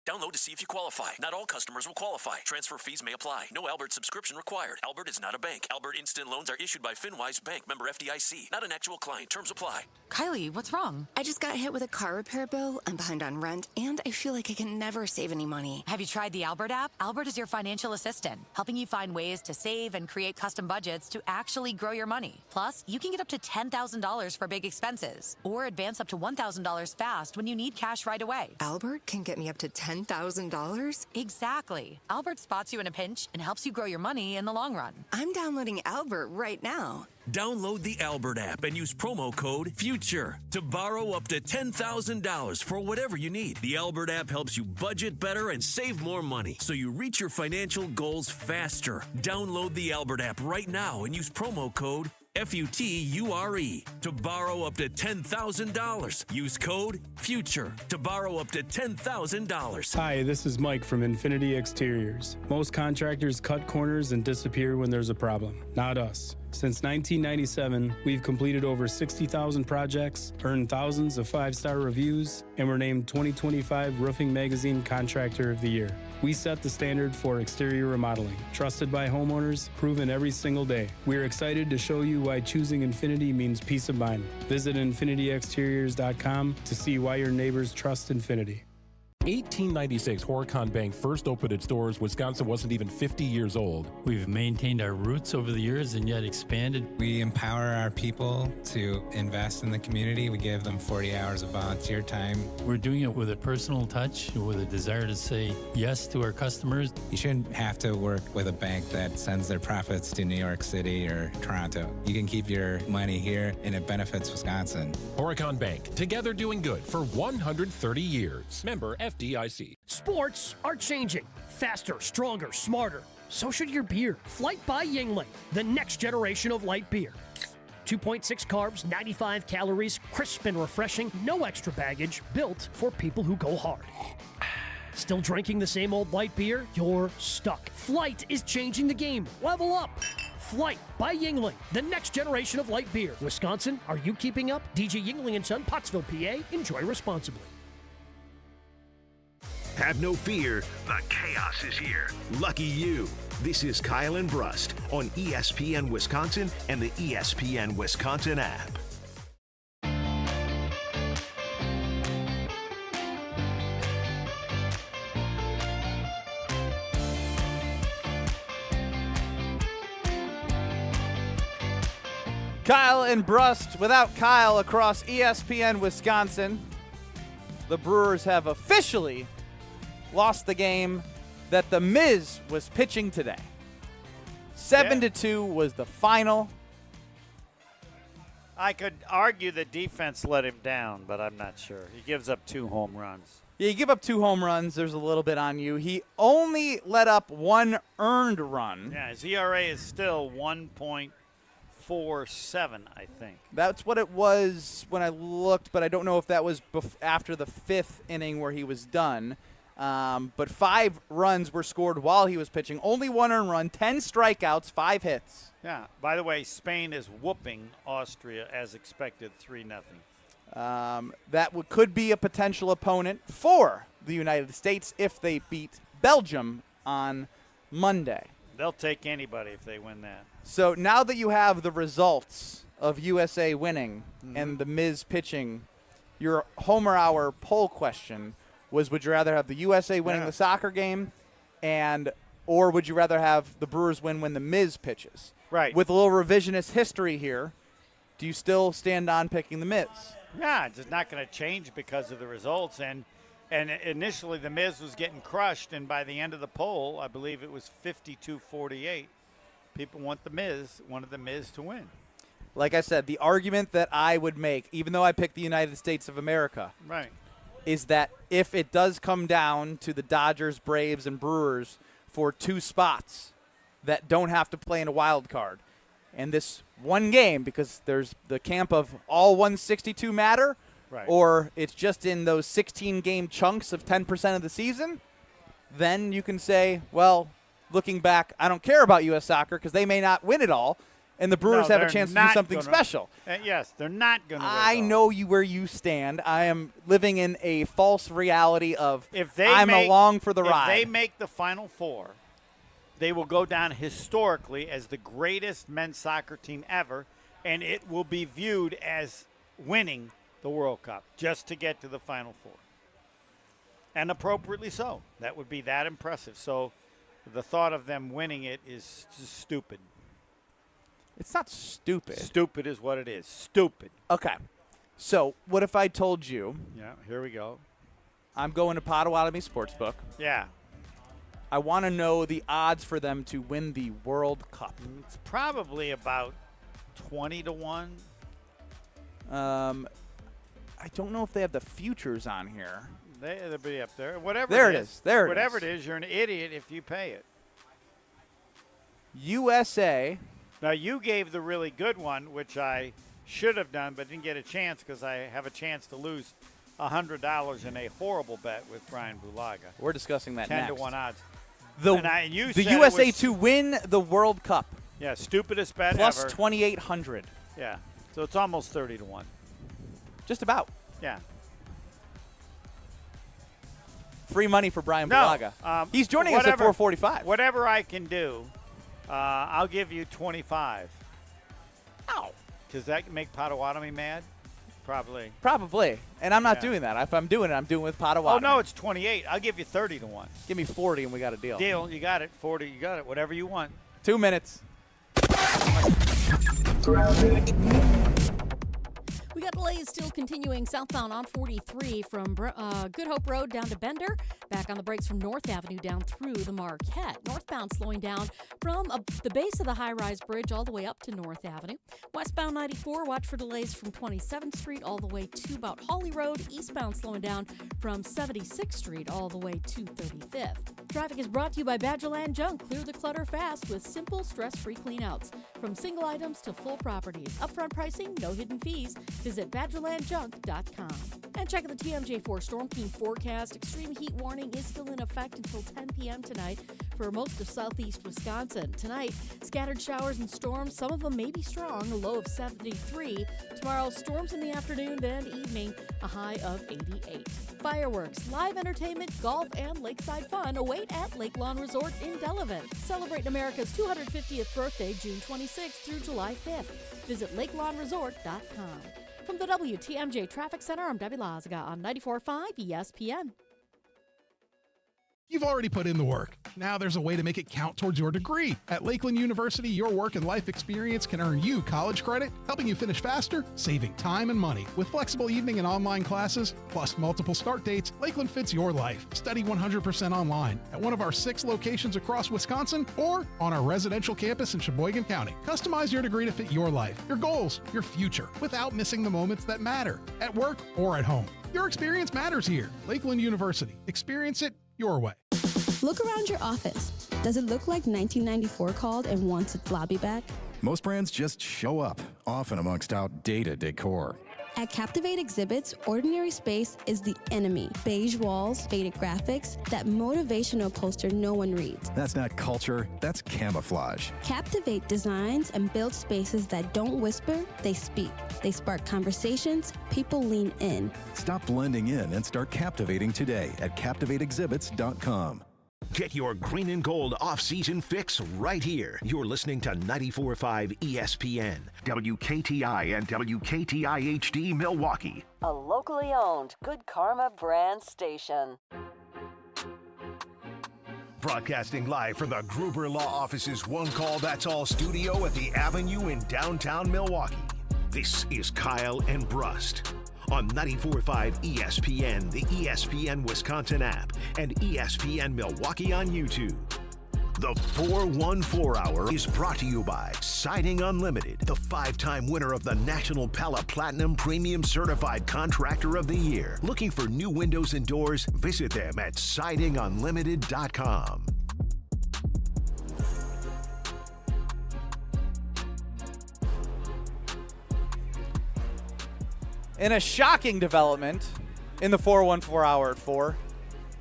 Download to see if you qualify. Not all customers will qualify. Transfer fees may apply. No Albert subscription required. Albert is not a bank. Albert Instant Loans are issued by FinWise Bank, member FDIC. Not an actual client. Terms apply. Kylie, what's wrong? I just got hit with a car repair bill. I'm behind on rent, and I feel like I can never save any money. Have you tried the Albert app? Albert is your financial assistant, helping you find ways to save and create custom budgets to actually grow your money. Plus, you can get up to $10,000 for big expenses, or advance up to $1,000 fast when you need cash right away. Albert can get me up to $10,000? Exactly. Albert spots you in a pinch and helps you grow your money in the long run. I'm downloading Albert right now. Download the Albert app and use promo code FUTURE to borrow up to $10,000 for whatever you need. The Albert app helps you budget better and save more money so you reach your financial goals faster. Download the Albert app right now and use promo code FUTURE to borrow up to $10,000. Use code FUTURE to borrow up to $10,000. Hi, this is Mike from Infinity Exteriors. Most contractors cut corners and disappear when there's a problem. Not us. Since 1997, we've completed over 60,000 projects, earned thousands of 5-star reviews, and were named 2025 Roofing Magazine Contractor of the Year. We set the standard for exterior remodeling, trusted by homeowners, proven every single day. We're excited to show you why choosing Infinity means peace of mind. Visit infinityexteriors.com to see why your neighbors trust Infinity. 1896, Horicon Bank first opened its doors. Wisconsin wasn't even 50 years old. We've maintained our roots over the years and yet expanded. We empower our people to invest in the community. We give them 40 hours of volunteer time. We're doing it with a personal touch, with a desire to say yes to our customers. You shouldn't have to work with a bank that sends their profits to New York City or Toronto. You can keep your money here and it benefits Wisconsin. Horicon Bank, together doing good for 130 years. Member FDIC. Sports are changing. Faster, stronger, smarter. So should your beer. Flight by Yuengling, the next generation of light beer. 2.6 carbs, 95 calories, crisp and refreshing, no extra baggage, built for people who go hard. Still drinking the same old light beer? You're stuck. Flight is changing the game. Level up. Flight by Yuengling, the next generation of light beer. Wisconsin, are you keeping up? DJ Yuengling & Son, Pottsville, PA. Enjoy responsibly. Have no fear, the chaos is here. Lucky you. This is Kyle and Brust on ESPN Wisconsin and the ESPN Wisconsin app. Kyle and Brust without Kyle across ESPN Wisconsin. The Brewers have officially lost the game that the Miz was pitching today. 7-2 was the final. I could argue the defense let him down, but I'm not sure. He gives up 2 home runs. Yeah, you give up 2 home runs. There's a little bit on you. He only let up 1 earned run. Yeah, his ERA is still 1.47, I think. That's what it was when I looked, but I don't know if that was after the 5th inning where he was done. But 5 runs were scored while he was pitching. Only 1 earned run, 10 strikeouts, 5 hits. Yeah. By the way, Spain is whooping Austria as expected, 3-0. That could be a potential opponent for the United States if they beat Belgium on Monday. They'll take anybody if they win that. So now that you have the results of USA winning and the Miz pitching, your Homer Hour poll question was, would you rather have the USA winning the soccer game or would you rather have the Brewers win when the Miz pitches? Right. With a little revisionist history here, do you still stand on picking the Miz? Yeah, it's not going to change because of the results. And initially the Miz was getting crushed, and by the end of the poll, I believe it was 52-48. People wanted the Miz to win. Like I said, the argument that I would make, even though I picked the United States of America, right, is that if it does come down to the Dodgers, Braves, and Brewers for 2 spots that don't have to play in a wild card, and this one game, because there's the camp of all 162 matter, right, or it's just in those 16-game chunks of 10% of the season, then you can say, well, looking back, I don't care about U.S. soccer because they may not win it all, and the Brewers have a chance to do something special. Yes, they're not going to win I it all. know where you stand. I am living in a false reality of I'm make, along for the ride. If they make the Final Four, they will go down historically as the greatest men's soccer team ever, and it will be viewed as winning the World Cup just to get to the Final Four. And appropriately so. That would be that impressive. So the thought of them winning it is just stupid. It's not stupid. Stupid is what it is. Stupid. Okay. So what if I told you? Yeah, here we go. I'm going to Potawatomi Sportsbook. Yeah. I want to know the odds for them to win the World Cup. It's probably about 20-1. I don't know if they have the futures on here. They'll be up there. Whatever there it is. There it Whatever is. it is, you're an idiot if you pay it. USA. Now, you gave the really good one, which I should have done, but didn't get a chance because I have a chance to lose $100 in a horrible bet with Brian Bulaga. We're discussing that next. 10-1 odds. The you USA was, to win the World Cup. Yeah, stupidest bet plus ever. 2,800. Yeah, so it's almost 30-1. Just about. Yeah. Free money for Brian Bulaga. He's joining us at 4:45. Whatever I can do, I'll give you 25. Ow. Does that make Potawatomi mad? Probably. Probably. And I'm not doing that. If I'm doing it, I'm doing it with Potawatomi. Oh, no, it's 28. I'll give you 30-1. Give me 40 and we got a deal. Deal. You got it. 40. You got it. Whatever you want. 2 minutes. We got delays still continuing southbound on 43 from Good Hope Road down to Bender. Back on the brakes from North Avenue down through the Marquette. Northbound slowing down from the base of the high-rise bridge all the way up to North Avenue. Westbound 94, watch for delays from 27th Street all the way to about Hawley Road. Eastbound slowing down from 76th Street all the way to 35th. Traffic is brought to you by Badgerland Junk. Clear the clutter fast with simple, stress-free cleanouts. From single items to full properties. Upfront pricing, no hidden fees. Visit BadgerlandJunk.com. And check out the TMJ4 Storm Team forecast. Extreme heat warning is still in effect until 10 p.m. tonight for most of southeast Wisconsin. Tonight, scattered showers and storms. Some of them may be strong, a low of 73. Tomorrow, storms in the afternoon, then evening, a high of 88. Fireworks, live entertainment, golf, and lakeside fun await at Lake Lawn Resort in Delavan. Celebrate America's 250th birthday, June 26th through July 5th. Visit LakeLawnResort.com. From the WTMJ Traffic Center, I'm Debbie Lazaga on 94.5 ESPN. You've already put in the work. Now there's a way to make it count towards your degree. At Lakeland University, your work and life experience can earn you college credit, helping you finish faster, saving time and money. With flexible evening and online classes, plus multiple start dates, Lakeland fits your life. Study 100% online at one of our 6 locations across Wisconsin or on our residential campus in Sheboygan County. Customize your degree to fit your life, your goals, your future, without missing the moments that matter, at work or at home. Your experience matters here. Lakeland University. Experience it your way. Look around your office. Does it look like 1994 called and wants its lobby back? Most brands just show up, often amongst outdated decor. At Captivate Exhibits, ordinary space is the enemy. Beige walls, faded graphics, that motivational poster no one reads. That's not culture, that's camouflage. Captivate designs and builds spaces that don't whisper, they speak. They spark conversations, people lean in. Stop blending in and start captivating today at CaptivateExhibits.com. Get your green and gold off-season fix right here. You're listening to 94.5 ESPN, WKTI and WKTI-HD Milwaukee. A locally owned Good Karma brand station. Broadcasting live from the Gruber Law Office's One Call That's All studio at the Avenue in downtown Milwaukee. This is Kyle and Brust on 94.5 ESPN, the ESPN Wisconsin app, and ESPN Milwaukee on YouTube. The 414 Hour is brought to you by Siding Unlimited, the 5-time winner of the National Pella Platinum Premium Certified Contractor of the Year. Looking for new windows and doors? Visit them at sidingunlimited.com. In a shocking development in the 414 Hour at 4,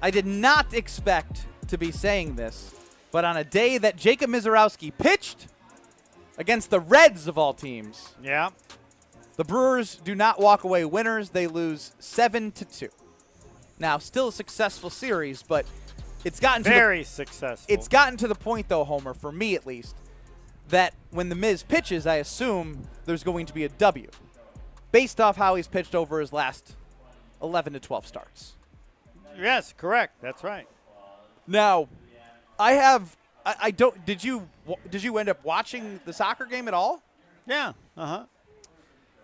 I did not expect to be saying this, but on a day that Jacob Misiorowski pitched against the Reds of all teams, yeah, the Brewers do not walk away winners. They lose 7-2. Now, still a successful series, but it's gotten very successful. It's gotten to the point, though, Homer, for me at least, that when the Miz pitches, I assume there's going to be a W, based off how he's pitched over his last 11 to 12 starts. Yes, correct. That's right. Now, I don't. Did you end up watching the soccer game at all? Yeah. Uh-huh.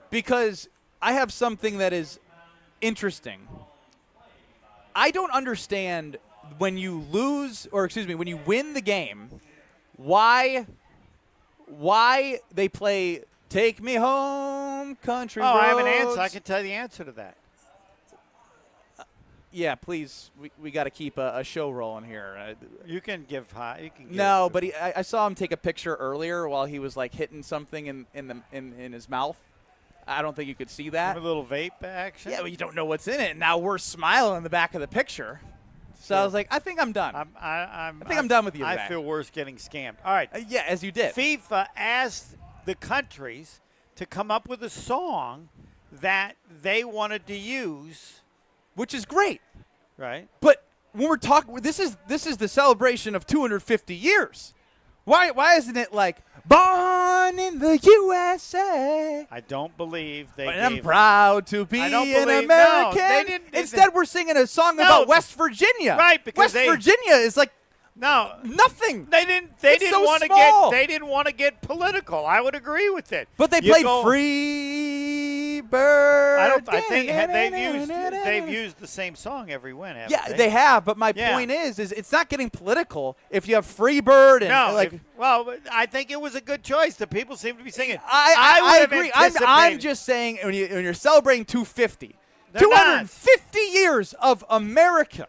Because I have something that is interesting. I don't understand when you lose, or excuse me, when you win the game, why they play "Take Me Home, Country Roads." I have an answer. I can tell you the answer to that. Yeah, please. We got to keep a show rolling here. You can give high. You can give no, but I saw him take a picture earlier while he was like hitting something in his mouth. I don't think you could see that. A little vape action. Yeah, but you don't know what's in it. Now we're smiling in the back of the picture. So I was like, I think I'm done. I think I'm done with you. I feel worse getting scammed. All right. Yeah, as you did. FIFA asked the countries to come up with a song that they wanted to use. Which is great. Right. But when we're talking, this is the celebration of 250 years. Why isn't it like "Born in the USA"? I don't believe they. But I'm proud to be an American. No, they didn't. Instead, we're singing a song about West Virginia. Right, because West Virginia is like nothing. They didn't want to small. They didn't want to get political. I would agree with it. But they played "Free Bird." I think they've used the same song every win. Yeah, they have. But my point is it's not getting political if you have "Free Bird" and I think it was a good choice. The people seem to be singing. I agree. I'm just saying when you're celebrating 250 years of America.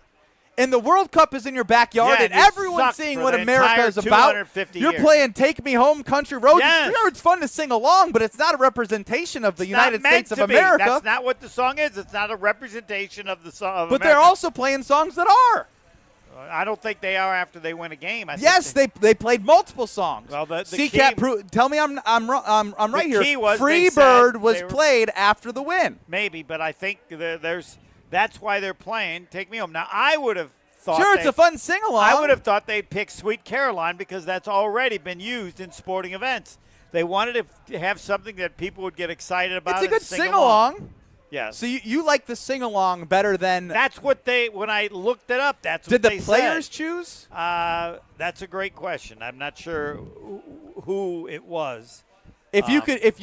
And the World Cup is in your backyard, and everyone's seeing what America is about. You're playing "Take Me Home, Country Roads." Yes. It's fun to sing along, but it's not a representation of the United States of America. That's not what the song is. It's not a representation of the song. But they're also playing songs that are. I don't think they are after they win a game. Yes, they played multiple songs. Well, the CCAT, tell me I'm right here. Key was "Free Bird" was played after the win. Maybe, but I think that's why they're playing "Take Me Home." Now, I would have thought it's a fun sing-along. I would have thought they'd pick "Sweet Caroline" because that's already been used in sporting events. They wanted to have something that people would get excited about. It's a good sing-along. Yes. So you like the sing-along better than... That's what when I looked it up, that's Did what they the players said. choose? That's a great question. I'm not sure who it was. If you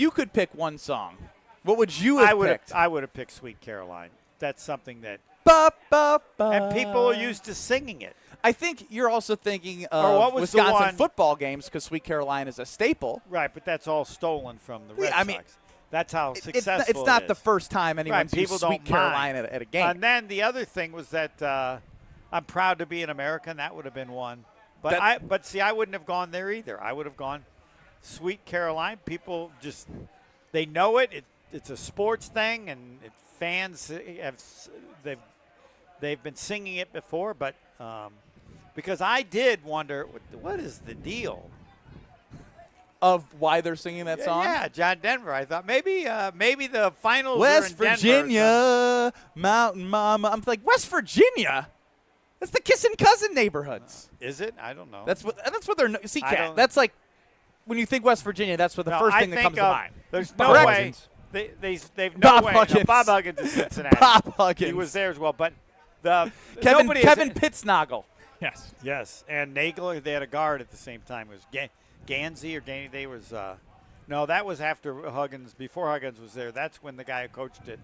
could pick one song, what would you have picked? I would have picked "Sweet Caroline." That's something that... And people are used to singing it. I think you're also thinking of Wisconsin football games because "Sweet Caroline" is a staple. Right, but that's all stolen from the Red Sox. That's how successful it's not it is. The first time anyone's used "Sweet Caroline" at a game. And then the other thing was that I'm proud to be an American. That would have been one. But I wouldn't have gone there either. I would have gone "Sweet Caroline." People they know it. It's a sports thing, and fans they've been singing it before. But because I did wonder, what is the deal of why they're singing that song? Yeah, John Denver. I thought maybe the finals West are in Virginia, Mountain Mama. I'm like, West Virginia? That's the kissing cousin neighborhoods. Is it? I don't know. That's what they're. See, Cat. That's like when you think West Virginia. That's what the first thing that comes to mind. There's no way. They've no way. No, Bob Huggins is Cincinnati. Bob Huggins. He was there as well, but Kevin Pittsnoggle. Yes, and Nagler. They had a guard at the same time. It was Gansey or Danny. They was no, that was after Huggins. Before Huggins was there. That's when the guy who coached it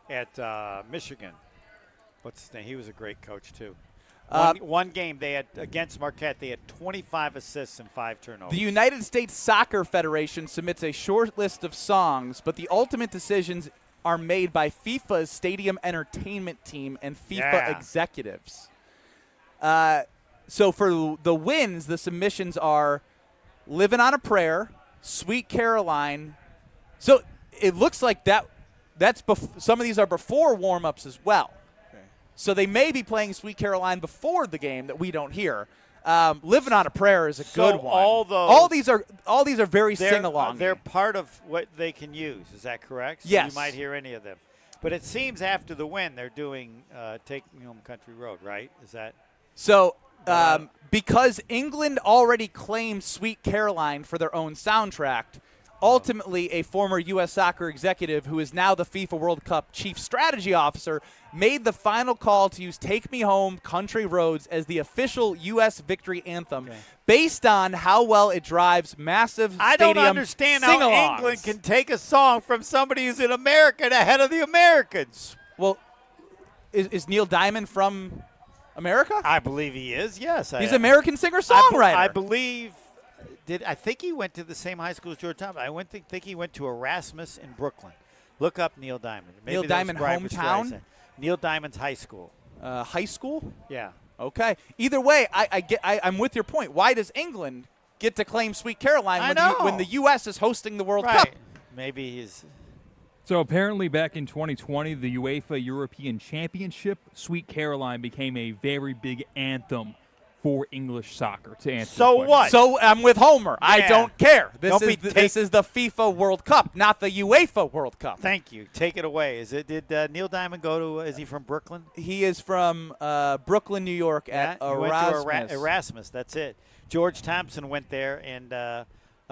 at Michigan. What's his name? He was a great coach too. One game they had against Marquette, they had 25 assists and 5 turnovers. The United States Soccer Federation submits a short list of songs, but the ultimate decisions are made by FIFA's Stadium Entertainment Team and FIFA executives. So for the wins, the submissions are Living on a Prayer, Sweet Caroline. So it looks like that's some of these are before warm-ups as well. So they may be playing Sweet Caroline before the game that we don't hear. Living on a Prayer is a good one. All these are very sing-along. They're part of what they can use. Is that correct? So yes. You might hear any of them. But it seems after the win they're doing Take Me Home Country Road, right? Is that so? Because England already claimed Sweet Caroline for their own soundtrack. Ultimately, a former U.S. soccer executive who is now the FIFA World Cup chief strategy officer made the final call to use Take Me Home Country Roads as the official U.S. victory anthem based on how well it drives massive stadium I don't understand how England can take a song from somebody who's an American ahead of the Americans. Well, is Neil Diamond from America? I believe he is, yes. He's an American singer-songwriter. I believe – I think he went to the same high school as George Thomas. I think he went to Erasmus in Brooklyn. Look up Neil Diamond. Maybe Neil Diamond hometown? Neil Diamond's high school. High school? Yeah. Okay. Either way, I'm with your point. Why does England get to claim Sweet Caroline when the U.S. is hosting the World Cup? Maybe he's – So apparently back in 2020, the UEFA European Championship, Sweet Caroline became a very big anthem for English soccer, to answer So what? So I'm with Homer. Yeah. I don't care. This This is the FIFA World Cup, not the UEFA World Cup. Thank you. Take it away. Did Neil Diamond go to? Is he from Brooklyn? He is from Brooklyn, New York, at Erasmus. Went to Erasmus. That's it. George Thompson went there, and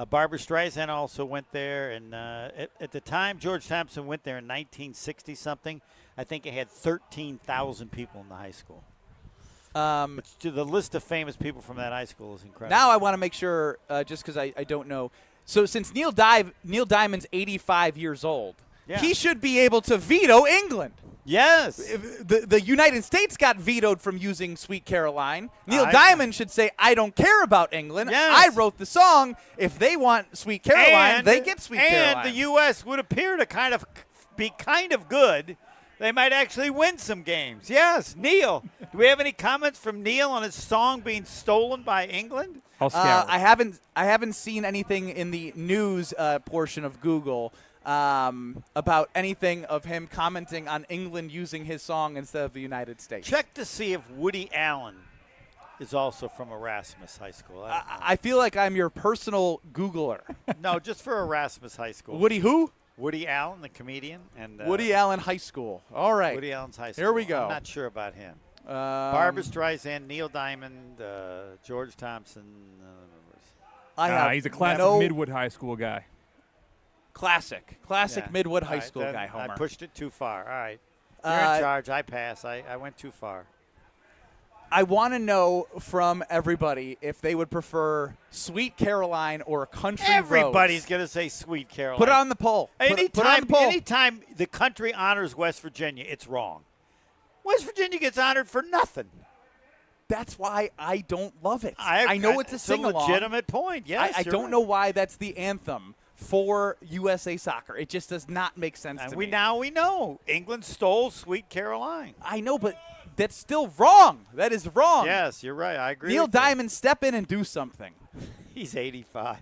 Barbra Streisand also went there. And at the time George Thompson went there in 1960 something, I think it had 13,000 people in the high school. The list of famous people from that high school is incredible. Now I want to make sure, just because I don't know. So since Neil Diamond's 85 years old, he should be able to veto England. Yes. The United States got vetoed from using Sweet Caroline. Neil Diamond should say, I don't care about England. Yes. I wrote the song. If they want Sweet Caroline, they get Sweet Caroline. And the U.S. would appear to be kind of good. They might actually win some games. Yes, Neil. Do we have any comments from Neil on his song being stolen by England? I haven't seen anything in the news portion of Google about anything of him commenting on England using his song instead of the United States. Check to see if Woody Allen is also from Erasmus High School. I feel like I'm your personal Googler. No, just for Erasmus High School. Woody who? Woody Allen, the comedian. And Woody Allen High School. All right. Woody Allen's high school. Here we go. I'm not sure about him. Barbra Streisand, Neil Diamond, George Thompson. He's a classic Midwood High School guy. Classic Midwood High School guy, Homer. I pushed it too far. All right. You're in charge. I pass. I went too far. I want to know from everybody if they would prefer Sweet Caroline or Country Roads. Everybody's going to say Sweet Caroline. Put it on the poll. Anytime the country honors West Virginia, it's wrong. West Virginia gets honored for nothing. That's why I don't love it. I know it's a sing-along. It's a legitimate point, yes. I don't know why that's the anthem for USA Soccer. It just does not make sense to me. Now we know. England stole Sweet Caroline. I know, but that's still wrong. That is wrong. Yes, you're right. I agree. Neil Diamond, step in and do something. He's 85.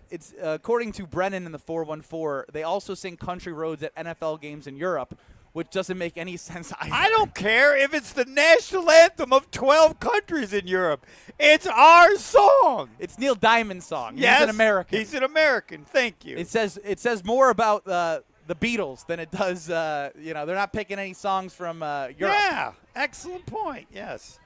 It's according to Brennan in the 414, they also sing Country Roads at NFL games in Europe, which doesn't make any sense either. I don't care if it's the national anthem of 12 countries in Europe. It's our song. It's Neil Diamond's song. Yes, he's an American. He's an American. Thank you. It says more about the Beatles than it does. They're not picking any songs from Europe. Yeah, excellent point. Yes.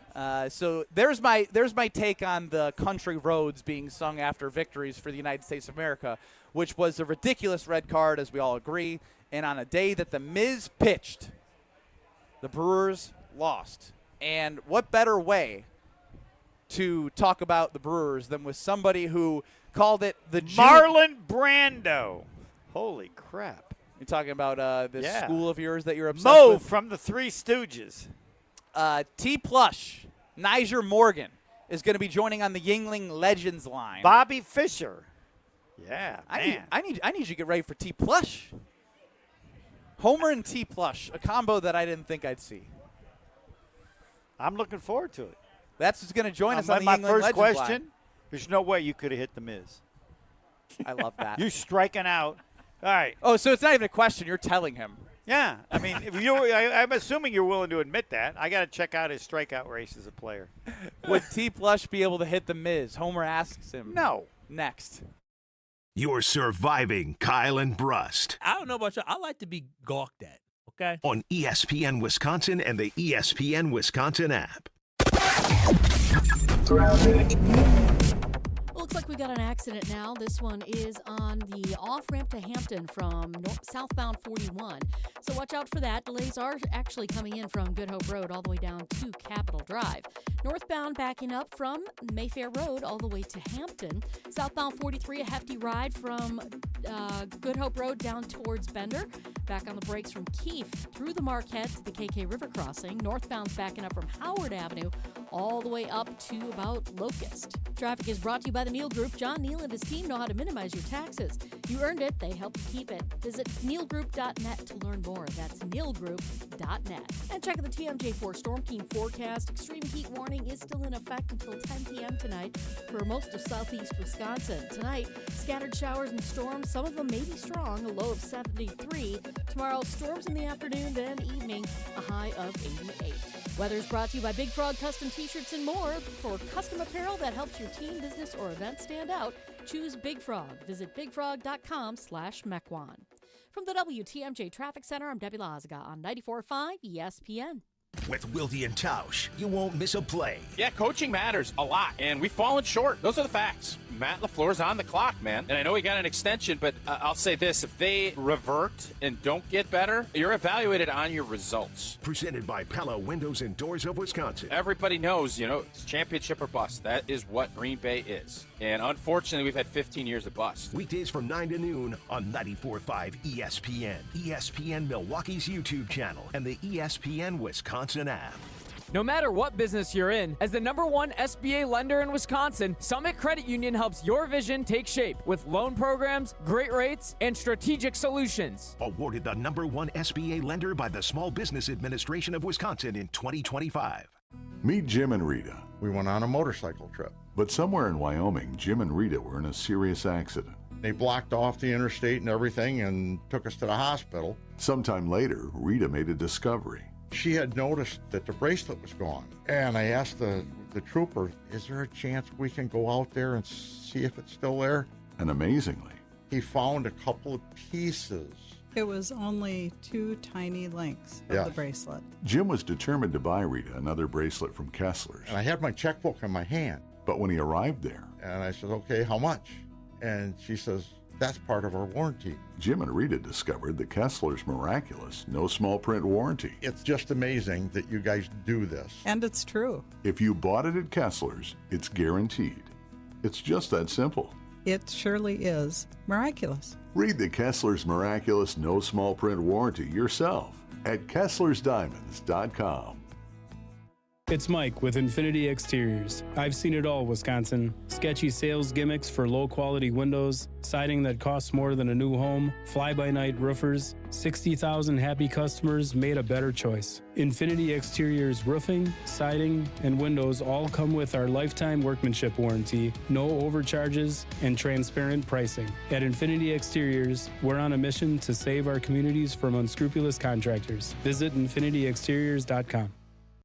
So there's my take on the Country Roads being sung after victories for the United States of America, which was a ridiculous red card, as we all agree. And on a day that the Miz pitched, the Brewers lost. And what better way to talk about the Brewers than with somebody who called it the Marlon Brando. Holy crap. You're talking about this school of yours that you're obsessed Mo with? from the Three Stooges. T. Plush, Niger Morgan is going to be joining on the Yingling Legends line. Bobby Fischer. Yeah, I need you to get ready for T Plush. Homer and T Plush, a combo that I didn't think I'd see. I'm looking forward to it. That's who's going to join us on the my Yingling first Legends question. line. There's no way you could have hit the Miz. I love that. You striking out. All right. Oh, so it's not even a question. You're telling him. Yeah. I mean, I'm assuming you're willing to admit that. I got to check out his strikeout race as a player. Would T Plush be able to hit the Miz? Homer asks him. No. Next. You're surviving Kyle and Brust. I don't know about you. I like to be gawked at, okay? On ESPN Wisconsin and the ESPN Wisconsin app. Looks like we got an accident now. This one is on the off-ramp to Hampton from southbound 41. So watch out for that. Delays are actually coming in from Good Hope Road all the way down to Capitol Drive. Northbound backing up from Mayfair Road all the way to Hampton. Southbound 43, a hefty ride from Good Hope Road down towards Bender. Back on the brakes from Keefe through the Marquette to the KK River crossing. Northbound's backing up from Howard Avenue all the way up to about Locust. Traffic is brought to you by the Neal Group. John Neal and his team know how to minimize your taxes. You earned it, they help you keep it. Visit nealgroup.net to learn more. That's nealgroup.net. And check out the TMJ4 Storm King forecast. Extreme heat warning is still in effect until 10 p.m. tonight for most of southeast Wisconsin. Tonight, scattered showers and storms. Some of them may be strong, a low of 73. Tomorrow, storms in the afternoon and evening, a high of 88. Weather is brought to you by Big Frog Custom T-shirts and more. For custom apparel that helps your team, business, or event stand out, choose Big Frog. Visit bigfrog.com/Mequon. From the WTMJ Traffic Center, I'm Debbie Lazaga on 94.5 ESPN. With Wilde and Tausch, you won't miss a play. Yeah, coaching matters a lot, and we've fallen short. Those are the facts. Matt LaFleur's on the clock, man. And I know he got an extension, but I'll say this. If they revert and don't get better, you're evaluated on your results. Presented by Pella Windows and Doors of Wisconsin. Everybody knows, it's championship or bust. That is what Green Bay is. And unfortunately, we've had 15 years of bust. Weekdays from 9 to noon on 94.5 ESPN, ESPN Milwaukee's YouTube channel, and the ESPN Wisconsin app. No matter what business you're in, as the #1 SBA lender in Wisconsin, Summit Credit Union helps your vision take shape with loan programs, great rates, and strategic solutions. Awarded the #1 SBA lender by the Small Business Administration of Wisconsin in 2025. Meet Jim and Rita. We went on a motorcycle trip. But somewhere in Wyoming, Jim and Rita were in a serious accident. They blocked off the interstate and everything and took us to the hospital. Sometime later, Rita made a discovery. She had noticed that the bracelet was gone. And I asked the trooper, is there a chance we can go out there and see if it's still there? And amazingly, he found a couple of pieces. It was only 2 tiny links of the bracelet. Jim was determined to buy Rita another bracelet from Kessler's. And I had my checkbook in my hand. But when he arrived there, and I said, okay, how much? And she says, that's part of our warranty. Jim and Rita discovered the Kessler's miraculous no small print warranty. It's just amazing that you guys do this. And it's true. If you bought it at Kessler's, it's guaranteed. It's just that simple. It surely is miraculous. Read the Kessler's miraculous no small print warranty yourself at Kessler'sDiamonds.com. It's Mike with Infinity Exteriors. I've seen it all, Wisconsin. Sketchy sales gimmicks for low-quality windows, siding that costs more than a new home, fly-by-night roofers. 60,000 happy customers made a better choice. Infinity Exteriors roofing, siding, and windows all come with our lifetime workmanship warranty, no overcharges, and transparent pricing. At Infinity Exteriors, we're on a mission to save our communities from unscrupulous contractors. Visit infinityexteriors.com.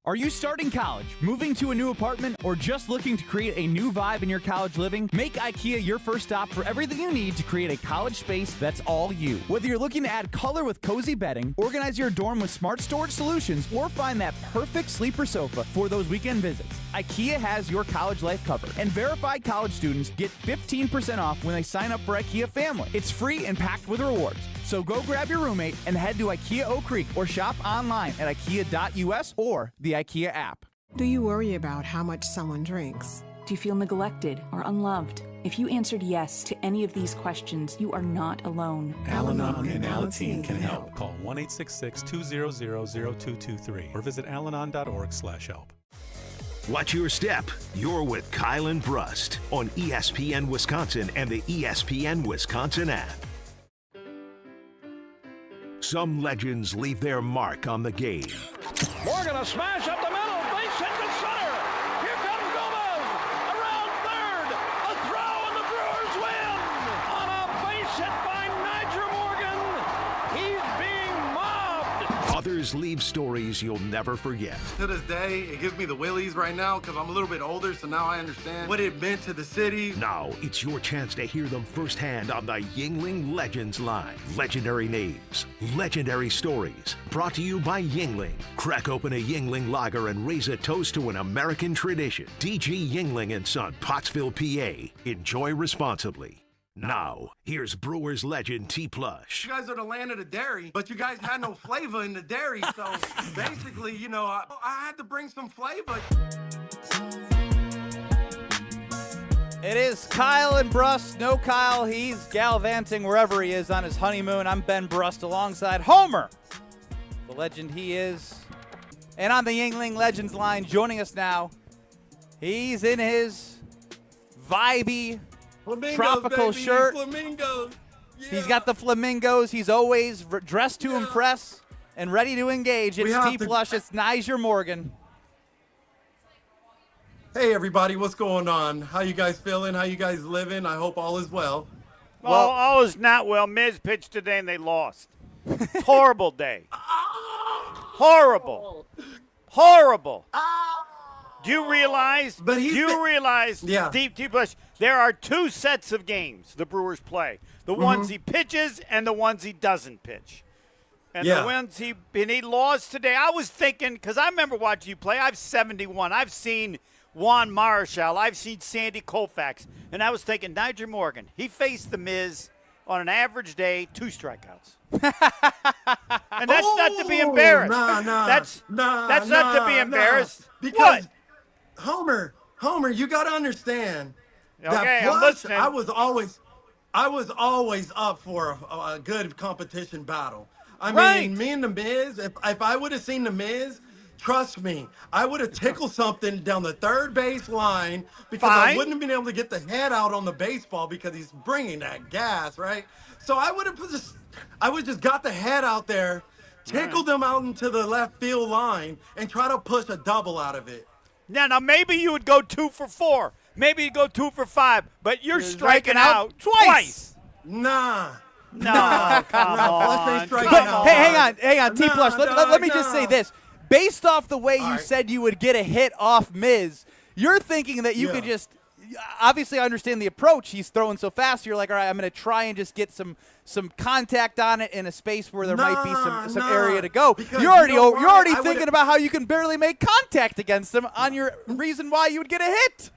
Are you starting college, moving to a new apartment, or just looking to create a new vibe in your college living? Make IKEA your first stop for everything you need to create a college space that's all you. Whether you're looking to add color with cozy bedding, organize your dorm with smart storage solutions, or find that perfect sleeper sofa for those weekend visits, IKEA has your college life covered. And verified college students get 15% off when they sign up for IKEA Family. It's free and packed with rewards. So go grab your roommate and head to IKEA Oak Creek or shop online at IKEA.us or the IKEA app. Do you worry about how much someone drinks? Do you feel neglected or unloved? If you answered yes to any of these questions, you are not alone. Al-Anon and Alateen can help. Call 1-866-200-0223 or visit alanon.org/help. Watch your step. You're with Kyle and Brust on ESPN Wisconsin and the ESPN Wisconsin app. Some legends leave their mark on the game. Morgan, a smash up the middle, base hit to center. Here comes Gomez, around third, a throw, and the Brewers win on a base hit by Nyjer Morgan. He's being mobbed. Others leave stories you'll never forget. To this day, it gives me the willies right now because I'm a little bit older, so now I understand what it meant to the city. Now, it's your chance to hear them firsthand on the Yuengling Legends Line. Legendary names, legendary stories. Brought to you by Yuengling. Crack open a Yuengling lager and raise a toast to an American tradition. DG Yuengling & Son, Pottsville, PA. Enjoy responsibly. Now, here's Brewers legend T. Plush. You guys are the land of the dairy, but you guys had no flavor in the dairy, so basically, I had to bring some flavor. It is Kyle and Brust. No Kyle, he's gallivanting wherever he is on his honeymoon. I'm Ben Brust alongside Homer, the legend he is. And on the Yuengling Legends Line, joining us now, he's in his vibey Flamingos, tropical baby. shirt. Flamingos. Yeah. He's got the flamingos. He's always dressed to impress and ready to engage. It's T. Plush. It's Nyjer Morgan. Hey, everybody. What's going on? How you guys feeling? How you guys living? I hope all is well. Well, all is not well. Miz pitched today and they lost. Horrible day. Horrible. Horrible. Do you realize? Yeah. Deep Bush, there are two sets of games the Brewers play: the ones he pitches and the ones he doesn't pitch. And the ones he lost today. I was thinking, because I remember watching you play. I've 71. I've seen Juan Marichal. I've seen Sandy Koufax, and I was thinking Nyjer Morgan. He faced the Miz on an average day, 2 strikeouts. And that's not to be embarrassed. That's not to be embarrassed. Because Homer, you got to understand that Plush, I was always up for a good competition battle. I mean, me and the Miz, if I would have seen the Miz, trust me, I would have tickled something down the third base line because I wouldn't have been able to get the head out on the baseball because he's bringing that gas, right? So I would just got the head out there, tickled them out into the left field line, and try to push a double out of it. Now maybe you would go 2 for 4. Maybe you'd go 2 for 5, but you're striking out twice. Nah. No, come on. Hey, hang on, T. Plush. Let me just say this. Based off the way you said you would get a hit off Miz, you're thinking that you could just – obviously I understand the approach. He's throwing so fast. You're like, all right, I'm going to try and just get some contact on it in a space where there might be some area to go. You're already thinking about how you can barely make contact against him on your reason why you would get a hit.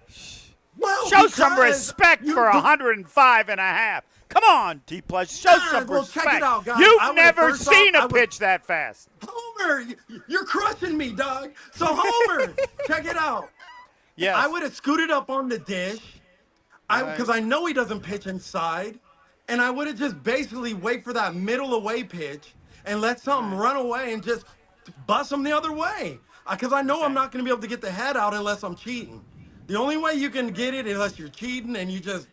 Well, show some respect for 105 and a half. Come on, T. Plush. Show some respect. Check it out, guys. You've never seen a pitch that fast. Homer, you're crushing me, dog. So, Homer, check it out. Yes. I would have scooted up on the dish because I know he doesn't pitch inside, and I would have just basically wait for that middle away pitch and let something run away and just bust him the other way because I know I'm not going to be able to get the head out unless I'm cheating. The only way you can get it unless you're cheating and you just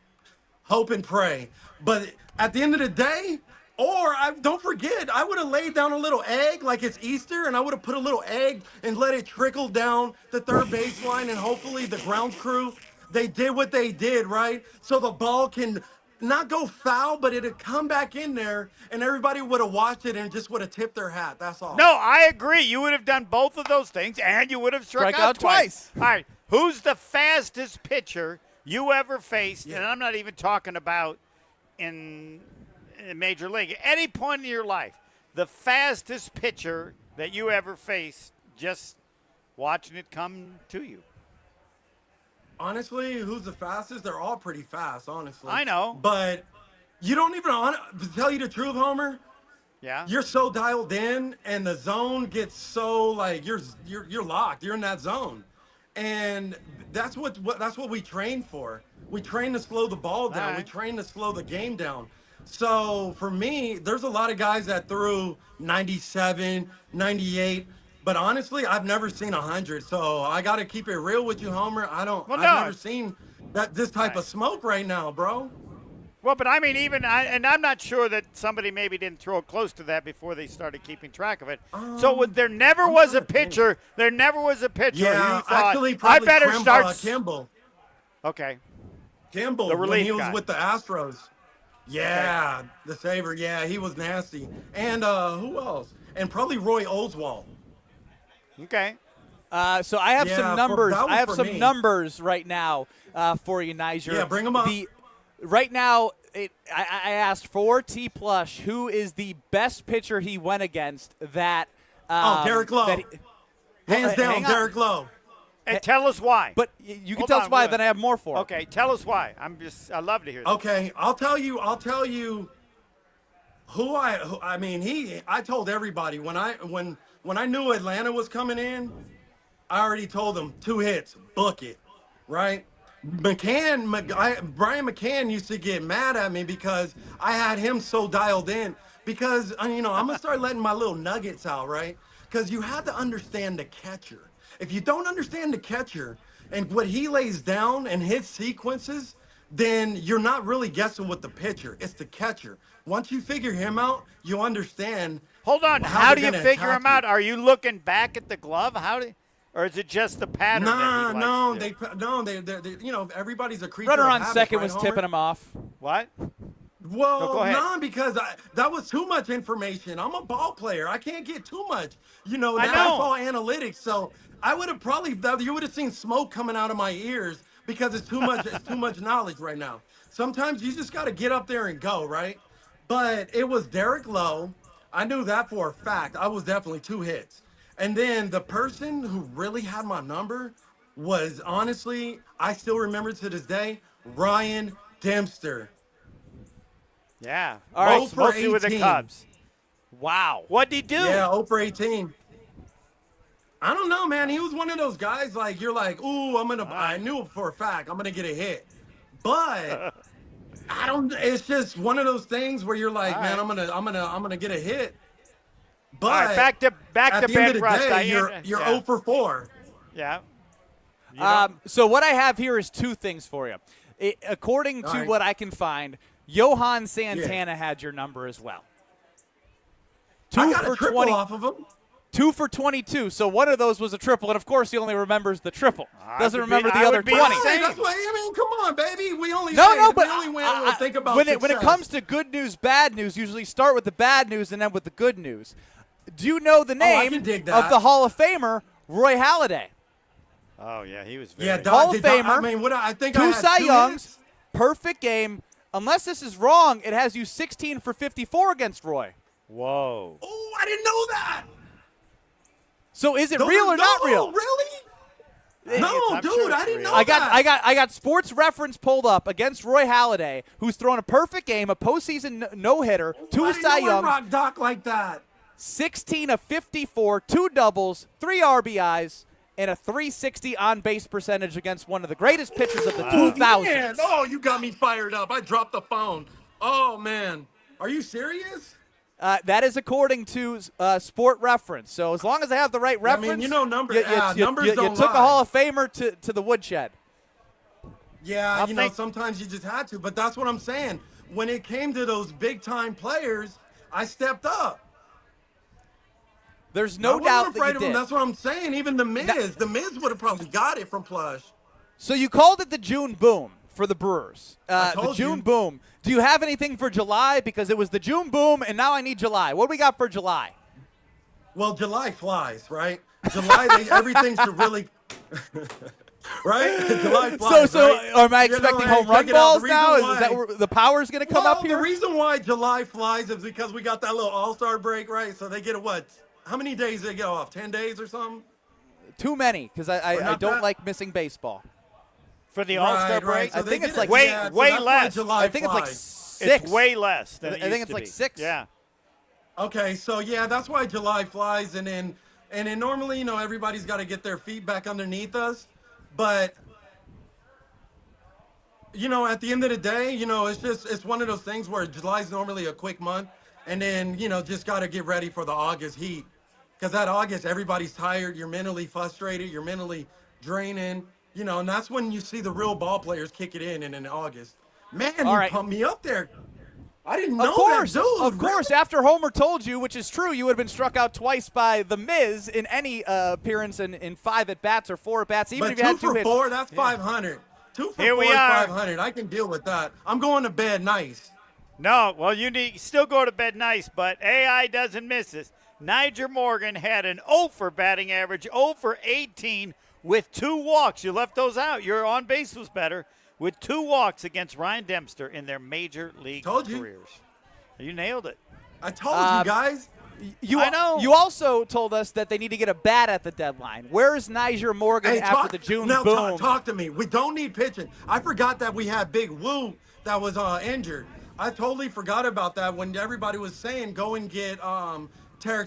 hope and pray. But at the end of the day, don't forget, I would have laid down a little egg like it's Easter, and I would have put a little egg and let it trickle down the third baseline, and hopefully the ground crew, they did what they did, right? So the ball can not go foul, but it'd come back in there, and everybody would have watched it and just would have tipped their hat. That's all. No, I agree. You would have done both of those things, and you would have struck out twice. All right, who's the fastest pitcher you ever faced? And I'm not even talking about in Major League. At any point in your life, the fastest pitcher that you ever faced, just watching it come to you. Honestly, who's the fastest? They're all pretty fast, honestly. I know. But you don't even, to tell you the truth, Homer, you're so dialed in, and the zone gets so, like, you're locked. You're in that zone. And that's what we train for. We train to slow the ball down. We train to slow the game down. So for me, there's a lot of guys that threw 97, 98. But honestly, I've never seen 100. So I got to keep it real with you, Homer. I've never seen this type of smoke right now, bro. Well, but I mean, and I'm not sure that somebody maybe didn't throw it close to that before they started keeping track of it. So there never was a pitcher. There never was a pitcher. Yeah, who thought, actually, probably I better start Kimball. Okay. Kimball, the when he was guy. with the Astros. Yeah, the saver. Yeah, he was nasty. And who else? And probably Roy Oswalt. Okay. So I have some numbers. I have some me. numbers right now for you, Niger. Yeah, bring them up. Right now, I asked for T. Plush, who is the best pitcher he went against that. Derek Lowe. Hands down, Derek Lowe. And tell us why. But you can tell us why, then I have more for him. Okay, tell us why. I love to hear that. Okay, I'll tell you who I told everybody when I knew Atlanta was coming in, I already told them 2 hits, book it, right? Brian McCann used to get mad at me because I had him so dialed in because, I'm going to start letting my little nuggets out, right? Because you have to understand the catcher. If you don't understand the catcher and what he lays down and his sequences, then you're not really guessing with the pitcher. It's the catcher. Once you figure him out, you understand. Hold on. How do you figure him out? Are you looking back at the glove? Or is it just the pattern? Everybody's a creature. Runner of on habits, second right, was Homer? tipping him off. What? Well, go ahead. no, because that was too much information. I'm a ball player. I can't get too much. I That's know. all analytics. So I would have you would have seen smoke coming out of my ears because it's too much. It's too much knowledge right now. Sometimes you just got to get up there and go, right? But it was Derek Lowe. I knew that for a fact. I was definitely 2 hits. And then the person who really had my number was, honestly, I still remember to this day, Ryan Dempster. Yeah. All right, Mostly with the Cubs. Wow. What'd he do? Yeah, 0 for 18. I don't know, man. He was one of those guys like you're like, ooh, I knew for a fact I'm gonna get a hit. But it's just one of those things where you're like, man, I'm gonna get a hit. But all right, back to at the end of the Brust. day, you're 0 for 4. Yeah. So what I have here is 2 things for you. According to what I can find, Johan Santana had your number as well. 2 I got for a triple 20 off of him. 2 for 22. So one of those was a triple, and of course he only remembers the triple. Doesn't remember the other 20. That's why, come on, baby. We only think about when it comes to good news, bad news, usually start with the bad news and end with the good news. Do you know the name of the Hall of Famer, Roy Halladay? Oh yeah, he was very Hall of Famer. I think 2 Cy Youngs, perfect game. Unless this is wrong, it has you 16 for 54 against Roy. Whoa. Oh, I didn't know that. So is it real or not real? Really? No, dude, I didn't know that. I got Sports Reference pulled up against Roy Halladay, who's thrown a perfect game, a postseason no-hitter, 2 Cy Youngs. Rock Doc like that. 16 of 54, 2 doubles, 3 RBIs, and a 360 on-base percentage against one of the greatest pitchers of the 2000s. Man. Oh, you got me fired up. I dropped the phone. Oh, man. Are you serious? That is according to Sport Reference. So as long as I have the right reference, numbers. Numbers you don't took lie. a Hall of Famer to the woodshed. Yeah, sometimes you just had to. But that's what I'm saying. When it came to those big-time players, I stepped up. There's no I doubt wasn't that afraid you of him. did. That's what I'm saying. Even the Miz. The Miz would have probably got it from Plush. So you called it the June Boom for the Brewers. I The told June you. Boom. Do you have anything for July? Because it was the June Boom, and now I need July. What do we got for July? Well, July flies, right? July, everything should really... right? July flies, So right? am I expecting home run balls now? Is that where the power's going to come up here? The reason why July flies is because we got that little all-star break, right? So they get how many days do they get off? 10 days or something? Too many, because I don't like missing baseball. For the All-Star break? So I think it's like way less. I think it's like 6. It's way less than it I think used it's to like be. 6. Yeah. Okay, so yeah, that's why July flies, and then normally, everybody's got to get their feet back underneath us, but at the end of the day, it's one of those things where July's normally a quick month, and then just got to get ready for the August heat, because that August, everybody's tired. You're mentally frustrated. You're mentally draining. And that's when you see the real ball players kick it in August. Man, All you right. pumped me up there. I didn't know Of course, that, dude. of course. After Homer told you, which is true, you would have been struck out twice by The Miz in any appearance in 5 at-bats or 4 at-bats, even But if you had 2 for hits. 4, that's 500. 2 for Here 4 we is are. 500. I can deal with that. I'm going to bed nice. No, well, you need still go to bed nice, but AI doesn't miss this. Niger Morgan had an 0 for batting average, 0 for 18 with 2 walks. You left those out. Your on base was better with 2 walks against Ryan Dempster in their major league careers. You nailed it. I told you guys. I know. You also told us that they need to get a bat at the deadline. Where is Niger Morgan after the June boom? Talk to me. We don't need pitching. I forgot that we had Big Woo that was injured. I totally forgot about that when everybody was saying go and get Tarek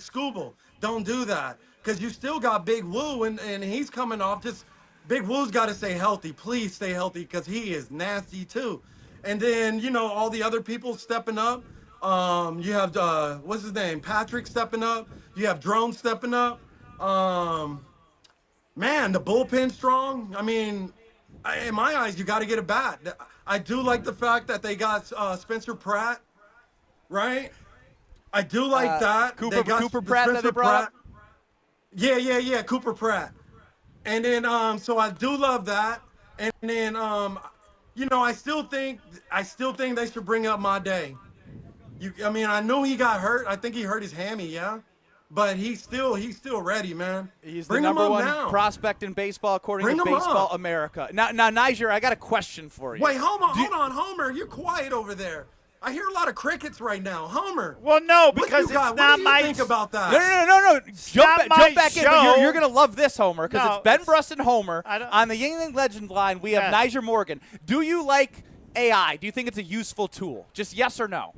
Skubal. Don't do that because you still got Big Woo and he's coming off. Just Big Woo's got to stay healthy. Please stay healthy because he is nasty too. And then all the other people stepping up. You have what's his name? Patrick stepping up. You have Drone stepping up. Man, the bullpen's strong. I mean, in my eyes, you got to get a bat. I do like the fact that they got Spencer Pratt, right? I do like that. Cooper Pratt that they brought up? Yeah, Cooper Pratt. And then, so I do love that. And then, I still think they should bring up my day. I know he got hurt. I think he hurt his hammy, yeah. But he's still ready, man. He's Bring the number him up 1 now. prospect in baseball according Bring to him Baseball up. America. Now, Niger, I got a question for you. Wait, hold on, Homer. You're quiet over there. I hear a lot of crickets right now, Homer. Well, no, What because you got? it's not What do my. you think about that? No. Jump back in. show. But you're going to love this, Homer, because No, it's Ben Brust and Homer. I don't- On the Yingling Legend line, we have Yes. Niger Morgan. Do you like AI? Do you think it's a useful tool? Just yes or no?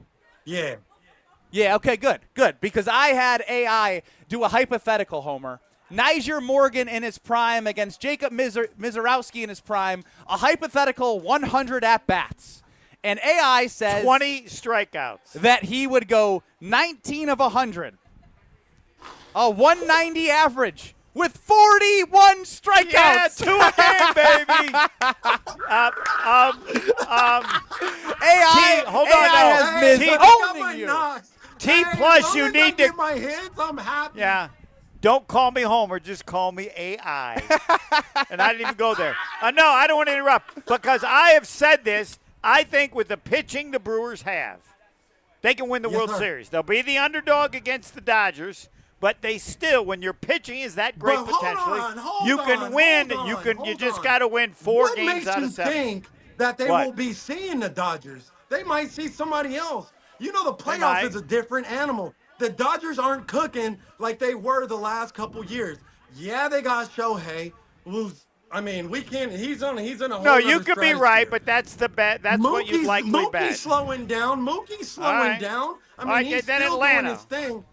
Yeah. Yeah, okay, good. Because I had AI do a hypothetical, Homer. Niger Morgan in his prime against Jacob Misiorowski in his prime, a hypothetical 100 at-bats. And AI says 20 strikeouts. that he would go 19 of 100, a 190 average with 41 strikeouts. Yeah, 2 a game, baby. AI, hold on, AI no. has Miz T- owning you. T As plus long you as I need to. get my hits, I'm happy. Yeah. Don't call me Homer. Just call me AI. And I didn't even go there. No, I don't want to interrupt because I have said this. I think with the pitching the Brewers have, they can win the World Series. They'll be the underdog against the Dodgers, but they still, when your pitching is that great But hold potentially, on, hold you can on, win. hold You on, can. hold You just on. got to win 4 what games out of makes 7. you think that they What? won't be seeing the Dodgers? They might see somebody else. The might. playoffs is a different animal. The Dodgers aren't cooking like they were the last couple years. Yeah, they got Shohei, who's. We can't. He's in a whole. No, you other could be stratosphere. right, but that's the bet. That's what you'd likely Mookie's bet. slowing down. Mookie's All slowing right. down. All right, He's then still Atlanta. doing his thing.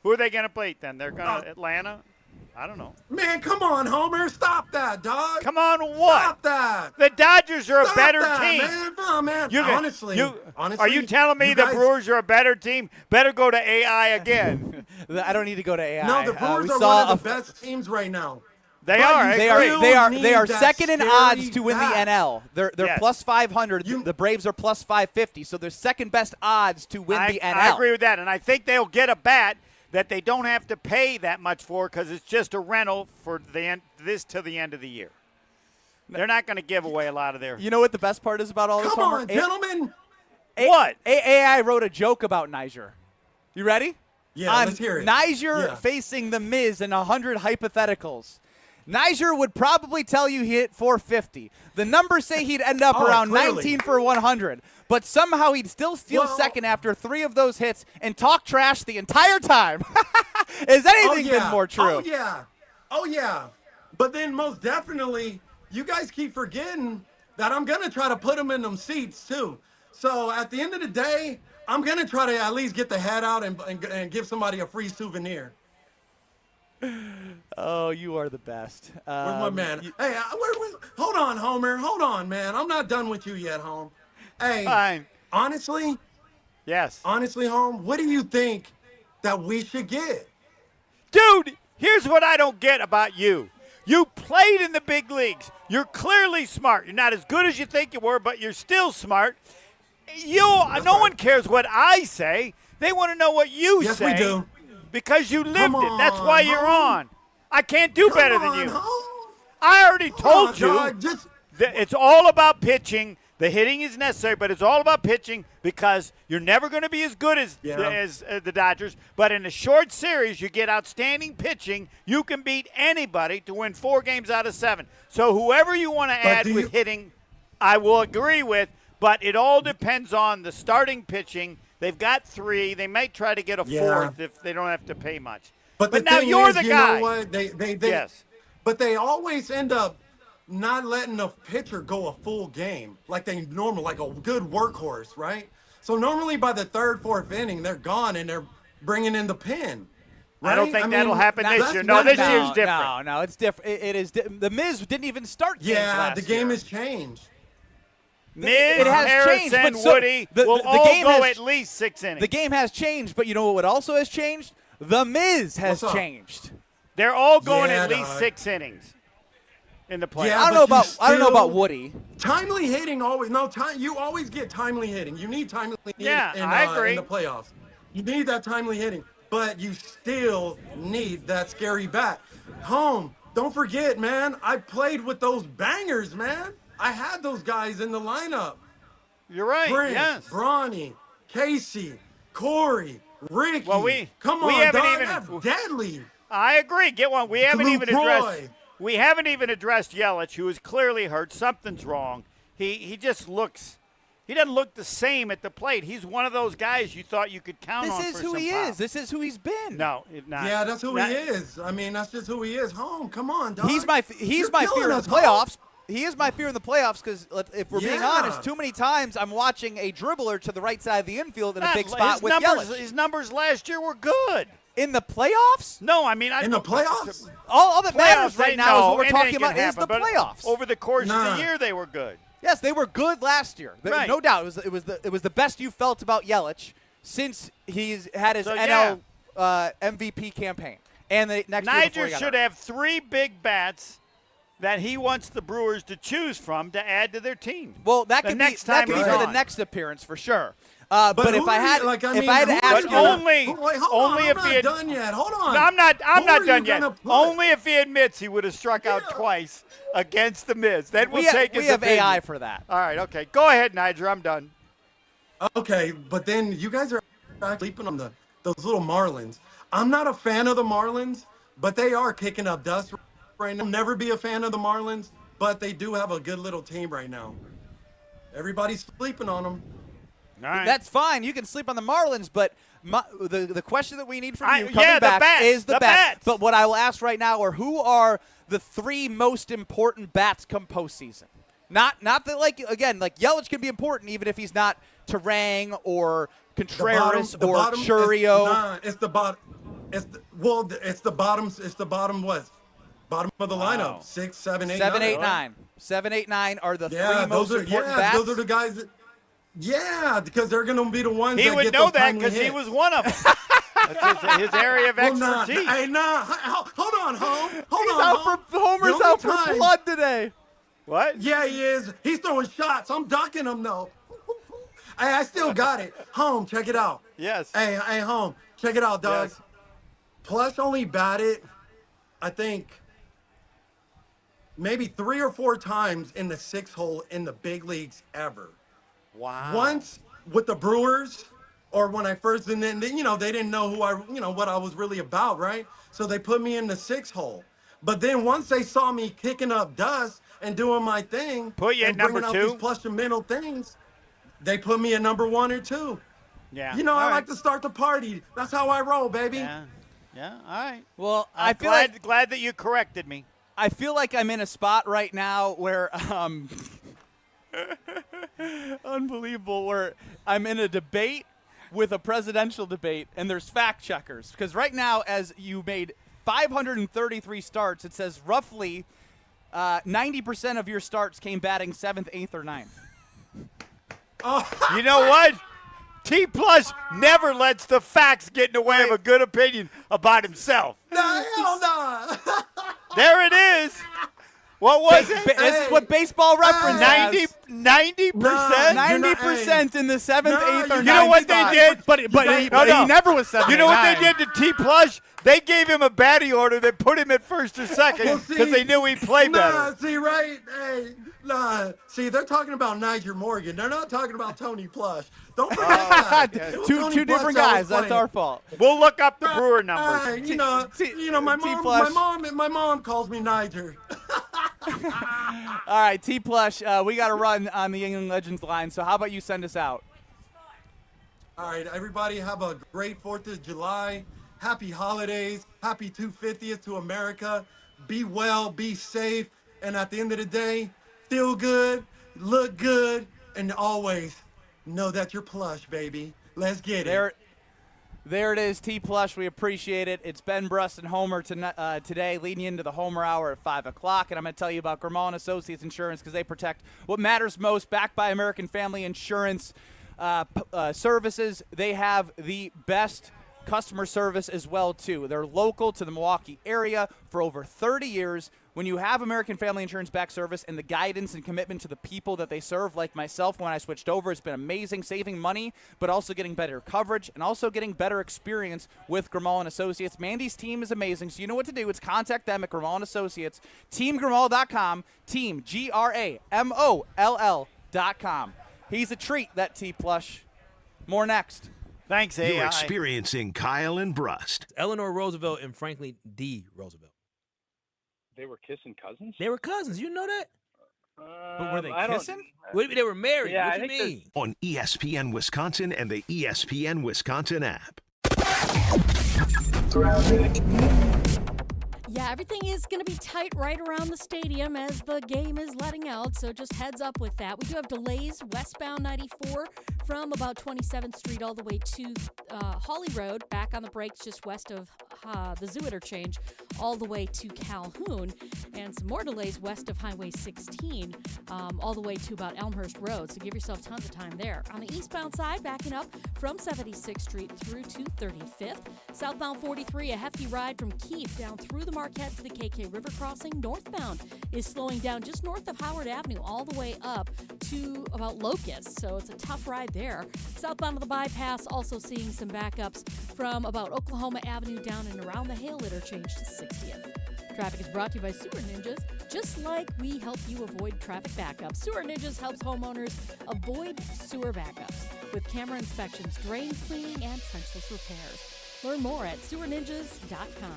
Who are they going to play then? They're going to Atlanta? I don't know. Man, come on, Homer. Stop that, dog. Come on, what? Stop that. The Dodgers are Stop a better that, team. Man. No, man. Honestly, are you telling me the Brewers are a better team? Better go to AI again. I don't need to go to AI. No, the Brewers we are saw one of the best teams right now. They But are. you They still are need that second in scary odds to win bat. the NL. They're Yes. plus 500. The Braves are plus 550. So they're second best odds to win the NL. I agree with that, and I think they'll get a bat that they don't have to pay that much for because it's just a rental for this till the end of the year. They're not going to give away a lot of their. You know what the best part is about all this, Come Homer? on, gentlemen. What? AI wrote a joke about Niger. You ready? Yeah, let's hear it. Niger facing the Miz in 100 hypotheticals. Niger would probably tell you he hit 450. The numbers say he'd end up around clearly. 19 for 100. But somehow he'd still steal second after 3 of those hits and talk trash the entire time. Is anything been more true? Oh, yeah. But then most definitely, you guys keep forgetting that I'm going to try to put them in them seats, too. So at the end of the day, I'm going to try to at least get the hat out and give somebody a free souvenir. Oh, you are the best. Where's my man? Hey, hold on, Homer. Hold on, man. I'm not done with you yet, Home. Hey, Fine. honestly, Yes. Home, what do you think that we should get? Dude, here's what I don't get about you. You played in the big leagues. You're clearly smart. You're not as good as you think you were, but you're still smart. No one cares what I say. They want to know what you say. Yes, we do. Because you lived it. That's why you're on. I can't do better than you. I already told you that it's all about pitching. The hitting is necessary, but it's all about pitching because you're never going to be as good as the Dodgers. But in a short series, you get outstanding pitching. You can beat anybody to win 4 games out of 7. So whoever you want to add with hitting, I will agree with. But it all depends on the starting pitching. They've got 3. They might try to get a 4th if they don't have to pay much. But now you're the guy. You know what? Yes. But they always end up not letting a pitcher go a full game like they normally, like a good workhorse, right? So normally by the 3rd, 4th inning, they're gone and they're bringing in the pen. Right? I don't think that'll happen this year. No, this year's different. No, it's different. It is. The Miz didn't even start games last the game year. has changed. Miz, Harrison, Woody will all go at least 6 innings. The game has changed, but you know what also has changed? The Miz has changed. They're all going at least 6 innings in the playoffs. I don't know about Woody. Timely hitting always you always get timely hitting. You need timely hitting I agree. In the playoffs. You need that timely hitting, but you still need that scary bat. Don't forget, man, I played with those bangers, man. I had those guys in the lineup. You're right. Brent, yes. Bronny, Casey, Corey, Ricky. Well, we haven't even that's deadly. I agree. Get one. We haven't even addressed Yelich, who is clearly hurt. Something's wrong. He just looks. He doesn't look the same at the plate. He's one of those guys you thought you could count on. This is who he is. This is who he's been. No, not. Yeah, that's who he is. I mean, that's just who he is. Come on, dog. He's my fear in the playoffs. He is my fear in the playoffs because if we're being honest, too many times I'm watching a dribbler to the right side of the infield in a big spot with Yelich. His numbers last year were good. In the playoffs? No, I mean in the playoffs. All that matters right now is what we're talking about is the playoffs. Over the course of the year, they were good. Yes, they were good last year. Right. No doubt. It was the best you felt about Yelich since he's had his NL MVP campaign. And the next Niger should have 3 big bats that he wants the Brewers to choose from to add to their team. Well, that could be for the next appearance for sure. But if I had to ask you, only if he had done yet. Hold on. No, I'm not done yet. Only if he admits he would have struck out twice against the Miz. Then we'll take his opinion. We have AI for that. All right, okay. Go ahead, Niger. I'm done. Okay, but then you guys are sleeping on those little Marlins. I'm not a fan of the Marlins, but they are kicking up dust right now. I'll never be a fan of the Marlins, but they do have a good little team right now. Everybody's sleeping on them. All right. That's fine. You can sleep on the Marlins, but the question that we need from you coming back is the bats. But what I will ask right now are who are the 3 most important bats come postseason? Not that Yelich can be important even if he's not Terang or Contreras or Churio. It's the bottom. It's the bottom. It's the bottom. Bottom of the lineup. 6, 7, 8, 7, 8, 9. 7, 8, 9 are the 3 most important bats. Those are the guys that. Yeah, because they're going to be the ones that get those He would know that because he was one of them. That's his area of expertise. Hold on, Home. Homer's out for blood today. What? Yeah, he is. He's throwing shots. I'm ducking him, though. Hey, I still got it. Home, check it out. Yes. Hey, Home, check it out, dog. Yes. Plush only batted, I think, maybe 3 or 4 times in the 6 hole in the big leagues ever. Wow. Once with the Brewers, or when I first, and then they didn't know what I was really about, right? So they put me in the 6 hole. But then once they saw me kicking up dust and doing my thing, put you at number 2, out these plush and mental things, they put me at number 1 or 2. Yeah. I like to start the party. That's how I roll, baby. Yeah. All right. Well, I'm glad that you corrected me. I feel like I'm in a spot right now where unbelievable, where I'm in a debate with a presidential debate, and there's fact checkers. Because right now, as you made 533 starts, it says roughly 90% of your starts came batting 7th, 8th, or 9th. You know what? T. Plush never lets the facts get in the way of a good opinion about himself. No, hell no. There it is. What was it? This is what Baseball Reference has. 90%? 90% in the 7th, 8th, or 9th. You know what they did? But he never was 7th. You know what they did to T. Plush? They gave him a batting order that put him at first or second because they knew he'd play better. See, right? Hey, see, they're talking about Niger Morgan. They're not talking about Tony Plush. Don't forget that. Two different guys. That's our fault. We'll look up the Brewer numbers. My mom calls me Niger. All right, T. Plush, we got to run on the Young Legends line, so how about you send us out? All right, everybody have a great 4th of July. Happy holidays. Happy 250th to America. Be well, be safe, and at the end of the day, feel good, look good, and always know that you're plush, baby. Let's get it. There it is, T. Plush. We appreciate it. It's Ben, Brust, and Homer today, leading into the Homer Hour at 5 o'clock. And I'm going to tell you about Grimal & Associates Insurance because they protect what matters most. Backed by American Family Insurance Services. They have the best customer service as well, too. They're local to the Milwaukee area for over 30 years. When you have American Family Insurance back service and the guidance and commitment to the people that they serve, like myself when I switched over, it's been amazing, saving money, but also getting better coverage and also getting better experience with Grimal & Associates. Mandy's team is amazing, so you know what to do. It's contact them at Grimal & Associates, teamgrimal.com, team, GRAMOLL.com. He's a treat, that T. Plush. More next. Thanks, AI. You're experiencing Kyle and Brust. Eleanor Roosevelt and Franklin D. Roosevelt. They were kissing cousins? They were cousins. You know that? But were they kissing? They were married. Yeah, what do you mean? On ESPN Wisconsin and the ESPN Wisconsin app. Yeah, everything is going to be tight right around the stadium as the game is letting out, so just heads up with that. We do have delays westbound 94 from about 27th Street all the way to Hawley Road, back on the brakes just west of the Zoo interchange, all the way to Calhoun, and some more delays west of Highway 16 all the way to about Elmhurst Road, so give yourself tons of time there. On the eastbound side, backing up from 76th Street through to 35th. Southbound 43, a hefty ride from Keith down through the Marquette to the KK River crossing. Northbound is slowing down just north of Howard Avenue all the way up to about Locust, so it's a tough ride there. Southbound of the bypass also seeing some backups from about Oklahoma Avenue down and around the Hale interchange to 60th. Traffic is brought to you by Sewer Ninjas. Just like we help you avoid traffic backups, Sewer Ninjas helps homeowners avoid sewer backups with camera inspections, drain cleaning, and trenchless repairs. Learn more at sewerninjas.com.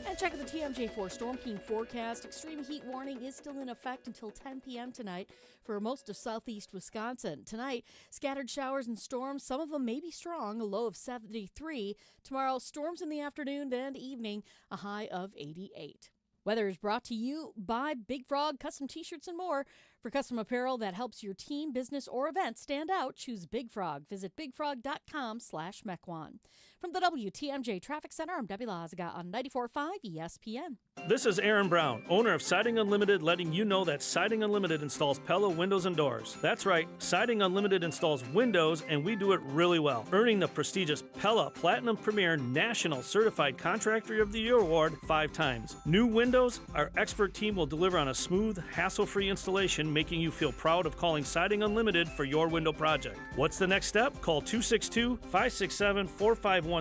And check out the TMJ4 Storm King forecast. Extreme heat warning is still in effect until 10 p.m. tonight for most of southeast Wisconsin. Tonight, scattered showers and storms. Some of them may be strong, a low of 73. Tomorrow, storms in the afternoon and evening, a high of 88. Weather is brought to you by Big Frog Custom T-shirts and more. For custom apparel that helps your team, business, or event stand out, choose Big Frog. Visit bigfrog.com/Mequon. From the WTMJ Traffic Center, I'm Debbie Lazaga on 94.5 ESPN. This is Aaron Brown, owner of Siding Unlimited, letting you know that Siding Unlimited installs Pella windows and doors. That's right, Siding Unlimited installs windows, and we do it really well, earning the prestigious Pella Platinum Premier National Certified Contractor of the Year Award 5 times. New windows, our expert team will deliver on a smooth, hassle-free installation, making you feel proud of calling Siding Unlimited for your window project. What's the next step? Call 262-567-4513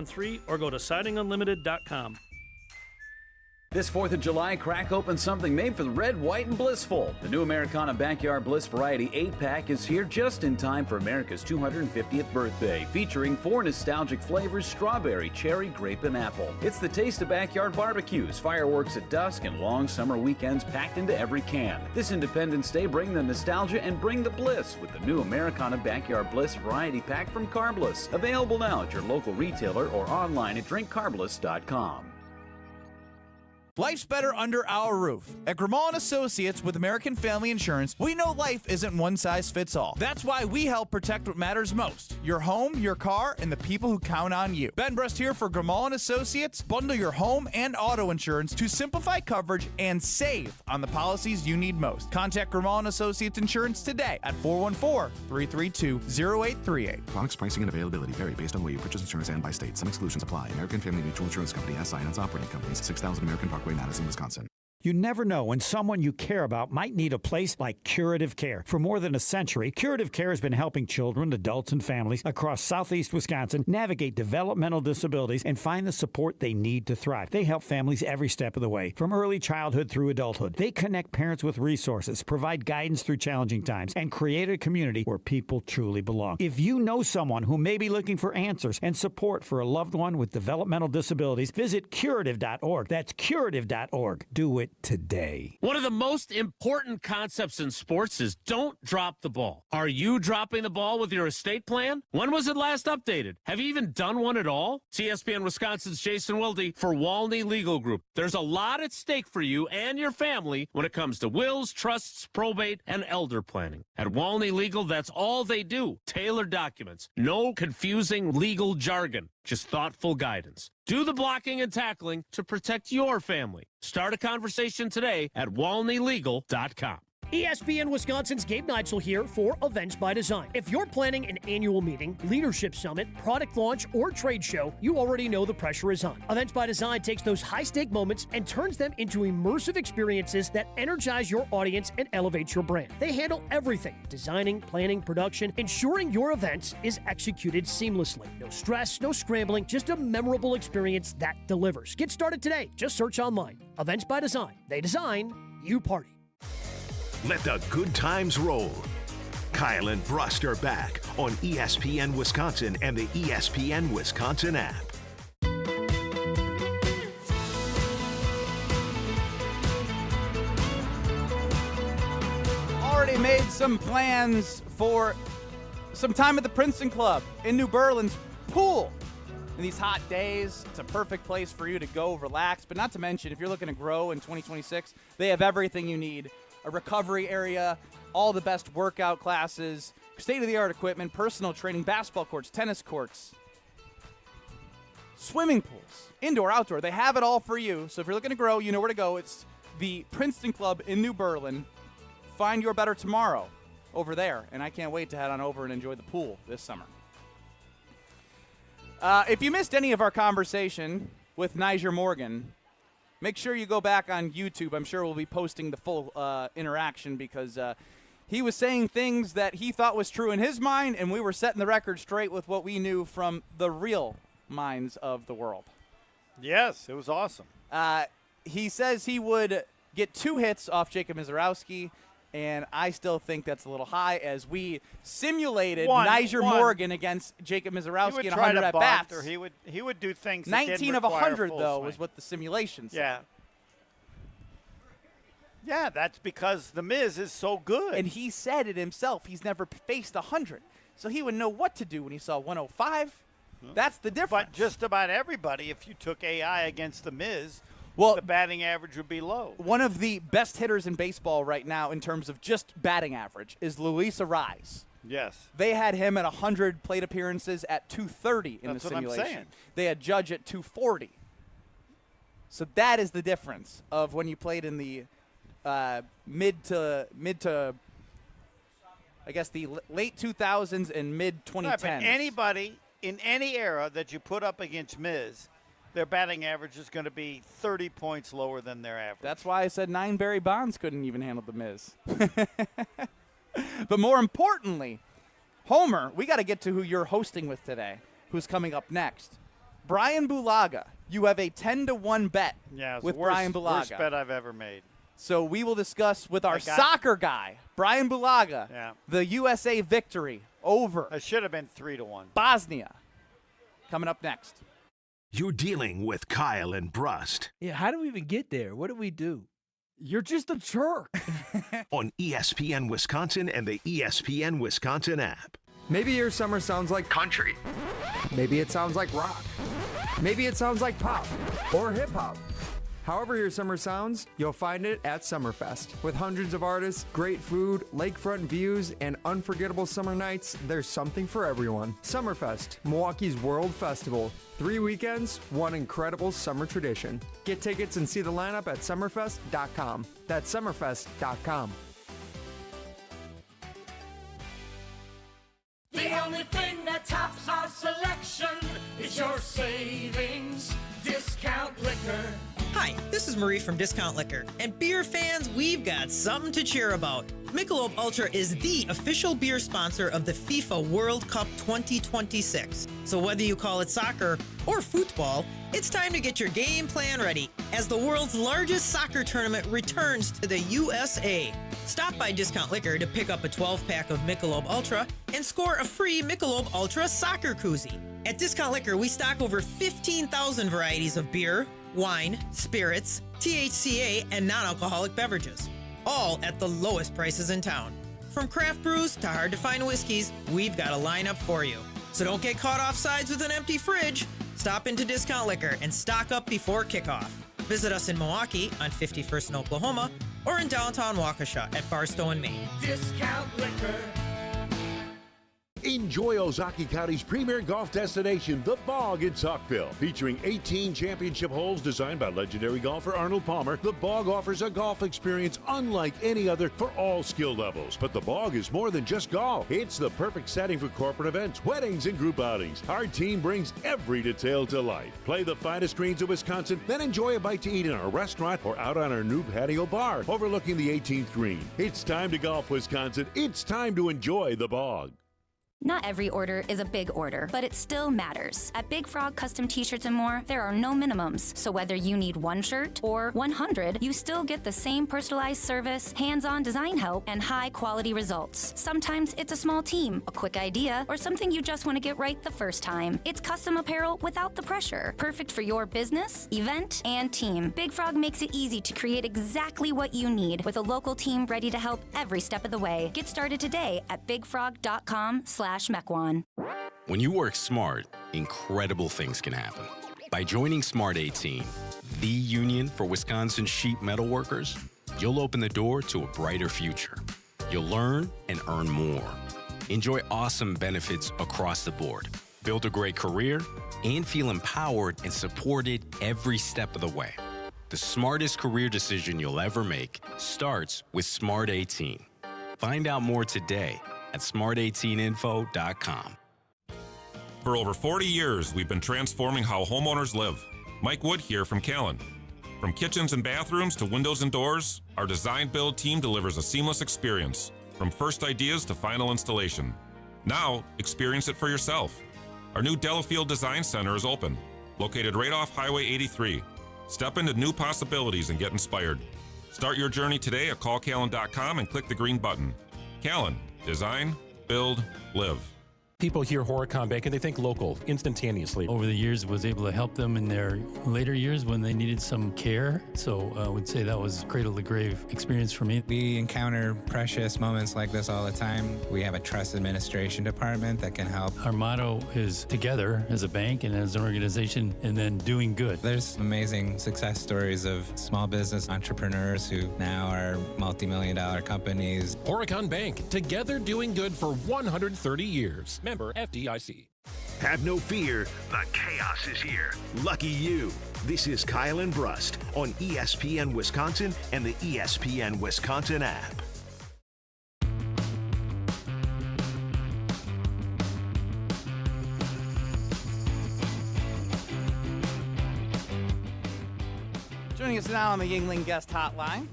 or go to sidingunlimited.com. This 4th of July, crack open something made for the red, white, and blissful. The new Americana Backyard Bliss Variety 8-pack is here just in time for America's 250th birthday, featuring 4 nostalgic flavors: strawberry, cherry, grape, and apple. It's the taste of backyard barbecues, fireworks at dusk, and long summer weekends packed into every can. This Independence Day, bring the nostalgia and bring the bliss with the new Americana Backyard Bliss Variety Pack from Carbliss. Available now at your local retailer or online at drinkcarbliss.com. Life's better under our roof. At Grimal & Associates with American Family Insurance, we know life isn't one size fits all. That's why we help protect what matters most: your home, your car, and the people who count on you. Ben Brust here for Grimal & Associates. Bundle your home and auto insurance to simplify coverage and save on the policies you need most. Contact Grimal & Associates Insurance today at 414-332-0838. Products, pricing, and availability vary based on where you purchase insurance and by state. Some exclusions apply. American Family Mutual Insurance Company, SI, and its operating companies, 6000 American Parkway, Madison, Wisconsin. You never know when someone you care about might need a place like Curative Care. For more than a century, Curative Care has been helping children, adults, and families across southeast Wisconsin navigate developmental disabilities and find the support they need to thrive. They help families every step of the way, from early childhood through adulthood. They connect parents with resources, provide guidance through challenging times, and create a community where people truly belong. If you know someone who may be looking for answers and support for a loved one with developmental disabilities, visit curative.org. That's curative.org. Do it today. One of the most important concepts in sports is don't drop the ball. Are you dropping the ball with your estate plan? When was it last updated? Have you even done one at all? It's ESPN Wisconsin's Jason Wilde for Walney Legal Group. There's a lot at stake for you and your family when it comes to wills, trusts, probate, and elder planning. At Walney Legal, that's all they do. Tailored documents. No confusing legal jargon. Just thoughtful guidance. Do the blocking and tackling to protect your family. Start a conversation today at walneylegal.com. ESPN Wisconsin's Gabe Neitzel here for Events by Design. If you're planning an annual meeting, leadership summit, product launch, or trade show, you already know the pressure is on. Events by Design takes those high-stake moments and turns them into immersive experiences that energize your audience and elevate your brand. They handle everything: designing, planning, production, ensuring your event is executed seamlessly. No stress, no scrambling, just a memorable experience that delivers. Get started today. Just search online. Events by Design. They design, you party. Let the good times roll. Kyle and Brust are back on ESPN Wisconsin and the ESPN Wisconsin app. Already made some plans for some time at the Princeton Club in New Berlin's pool. In these hot days, it's a perfect place for you to go relax. But not to mention, if you're looking to grow in 2026, they have everything you need. A recovery area, all the best workout classes, state-of-the-art equipment, personal training, basketball courts, tennis courts, swimming pools, indoor, outdoor. They have it all for you. So if you're looking to grow, you know where to go. It's the Princeton Club in New Berlin. Find your better tomorrow over there. And I can't wait to head on over and enjoy the pool this summer. If you missed any of our conversation with Niger Morgan, make sure you go back on YouTube. I'm sure we'll be posting the full interaction because he was saying things that he thought was true in his mind, and we were setting the record straight with what we knew from the real minds of the world. Yes, it was awesome. He says he would get 2 hits off Jacob Misiorowski, and I still think that's a little high, as we simulated Niger Morgan against Jacob Misiorowski in 100 at-bats. Or he would do things 19 of 100, though, was what the simulation said. Yeah. Yeah, that's because the Miz is so good. And he said it himself. He's never faced 100. So he would know what to do when he saw 105. That's the difference. But just about everybody, if you took AI against the Miz, the batting average would be low. One of the best hitters in baseball right now in terms of just batting average is Luis Arraez. Yes. They had him at 100 plate appearances at 230 in That's the what I'm simulation. saying. They had Judge at 240. So that is the difference of when you played in the mid to I guess the late 2000s and mid 2010s. Right, but anybody in any era that you put up against Miz, their batting average is going to be 30 points lower than their average. That's why I said 9 Barry Bonds couldn't even handle the Miz. But more importantly, Homer, we got to get to who you're hosting with today, who's coming up next. Bryan Bulaga. You have a 10-1 bet with Bryan Bulaga. Worst bet I've ever made. So we will discuss with our soccer guy, Bryan Bulaga, the USA victory over. It should have been 3-1. Bosnia. Coming up next. You're dealing with Kyle and Brust. Yeah, how do we even get there? What do we do? You're just a jerk. On ESPN Wisconsin and the ESPN Wisconsin app. Maybe your summer sounds like country. Maybe it sounds like rock. Maybe it sounds like pop or hip hop. However your summer sounds, you'll find it at Summerfest. With hundreds of artists, great food, lakefront views, and unforgettable summer nights, there's something for everyone. Summerfest, Milwaukee's World Festival. 3 weekends, one incredible summer tradition. Get tickets and see the lineup at summerfest.com. That's summerfest.com. The only thing that tops our selection is your savings discount liquor. Hi, this is Marie from Discount Liquor. And beer fans, we've got something to cheer about. Michelob Ultra is the official beer sponsor of the FIFA World Cup 2026. So whether you call it soccer or football, it's time to get your game plan ready as the world's largest soccer tournament returns to the USA. Stop by Discount Liquor to pick up a 12-pack of Michelob Ultra and score a free Michelob Ultra soccer koozie. At Discount Liquor, we stock over 15,000 varieties of beer, wine, spirits, THCA, and non-alcoholic beverages, all at the lowest prices in town. From craft brews to hard-to-find whiskeys, we've got a lineup for you. So don't get caught off sides with an empty fridge. Stop into Discount Liquor and stock up before kickoff. Visit us in Milwaukee on 51st in Oklahoma or in downtown Waukesha at Barstow and Maine. Discount liquor. Enjoy Ozaukee County's premier golf destination, The Bog in Saukville. Featuring 18 championship holes designed by legendary golfer Arnold Palmer, The Bog offers a golf experience unlike any other for all skill levels. But The Bog is more than just golf. It's the perfect setting for corporate events, weddings, and group outings. Our team brings every detail to life. Play the finest greens of Wisconsin, then enjoy a bite to eat in our restaurant or out on our new patio bar overlooking the 18th green. It's time to golf, Wisconsin. It's time to enjoy The Bog. Not every order is a big order, but it still matters. At Big Frog Custom T-Shirts and more, there are no minimums. So whether you need 1 shirt or 100, you still get the same personalized service, hands-on design help, and high-quality results. Sometimes it's a small team, a quick idea, or something you just want to get right the first time. It's custom apparel without the pressure. Perfect for your business, event, and team. Big Frog makes it easy to create exactly what you need with a local team ready to help every step of the way. Get started today at bigfrog.com/Mequon. When you work smart, incredible things can happen. By joining Smart 18, the union for Wisconsin sheet metal workers, you'll open the door to a brighter future. You'll learn and earn more. Enjoy awesome benefits across the board. Build a great career and feel empowered and supported every step of the way. The smartest career decision you'll ever make starts with Smart 18. Find out more today at smart18info.com. For over 40 years, we've been transforming how homeowners live. Mike Wood here from Callan. From kitchens and bathrooms to windows and doors, our design build team delivers a seamless experience, from first ideas to final installation. Now, experience it for yourself. Our new Delafield Design Center is open, located right off Highway 83. Step into new possibilities and get inspired. Start your journey today at callcallan.com and click the green button. Callan. Design, build, live. People hear Horicon Bank and they think local instantaneously. Over the years, was able to help them in their later years when they needed some care. So I would say that was cradle to grave experience for me. We encounter precious moments like this all the time. We have a trust administration department that can help. Our motto is together as a bank and as an organization, and then doing good. There's amazing success stories of small business entrepreneurs who now are multi-million-dollar companies. Horicon Bank, together doing good for 130 years. Member FDIC. Have no fear, the chaos is here. Lucky you. This is Kyle and Brust on ESPN Wisconsin and the ESPN Wisconsin app. Joining us now on the Yingling Guest Hotline,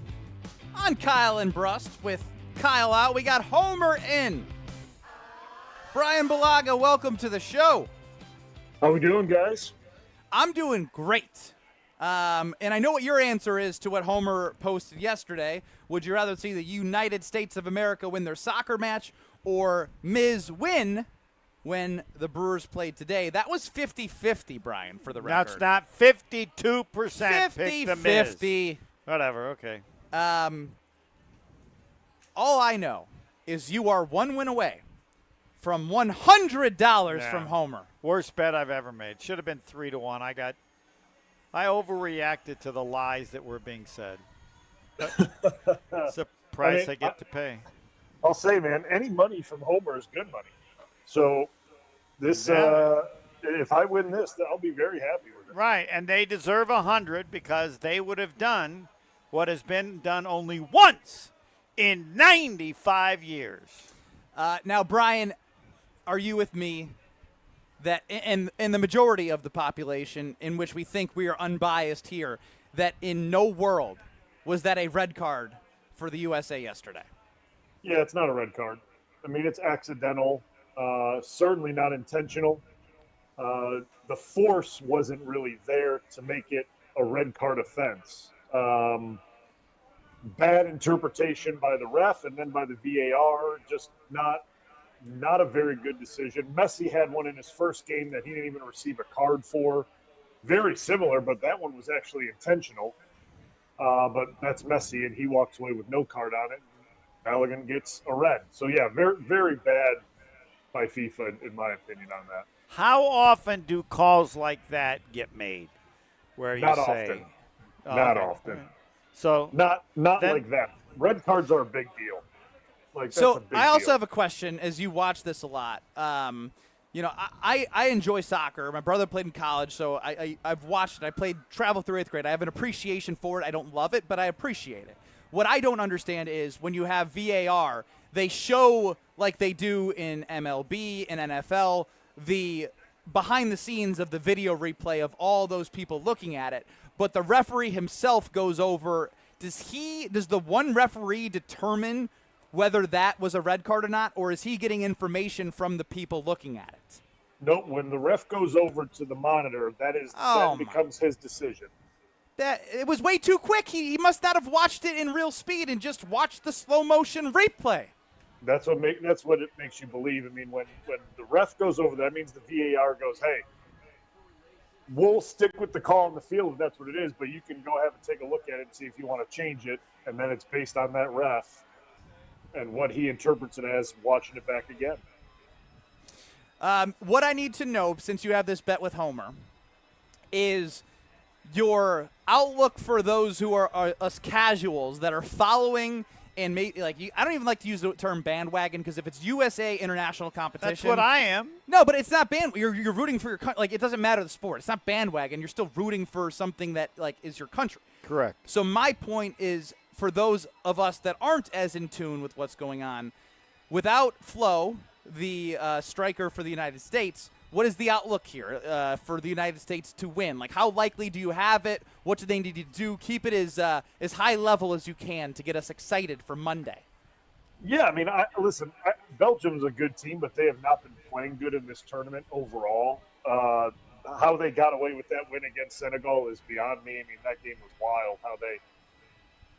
on Kyle and Brust with Kyle out, we got Homer in. Bryan Bulaga, welcome to the show. How we doing, guys? I'm doing great. And I know what your answer is to what Homer posted yesterday. Would you rather see the United States of America win their soccer match or Miz win when the Brewers played today? That was 50-50, Bryan, for the record. That's not 52% picked the Miz. 50-50. Whatever, okay. All I know is you are one win away from $100 from Homer. Worst bet I've ever made. Should have been 3-1. I got I overreacted to the lies that were being said. It's a price I get to pay. I'll say, man, any money from Homer is good money. So this, if I win this, I'll be very happy with it. Right, and they deserve 100 because they would have done what has been done only once in 95 years. Now, Bryan, are you with me that in the majority of the population in which we think we are unbiased here, that in no world was that a red card for the USA yesterday? Yeah, it's not a red card. I mean, it's accidental, certainly not intentional. The force wasn't really there to make it a red card offense. Bad interpretation by the ref and then by the VAR, just not a very good decision. Messi had one in his first game that he didn't even receive a card for. Very similar, but that one was actually intentional. But that's Messi, and he walks away with no card on it. Balogun gets a red. So, yeah, very, very bad by FIFA, in my opinion, on that. How often do calls like that get made where you Not say? Often. Not often. So not then, like that. Red cards are a big deal. Like, so that's a big I also deal. have a question as you watch this a lot. I enjoy soccer. My brother played in college, so I've watched it. I played travel through 8th grade. I have an appreciation for it. I don't love it, but I appreciate it. What I don't understand is when you have VAR, they show, like they do in MLB and NFL, the behind the scenes of the video replay of all those people looking at it. But the referee himself goes over. Does the one referee determine whether that was a red card or not, or is he getting information from the people looking at it? No, when the ref goes over to the monitor, that becomes his decision. That it was way too quick. He must not have watched it in real speed and just watched the slow motion replay. That's what it makes you believe. I mean, when the ref goes over, that means the VAR goes, hey, we'll stick with the call on the field if that's what it is, but you can go ahead and take a look at it and see if you want to change it, and then it's based on that ref and what he interprets it as, watching it back again. What I need to know, since you have this bet with Homer, is your outlook for those who are us casuals that are following and I don't even like to use the term bandwagon because if it's USA international competition, that's what I am. No, but it's not you're rooting for your country. Like, it doesn't matter the sport. It's not bandwagon. You're still rooting for something that is your country. Correct. So my point is, for those of us that aren't as in tune with what's going on, without Flo, the striker for the United States, what is the outlook here for the United States to win? Like, how likely do you have it? What do they need to do? Keep it as high level as you can to get us excited for Monday. Yeah, I mean, Belgium's a good team, but they have not been playing good in this tournament overall. How they got away with that win against Senegal is beyond me. I mean, that game was wild, how they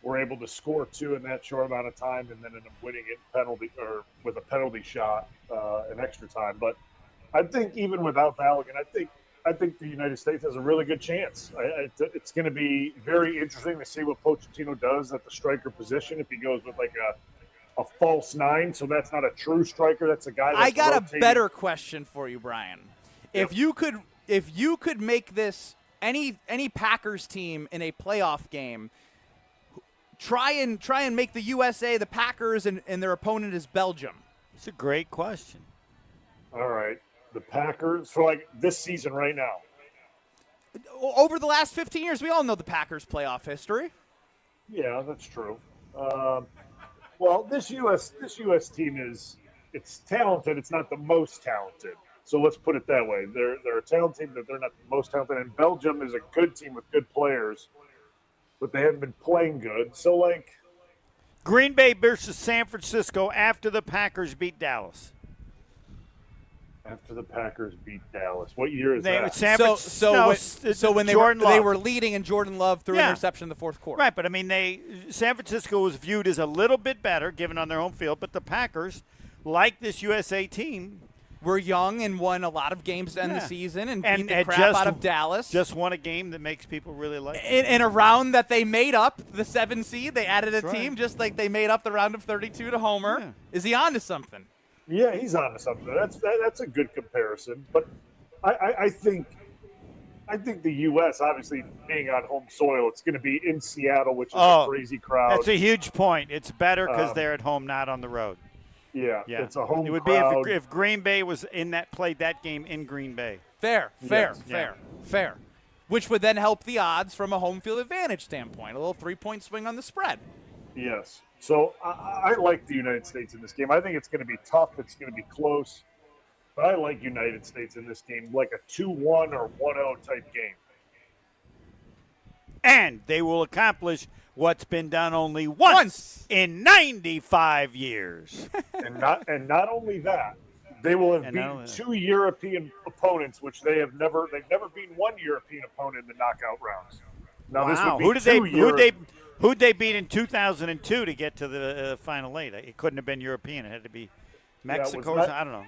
were able to score 2 in that short amount of time and then end up winning it with a penalty shot in extra time. But I think even without Balogun, I think the United States has a really good chance. It's going to be very interesting to see what Pochettino does at the striker position. If he goes with like a false 9, so that's not a true striker. That's a guy. That's I got rotating. a better question for you, Bryan. Yep. If you could make this any Packers team in a playoff game, try and make the USA the Packers and their opponent is Belgium. It's a great question. All right. The Packers, for like this season right now. Over the last 15 years, we all know the Packers' playoff history. Yeah, that's true. Well, this U.S. team it's talented. It's not the most talented. So let's put it that way. They're a talented team, but they're not the most talented. And Belgium is a good team with good players, but they haven't been playing good. So, like, Green Bay versus San Francisco after the Packers beat Dallas. After the Packers beat Dallas. What year is that? So when they were leading and Jordan Love threw an interception in the fourth quarter. Right, but I mean, San Francisco was viewed as a little bit better given on their home field, but the Packers, like this USA team, were young and won a lot of games to end the season and beat the crap out of Dallas. Just won a game that makes people really like in a round that they made up, the 7 seed. They added a team just like they made up the round of 32 to Homer. Yeah. Is he on to something? Yeah, he's on to something. That's a good comparison. But I think I think the U.S., obviously being on home soil, it's going to be in Seattle, which is a crazy crowd. That's a huge point. It's better because they're at home, not on the road. Yeah, it's a home It would crowd. be if Green Bay was played that game in Green Bay. Fair. Yes. Which would then help the odds from a home field advantage standpoint. A little 3-point swing on the spread. Yes. So I like the United States in this game. I think it's going to be tough. It's going to be close. But I like United States in this game, like a 2-1 or 1-0 type game. And they will accomplish what's been done only once in 95 years. and not only that, they will have beaten 2 European opponents, which they've never beaten one European opponent in the knockout rounds. Now this would be who'd they beat in 2002 to get to the final eight? It couldn't have been European. It had to be Mexico. I don't know.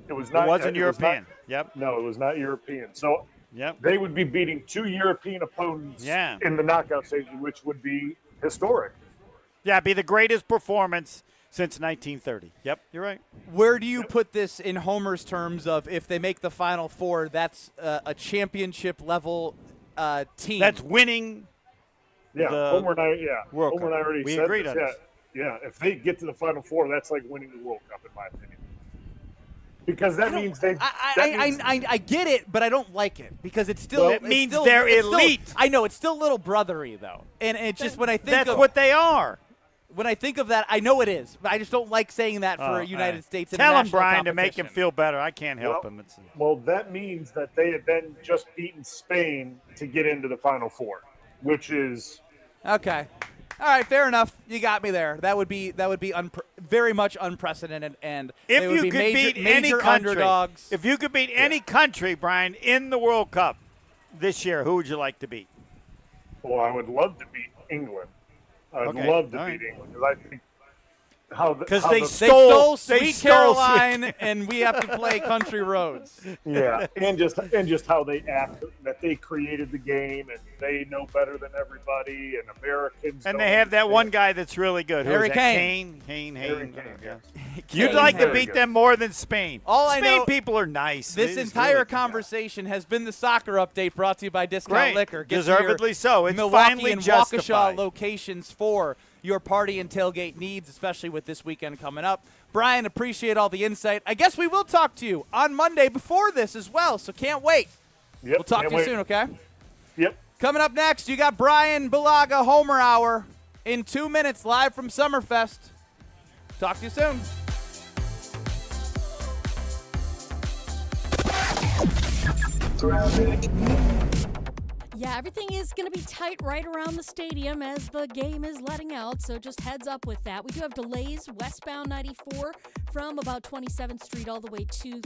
It was not. It wasn't European. No, it was not European. So they would be beating 2 European opponents in the knockout stage, which would be historic. Yeah, be the greatest performance since 1930. Yep, you're right. Where do you put this in Homer's terms of if they make the Final Four, that's a championship level team? That's winning. Yeah, Homer and I. Yeah, World Homer and I already we said agreed this. on this. Yeah, if they get to the Final Four, that's like winning the World Cup, in my opinion. Because that means they. I get it, but I don't like it because it's still. It means they're elite. I know it's still little brothery though, and it's just when I think that's what they are. When I think of that, I know it is, but I just don't like saying that for United States. Tell him, Brian, to make him feel better. I can't help him. Well, that means that they had then just beaten Spain to get into the Final Four, which is okay. All right, fair enough. You got me there. That would be very much unprecedented, and if they would you be could major, beat any major country, underdogs. if you could beat any country, Brian, in the World Cup this year, who would you like to beat? Well, I would love to beat England. I'd love to beat England because I think they stole Sweet Caroline, and we have to play country roads. Yeah, and just how they act, that they created the game and they know better than everybody, and Americans. And they have that one guy that's really good. Harry Kane. Yeah. You'd like to beat them more than Spain. Spain people are nice. This entire conversation has been the soccer update brought to you by Discount Liquor. Get deservedly so. It's Milwaukee finally and justified. Waukesha locations for your party and tailgate needs, especially with this weekend coming up. Brian, appreciate all the insight. I guess we will talk to you on Monday before this as well, so can't wait. Yep, we'll talk to you soon, okay? Yep. Coming up next, you got Bryan Bulaga Homer Hour in 2 minutes live from Summerfest. Talk to you soon. Yeah, everything is going to be tight right around the stadium as the game is letting out, so just heads up with that. We do have delays westbound 94 from about 27th Street all the way to